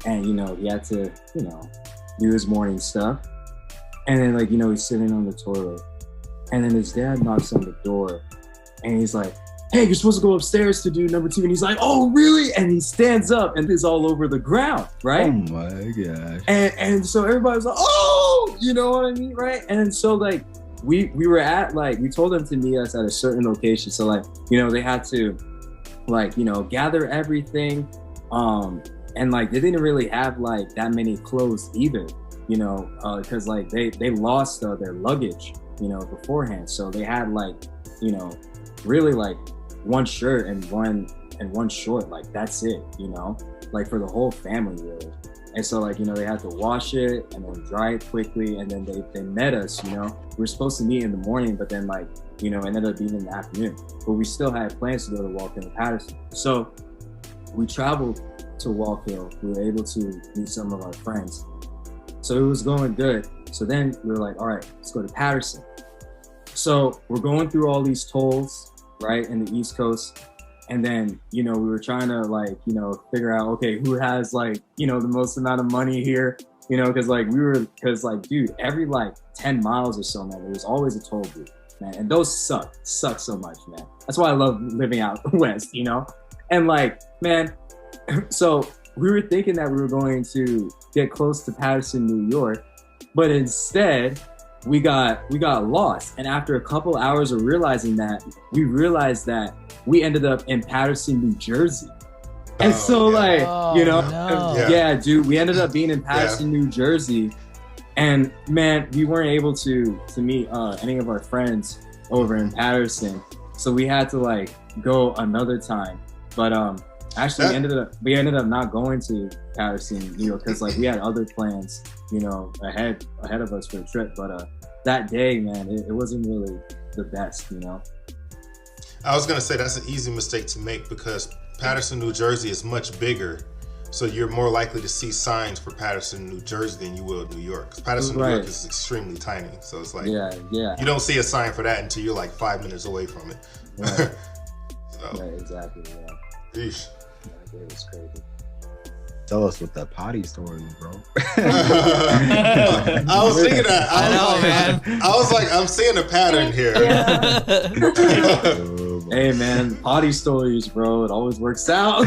Speaker 3: and, you know, he had to, you know, do his morning stuff. And then, like, you know, he's sitting on the toilet, and then his dad knocks on the door, and he's like, hey, you're supposed to go upstairs to do number 2. And he's like, oh, really? And he stands up, and it's all over the ground, right?
Speaker 5: Oh my gosh.
Speaker 3: And so everybody was like, oh, you know what I mean, right? And so, like, we were at, like, we told them to meet us at a certain location. So, like, you know, they had to, like, you know, gather everything. And, like, they didn't really have, like, that many clothes either, you know, because, like, they lost their luggage, you know, beforehand. So they had, like, you know, really, like, one shirt and one short, like, that's it, you know, like, for the whole family, really. And so, like, you know, they had to wash it and then dry it quickly, and then they met us, you know. We were supposed to meet in the morning, but then, like, you know, ended up being in the afternoon. But we still had plans to go to Walk Hill and Patterson. So we traveled to Walk Hill. We were able to meet some of our friends. So it was going good. So then we were like, all right, let's go to Patterson. So we're going through all these tolls, right, in the East Coast. And then, we were trying to figure out, okay, who has the most amount of money here, because dude, every 10 miles or so, man, there was always a toll booth, man. And those suck so much, man. That's why I love living out west, And man, so we were thinking that we were going to get close to Patterson, New York, but instead we got lost. And after a couple hours of realizing that, we realized that we ended up in Patterson, New Jersey. And dude, we ended up being in Patterson, New Jersey. And man, we weren't able to meet any of our friends over in Patterson. So we had to go another time. But actually we ended up not going to Patterson, New York, because we had other plans, ahead of us for the trip. But that day, man, it wasn't really the best,
Speaker 2: I was gonna say that's an easy mistake to make because Patterson, New Jersey is much bigger, so you're more likely to see signs for Patterson, New Jersey than you will New York. Because Patterson, New York is extremely tiny, so it's you don't see a sign for that until you're 5 minutes away from it.
Speaker 3: Right. Exactly. Yeah.
Speaker 2: Yeesh.
Speaker 3: It was crazy.
Speaker 5: Tell us what that potty story, bro.
Speaker 2: I was thinking that.
Speaker 1: I know, man.
Speaker 2: I was I'm seeing a pattern here.
Speaker 3: Hey, man, potty stories, bro. It always works out.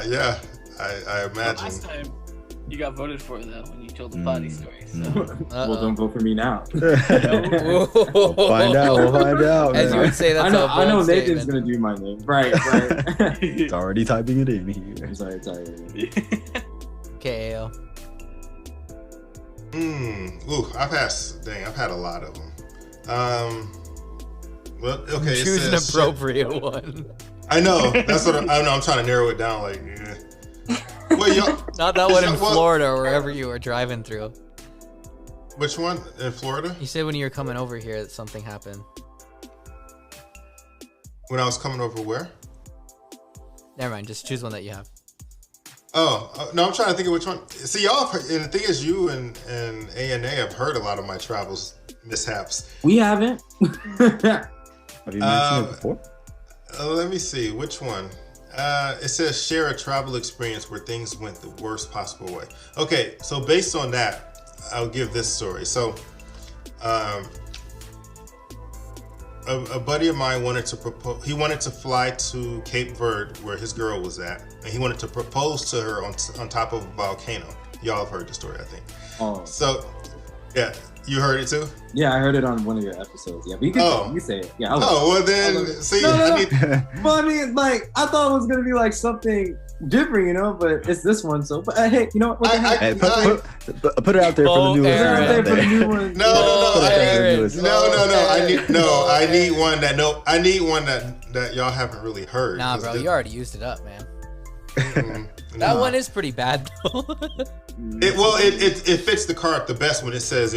Speaker 2: Yeah, I imagine.
Speaker 4: Last time you got voted for, though, when you told the potty story. So.
Speaker 3: Well, don't vote for me now.
Speaker 5: We'll find out.
Speaker 1: As you would say, that's
Speaker 3: I know Nathan's going to do my name. Right.
Speaker 5: It's already typing it in here.
Speaker 3: Sorry.
Speaker 1: Okay, AO.
Speaker 2: I've had a lot of them. Well, okay.
Speaker 1: Choose an appropriate one.
Speaker 2: I know. That's what I know. I'm trying to narrow it down. Well,
Speaker 1: not that one in Florida or wherever you were driving through.
Speaker 2: Which one in Florida?
Speaker 1: You said when you were coming over here that something happened.
Speaker 2: When I was coming over where?
Speaker 1: Never mind. Just choose one that you have.
Speaker 2: Oh no, I'm trying to think of which one. See, y'all. And the thing is, you and A&A have heard a lot of my travels mishaps.
Speaker 3: We haven't.
Speaker 5: Have you mentioned it before?
Speaker 2: Let me see. Which one? It says share a travel experience where things went the worst possible way. Okay, so based on that, I'll give this story. So, a buddy of mine wanted to propose. He wanted to fly to Cape Verde, where his girl was at, and he wanted to propose to her on top of a volcano. Y'all have heard the story, I think.
Speaker 3: Oh.
Speaker 2: So, yeah. You heard it too?
Speaker 3: Yeah, I heard it on one of your episodes. Yeah, but you can say it. Yeah.
Speaker 2: Well then, see,
Speaker 3: Well, I mean, I thought it was gonna be something different, but it's this one. So, but hey, you know what?
Speaker 5: Put it out there for the new ones.
Speaker 2: I need one that y'all haven't really heard.
Speaker 1: Nah, bro, you already used it up, man. That one is pretty bad though.
Speaker 2: It fits the card the best when it says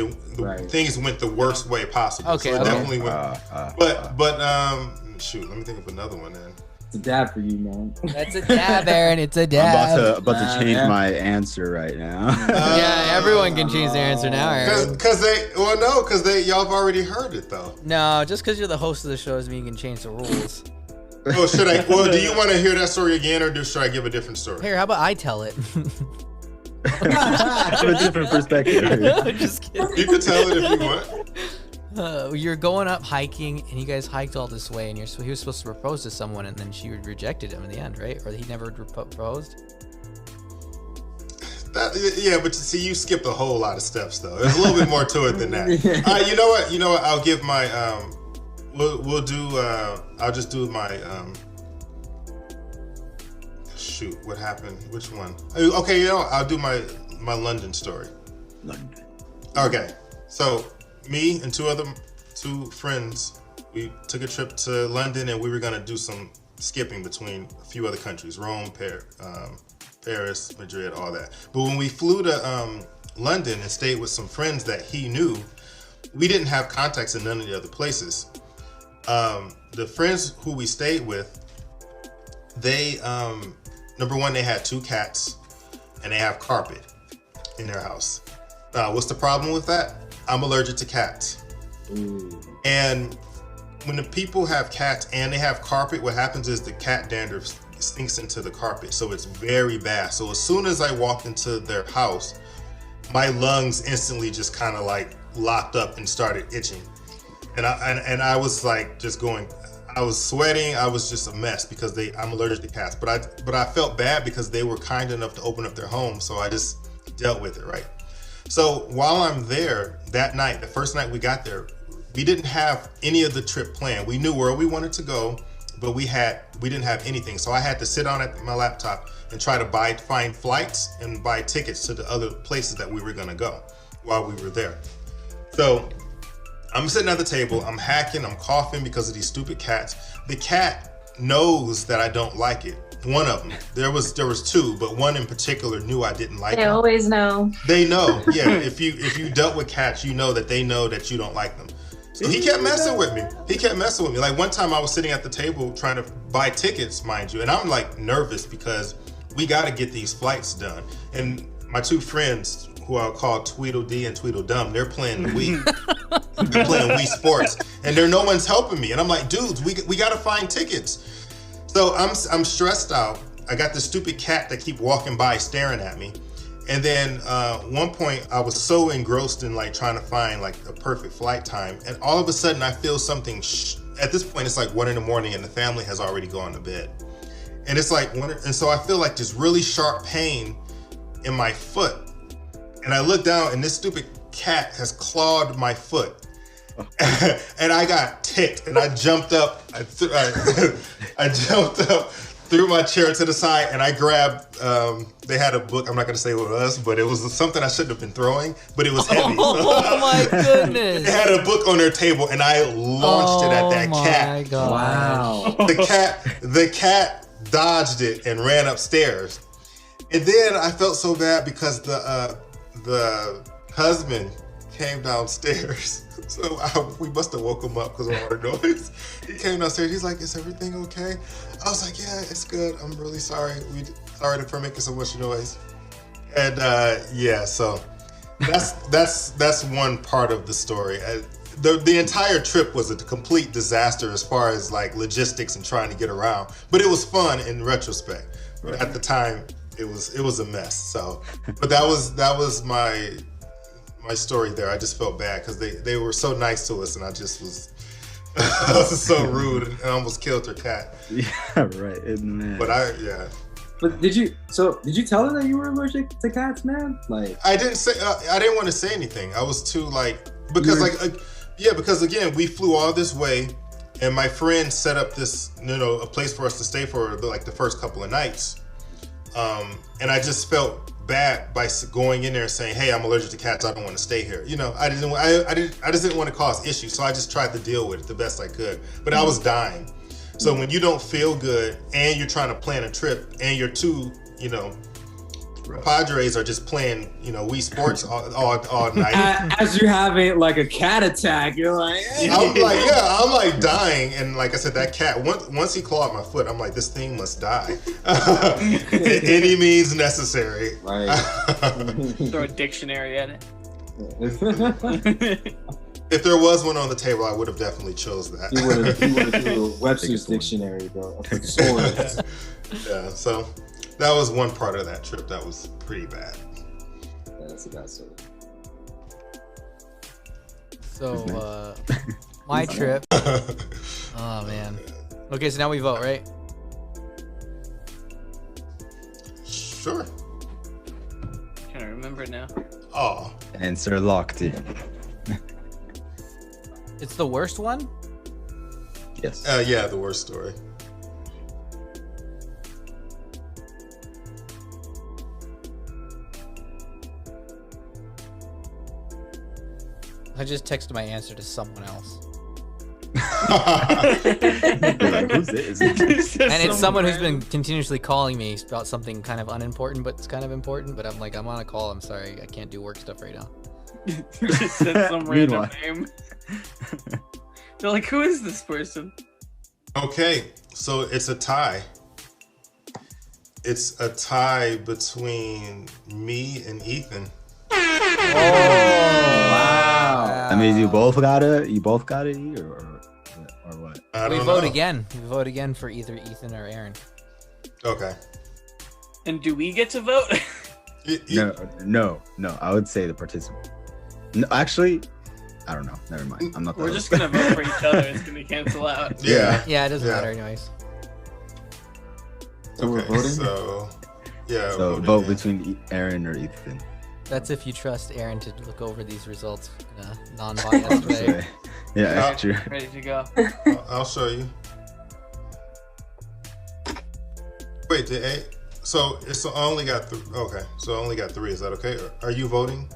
Speaker 2: things went the worst way possible.
Speaker 1: Okay,
Speaker 2: so it definitely went. But shoot, let me think of another one then.
Speaker 3: It's a dab for you, man.
Speaker 1: That's a dab, Aaron. It's a dab.
Speaker 5: I'm about to change my answer right now.
Speaker 1: Yeah, everyone can change their answer now, Aaron.
Speaker 2: Because y'all have already heard it though.
Speaker 1: No, just because you're the host of the show doesn't mean you can change the rules.
Speaker 2: Oh, should I? Well, do you want to hear that story again, or should I give a different story?
Speaker 1: Here, how about I tell it?
Speaker 5: From a different perspective.
Speaker 1: Just kidding.
Speaker 2: You can tell it if you want.
Speaker 1: You're going up hiking, and you guys hiked all this way, and he was supposed to propose to someone, and then she rejected him in the end, right? Or he never proposed?
Speaker 2: Yeah, but see, you skipped a whole lot of steps, though. There's a little bit more to it than that. All right, you know what? I'll give my we'll do. I'll just do my. Shoot, what happened? Which one? Okay, I'll do my London story.
Speaker 5: London.
Speaker 2: Okay, so me and two friends, we took a trip to London, and we were gonna do some skipping between a few other countries: Rome, Paris, Madrid, all that. But when we flew to London and stayed with some friends that he knew, we didn't have contacts in none of the other places. The friends who we stayed with, they number one, they had 2 cats, and they have carpet. in their house. What's the problem with that? I'm allergic to cats.
Speaker 3: Ooh.
Speaker 2: And when the people have cats and they have carpet, what happens is the cat dander sinks into the carpet. So it's very bad. So as soon as I walked into their house, my lungs instantly just kind of like locked up and started itching. And I was like just going, I was sweating. I was just a mess because I'm allergic to cats. But I felt bad because they were kind enough to open up their home. So I just dealt with it, right? So while I'm there that night, the first night we got there, we didn't have any of the trip planned. We knew where we wanted to go, but we didn't have anything. So I had to sit on at my laptop and try to find flights and buy tickets to the other places that we were gonna go while we were there. So I'm sitting at the table, I'm hacking, I'm coughing because of these stupid cats. The cat knows that I don't like it. One of them. There was two, but one in particular knew I didn't like
Speaker 6: They
Speaker 2: it.
Speaker 6: always know.
Speaker 2: They know. Yeah, if you dealt with cats, you know that you don't like them. So he kept messing with me. Like one time I was sitting at the table trying to buy tickets, mind you, and I'm like nervous because we got to get these flights done. And my two friends, who I'll call Tweedledee and Tweedledum, they're playing the Wii. They're playing Wii Sports, and no one's helping me. And I'm like, dudes, we got to find tickets. So I'm stressed out. I got this stupid cat that keep walking by staring at me. And then one point I was so engrossed in like trying to find like a perfect flight time. And all of a sudden I feel something, at this point it's like 1 a.m. and the family has already gone to bed. And it's like, and so I feel like this really sharp pain in my foot. And I look down and this stupid cat has clawed my foot. And I got ticked and I jumped up. I jumped up, threw my chair to the side, and I grabbed, they had a book, I'm not going to say what it was, but it was something I shouldn't have been throwing, but it was heavy.
Speaker 1: Oh my goodness.
Speaker 2: They had a book on their table and I launched it at that cat.
Speaker 1: Oh my God.
Speaker 3: Wow.
Speaker 2: The cat dodged it and ran upstairs. And then I felt so bad because the husband came downstairs. So we must have woke him up because of all the noise. He came downstairs. He's like, "Is everything okay?" I was like, "Yeah, it's good. I'm really sorry. Sorry for making so much noise." And yeah, so that's one part of the story. The entire trip was a complete disaster as far as like logistics and trying to get around. But it was fun in retrospect. But at the time, it was a mess. So, but that was my story there. I just felt bad because they were so nice to us, and I just was I was so rude and almost killed her cat.
Speaker 5: Yeah, right. Man.
Speaker 2: But
Speaker 3: But did you tell her that you were allergic to cats, man? Like
Speaker 2: I didn't want to say anything. I was too because again we flew all this way, and my friend set up this a place for us to stay for the first couple of nights, and I just felt bad by going in there and saying, "Hey, I'm allergic to cats. I don't want to stay here." I just didn't want to cause issues, so I just tried to deal with it the best I could. But I was dying. So when you don't feel good and you're trying to plan a trip and your two, Padres are just playing, Wii Sports all night.
Speaker 3: As you're having like a cat attack, you're like, hey.
Speaker 2: I'm like dying. And like I said, that cat, once he clawed my foot, I'm like, this thing must die. Any means necessary.
Speaker 3: Right.
Speaker 4: Throw a dictionary at it.
Speaker 2: If there was one on the table, I would have definitely chose that.
Speaker 3: You would have threw a Webster's dictionary, bro.
Speaker 2: Yeah, so that was one part of that trip that was pretty bad.
Speaker 3: Yeah, that's a bad story.
Speaker 1: So, my trip. Oh, man. Okay, so now we vote, right?
Speaker 2: Sure.
Speaker 4: Can't remember now.
Speaker 2: Oh.
Speaker 5: Answer locked in.
Speaker 1: It's the worst one?
Speaker 5: Yes.
Speaker 2: Yeah, the worst story.
Speaker 1: I just texted my answer to someone else.
Speaker 5: Like, who's this?
Speaker 1: And it's someone who's been continuously calling me about something kind of unimportant, but it's kind of important. But I'm like, I'm on a call. I'm sorry. I can't do work stuff right now.
Speaker 4: Just said some random name. They're like, who is this person?
Speaker 2: Okay, so it's a tie. It's a tie between me and Ethan.
Speaker 3: Wow.
Speaker 5: That means you both gotta eat or what?
Speaker 2: I
Speaker 1: We
Speaker 2: don't
Speaker 1: vote
Speaker 2: know.
Speaker 1: again. We vote again for either Ethan or Aaron.
Speaker 2: Okay.
Speaker 4: And do we get to vote?
Speaker 5: No. I would say the participant. No, actually, I don't know. Never mind. I'm not.
Speaker 4: We're just gonna vote for each other. It's gonna cancel out.
Speaker 2: Yeah.
Speaker 1: Yeah, it doesn't
Speaker 2: Yeah.
Speaker 1: matter anyways.
Speaker 3: So we're voting?
Speaker 2: So, yeah.
Speaker 5: So vote between Aaron or Ethan.
Speaker 1: That's if you trust Aaron to look over these results in a non-biased way.
Speaker 5: Yeah, that's true.
Speaker 4: Ready to go.
Speaker 2: I'll show you. Wait, so it's only got three. Okay, so I only got three. Is that okay? Are you voting?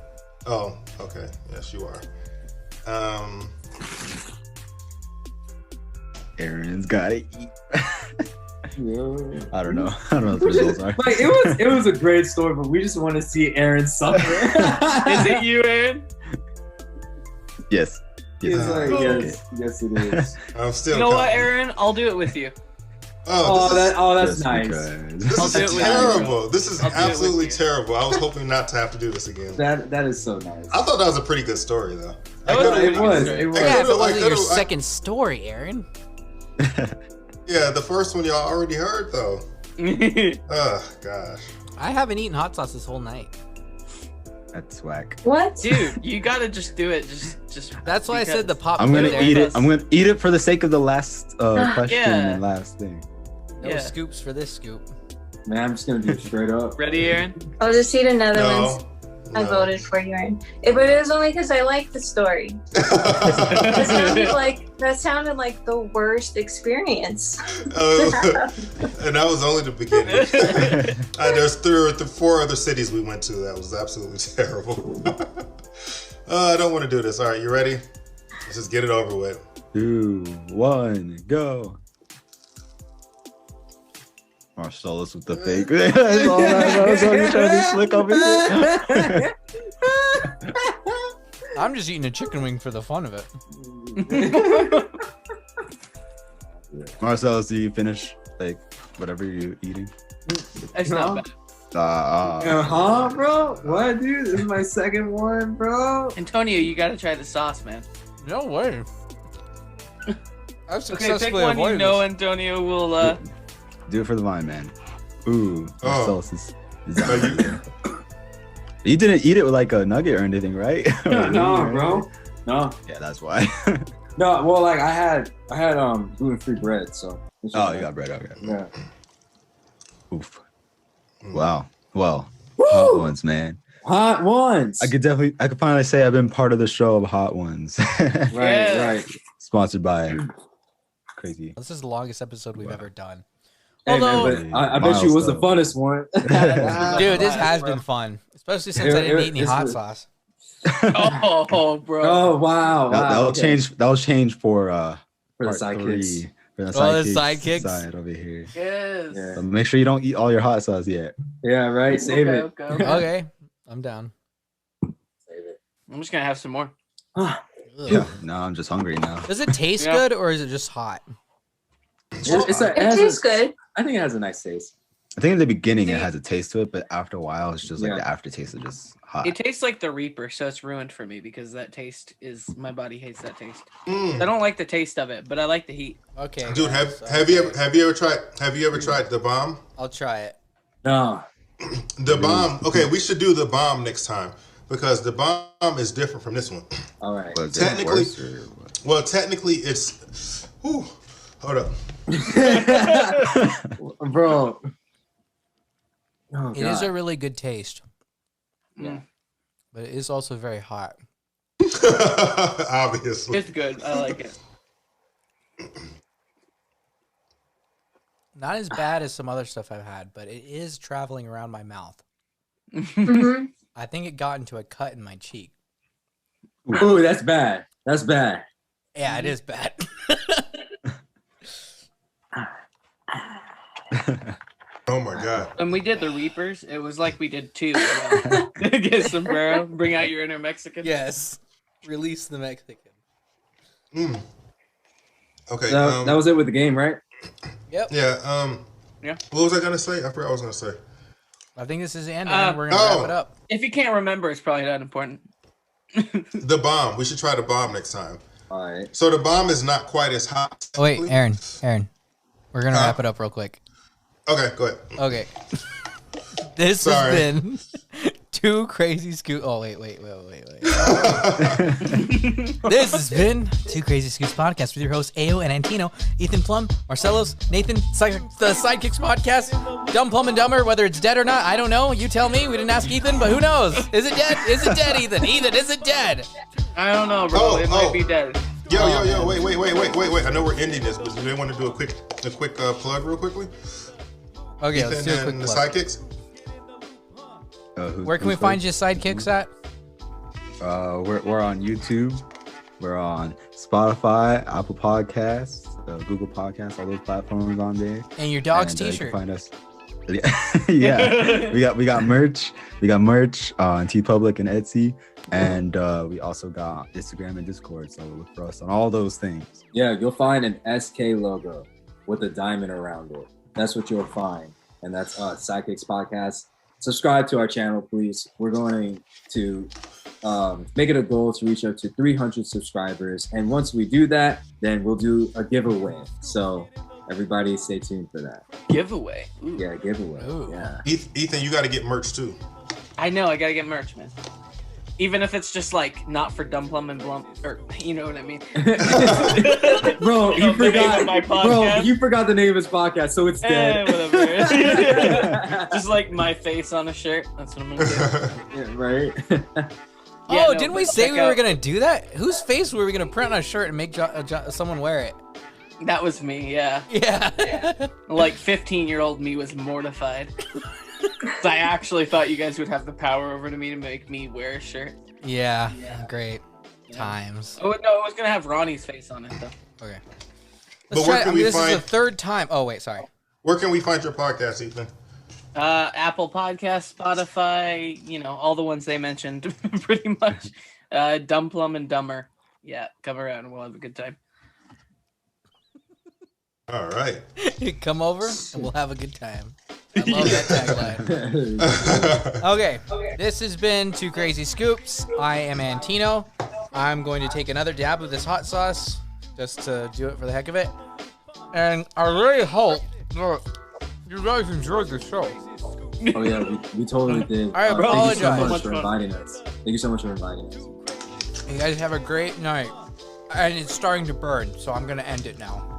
Speaker 2: Oh, okay. Yes, you are.
Speaker 5: Aaron's gotta eat.
Speaker 3: Yeah.
Speaker 5: I don't know. I don't know what the results are.
Speaker 3: Like it was a great story, but we just want to see Aaron suffer.
Speaker 4: Is it you, Aaron?
Speaker 5: Yes.
Speaker 3: He's like,
Speaker 2: Okay.
Speaker 3: yes, it is.
Speaker 2: I'm still.
Speaker 4: You know what,
Speaker 2: counting.
Speaker 4: Aaron? I'll do it with you.
Speaker 3: That's
Speaker 5: Just
Speaker 3: nice.
Speaker 5: because.
Speaker 2: This
Speaker 4: I'll
Speaker 2: is
Speaker 4: do it with
Speaker 2: terrible. This is
Speaker 4: I'll do it with
Speaker 2: absolutely
Speaker 4: you.
Speaker 2: terrible. I was hoping not to have to do this again.
Speaker 3: That is so nice.
Speaker 2: I thought that was a pretty good story, though.
Speaker 4: That was a
Speaker 3: It
Speaker 4: pretty
Speaker 3: was.
Speaker 4: good
Speaker 3: It was.
Speaker 1: Yeah, if it
Speaker 2: I
Speaker 1: wasn't your
Speaker 2: could've-
Speaker 1: second story, Aaron.
Speaker 2: Yeah, the first one y'all already heard, though.
Speaker 4: story.
Speaker 2: Oh, gosh.
Speaker 1: I haven't eaten hot sauce this whole night.
Speaker 5: That's whack.
Speaker 6: What?
Speaker 4: Dude, you gotta just do it. Just.
Speaker 1: That's why I said the
Speaker 4: because-
Speaker 1: pop.
Speaker 5: I'm gonna
Speaker 1: there.
Speaker 5: eat it. I'm gonna eat it for the sake of the last question
Speaker 4: Yeah.
Speaker 5: and last thing.
Speaker 1: No
Speaker 4: Yeah.
Speaker 1: scoops for this scoop.
Speaker 3: Man, I'm just gonna do it straight up.
Speaker 4: Ready, Aaron?
Speaker 6: I'll just eat another one.
Speaker 2: No.
Speaker 6: I voted for you, Aaron. But it was only because I liked the story. That sounded like the worst experience.
Speaker 2: And that was only the beginning. There's four other cities we went to that was absolutely terrible. I don't want to do this. All right, you ready? Let's just get it over with.
Speaker 5: 2, 1, go. Marcellos with the fake. That's all I was trying to be slick over here.
Speaker 1: I'm just eating a chicken wing for the fun of it.
Speaker 5: Marcellos, do you finish like whatever you're eating?
Speaker 4: It's not bad.
Speaker 3: Bro? What, dude? This is my second one, bro.
Speaker 4: Antonio, you gotta try the sauce, man.
Speaker 1: No way. I've
Speaker 4: Okay, pick
Speaker 1: successfully
Speaker 4: one you
Speaker 1: avoided
Speaker 4: know
Speaker 1: this.
Speaker 4: Antonio will.
Speaker 5: Do it for the vine, man. Ooh, Marcellos is
Speaker 2: So you-
Speaker 5: You didn't eat it with like a nugget or anything, right?
Speaker 3: No, bro. No.
Speaker 5: Yeah, that's why.
Speaker 3: No, well, like I had gluten-free bread, so.
Speaker 5: Oh, you got bread. Okay.
Speaker 3: Yeah.
Speaker 5: Oof. Wow. Well, hot ones, man.
Speaker 3: Hot ones.
Speaker 5: I could finally say I've been part of the show of hot ones.
Speaker 3: Right.
Speaker 5: Sponsored by Crazy.
Speaker 1: This is the longest episode we've ever done.
Speaker 3: Hey,
Speaker 1: Although,
Speaker 3: man, but I bet you it was the funnest one.
Speaker 1: dude, this has been fun, especially since I didn't eat any hot sauce.
Speaker 4: Oh, bro.
Speaker 3: Oh wow!
Speaker 5: That'll
Speaker 3: okay.
Speaker 5: change. That'll change for
Speaker 3: For the
Speaker 5: part
Speaker 3: sidekicks.
Speaker 5: 3. For the
Speaker 1: Oh, the
Speaker 5: sidekicks
Speaker 1: sidekicks?
Speaker 5: side over here.
Speaker 4: Yes.
Speaker 3: Yeah.
Speaker 5: So make sure you don't eat all your hot sauce yet.
Speaker 3: Yeah, right. Save it.
Speaker 4: Okay.
Speaker 1: Okay, I'm down.
Speaker 3: Save it.
Speaker 4: I'm just gonna have some more.
Speaker 1: Ugh.
Speaker 5: Yeah. No, I'm just hungry now.
Speaker 1: Does it taste
Speaker 4: Yeah.
Speaker 1: good or is it just hot?
Speaker 6: It tastes good.
Speaker 3: I think it has a nice taste.
Speaker 5: I think in the beginning it has a taste to it, but after a while it's just like
Speaker 3: Yeah.
Speaker 5: the aftertaste is just hot.
Speaker 4: It tastes like the Reaper, so it's ruined for me because that taste is my body hates that taste.
Speaker 2: Mm.
Speaker 4: I don't like the taste of it, but I like the heat.
Speaker 1: Okay,
Speaker 2: Dude,
Speaker 1: guys,
Speaker 2: have you ever tried the bomb?
Speaker 1: I'll try it.
Speaker 3: No.
Speaker 2: The bomb. Okay, we should do the bomb next time because the bomb is different from this one.
Speaker 3: All right.
Speaker 5: Was it
Speaker 2: Technically-
Speaker 5: worse or what?
Speaker 2: Well, technically, it's. Whew, hold up.
Speaker 3: Bro. Oh,
Speaker 1: It is
Speaker 3: God.
Speaker 1: a really good taste,
Speaker 4: Yeah.
Speaker 1: but it is also very hot.
Speaker 2: Obviously.
Speaker 4: It's good. I like it.
Speaker 1: Not as bad as some other stuff I've had, but it is traveling around my mouth.
Speaker 6: Hmm.
Speaker 1: I think it got into a cut in my cheek.
Speaker 3: Ooh, that's bad. That's bad.
Speaker 1: Yeah, it is bad.
Speaker 2: Oh my god.
Speaker 4: When we did the Reapers, it was like we did two. You know? Get sombrero, bring out your inner Mexican.
Speaker 1: Yes. Release the Mexican.
Speaker 2: Mm. Okay.
Speaker 3: That was it with the game, right?
Speaker 1: Yep.
Speaker 2: Yeah.
Speaker 4: Yeah.
Speaker 2: What was I gonna say? I forgot what I was gonna say.
Speaker 1: I think this is the end. And we're gonna wrap it up.
Speaker 4: If you can't remember, it's probably not important.
Speaker 2: The bomb. We should try the bomb next time.
Speaker 3: All right.
Speaker 2: So the bomb is not quite as hot.
Speaker 1: Oh, wait, Aaron. We're gonna wrap it up real quick.
Speaker 2: Okay, go ahead.
Speaker 1: Okay. This has been Two Crazy Scoops. Oh, wait. This has been Two Crazy Scoops Podcast with your hosts, Ao and Antino, Ethan Plum, Marcellos, Nathan, the Sidekicks Podcast, Dumb Plumb and Dummer. Whether it's dead or not, I don't know. You tell me. We didn't ask Ethan, but who knows? Is it dead? Is it dead, Ethan? Ethan, is it dead?
Speaker 4: I don't know, bro. It might be dead.
Speaker 2: Yo, wait. I know we're ending this, but do they want to do a quick plug real quickly?
Speaker 1: Okay,
Speaker 2: Ethan
Speaker 1: let's do a quick
Speaker 2: and the
Speaker 1: plug.
Speaker 2: Sidekicks?
Speaker 1: Where can we find your Sidekicks at?
Speaker 5: We're on YouTube. We're on Spotify, Apple Podcasts, Google Podcasts, all those platforms on there.
Speaker 1: And your dog's
Speaker 5: You
Speaker 1: T-shirt.
Speaker 5: can find us. Yeah, we got merch. We got merch on TeePublic and Etsy, and we also got Instagram and Discord. So look for us on all those things.
Speaker 3: Yeah, you'll find an SK logo with a diamond around it. That's what you'll find, and that's us, Sidekicks Podcast. Subscribe to our channel, please. We're going to make it a goal to reach up to 300 subscribers, and once we do that, then we'll do a giveaway. So everybody, stay tuned for that.
Speaker 4: Giveaway. Ooh.
Speaker 3: Yeah, giveaway.
Speaker 1: Ooh.
Speaker 3: Yeah.
Speaker 2: Ethan, you got to get merch too.
Speaker 4: I know. I gotta get merch, man. Even if it's just like not for Dumb Plumb and Blump, or you know what I mean.
Speaker 3: Bro,
Speaker 4: You know the name of my podcast?
Speaker 3: you forgot the name of his podcast, so it's dead.
Speaker 4: Whatever. Just like my face on a shirt. That's what I'm gonna do.
Speaker 3: Yeah, right?
Speaker 4: Yeah, no,
Speaker 1: didn't we
Speaker 4: but
Speaker 1: say
Speaker 4: check
Speaker 1: we were
Speaker 4: out-
Speaker 1: gonna do that? Whose face were we gonna print on a shirt and make someone wear it?
Speaker 4: That was me. Yeah.
Speaker 1: Yeah.
Speaker 4: Like 15-year-old me was mortified. I actually thought you guys would have the power over to me to make me wear a shirt.
Speaker 1: Yeah. Great times.
Speaker 4: Oh no, it was gonna have Ronnie's face on it though.
Speaker 1: Okay.
Speaker 2: But
Speaker 1: Let's
Speaker 2: where
Speaker 1: try.
Speaker 2: can we
Speaker 1: This is
Speaker 2: find-
Speaker 1: the third time. Oh wait, sorry.
Speaker 2: Where can we find your podcast, Ethan?
Speaker 4: Apple Podcasts, Spotify, all the ones they mentioned, pretty much. Dumb Plumb and Dumber. Yeah, come around. We'll have a good time.
Speaker 2: All right.
Speaker 1: Come over and we'll have a good time. I love that tagline. Okay, this has been Two Crazy Scoops. I am Antino. I'm going to take another dab of this hot sauce just to do it for the heck of it. And I really hope that you guys enjoyed the show.
Speaker 3: Oh yeah, we totally did.
Speaker 1: I
Speaker 3: Thank you so
Speaker 1: apologize.
Speaker 3: much for inviting us. Thank you so much for inviting us.
Speaker 1: You guys have a great night. And it's starting to burn, so I'm going to end it now.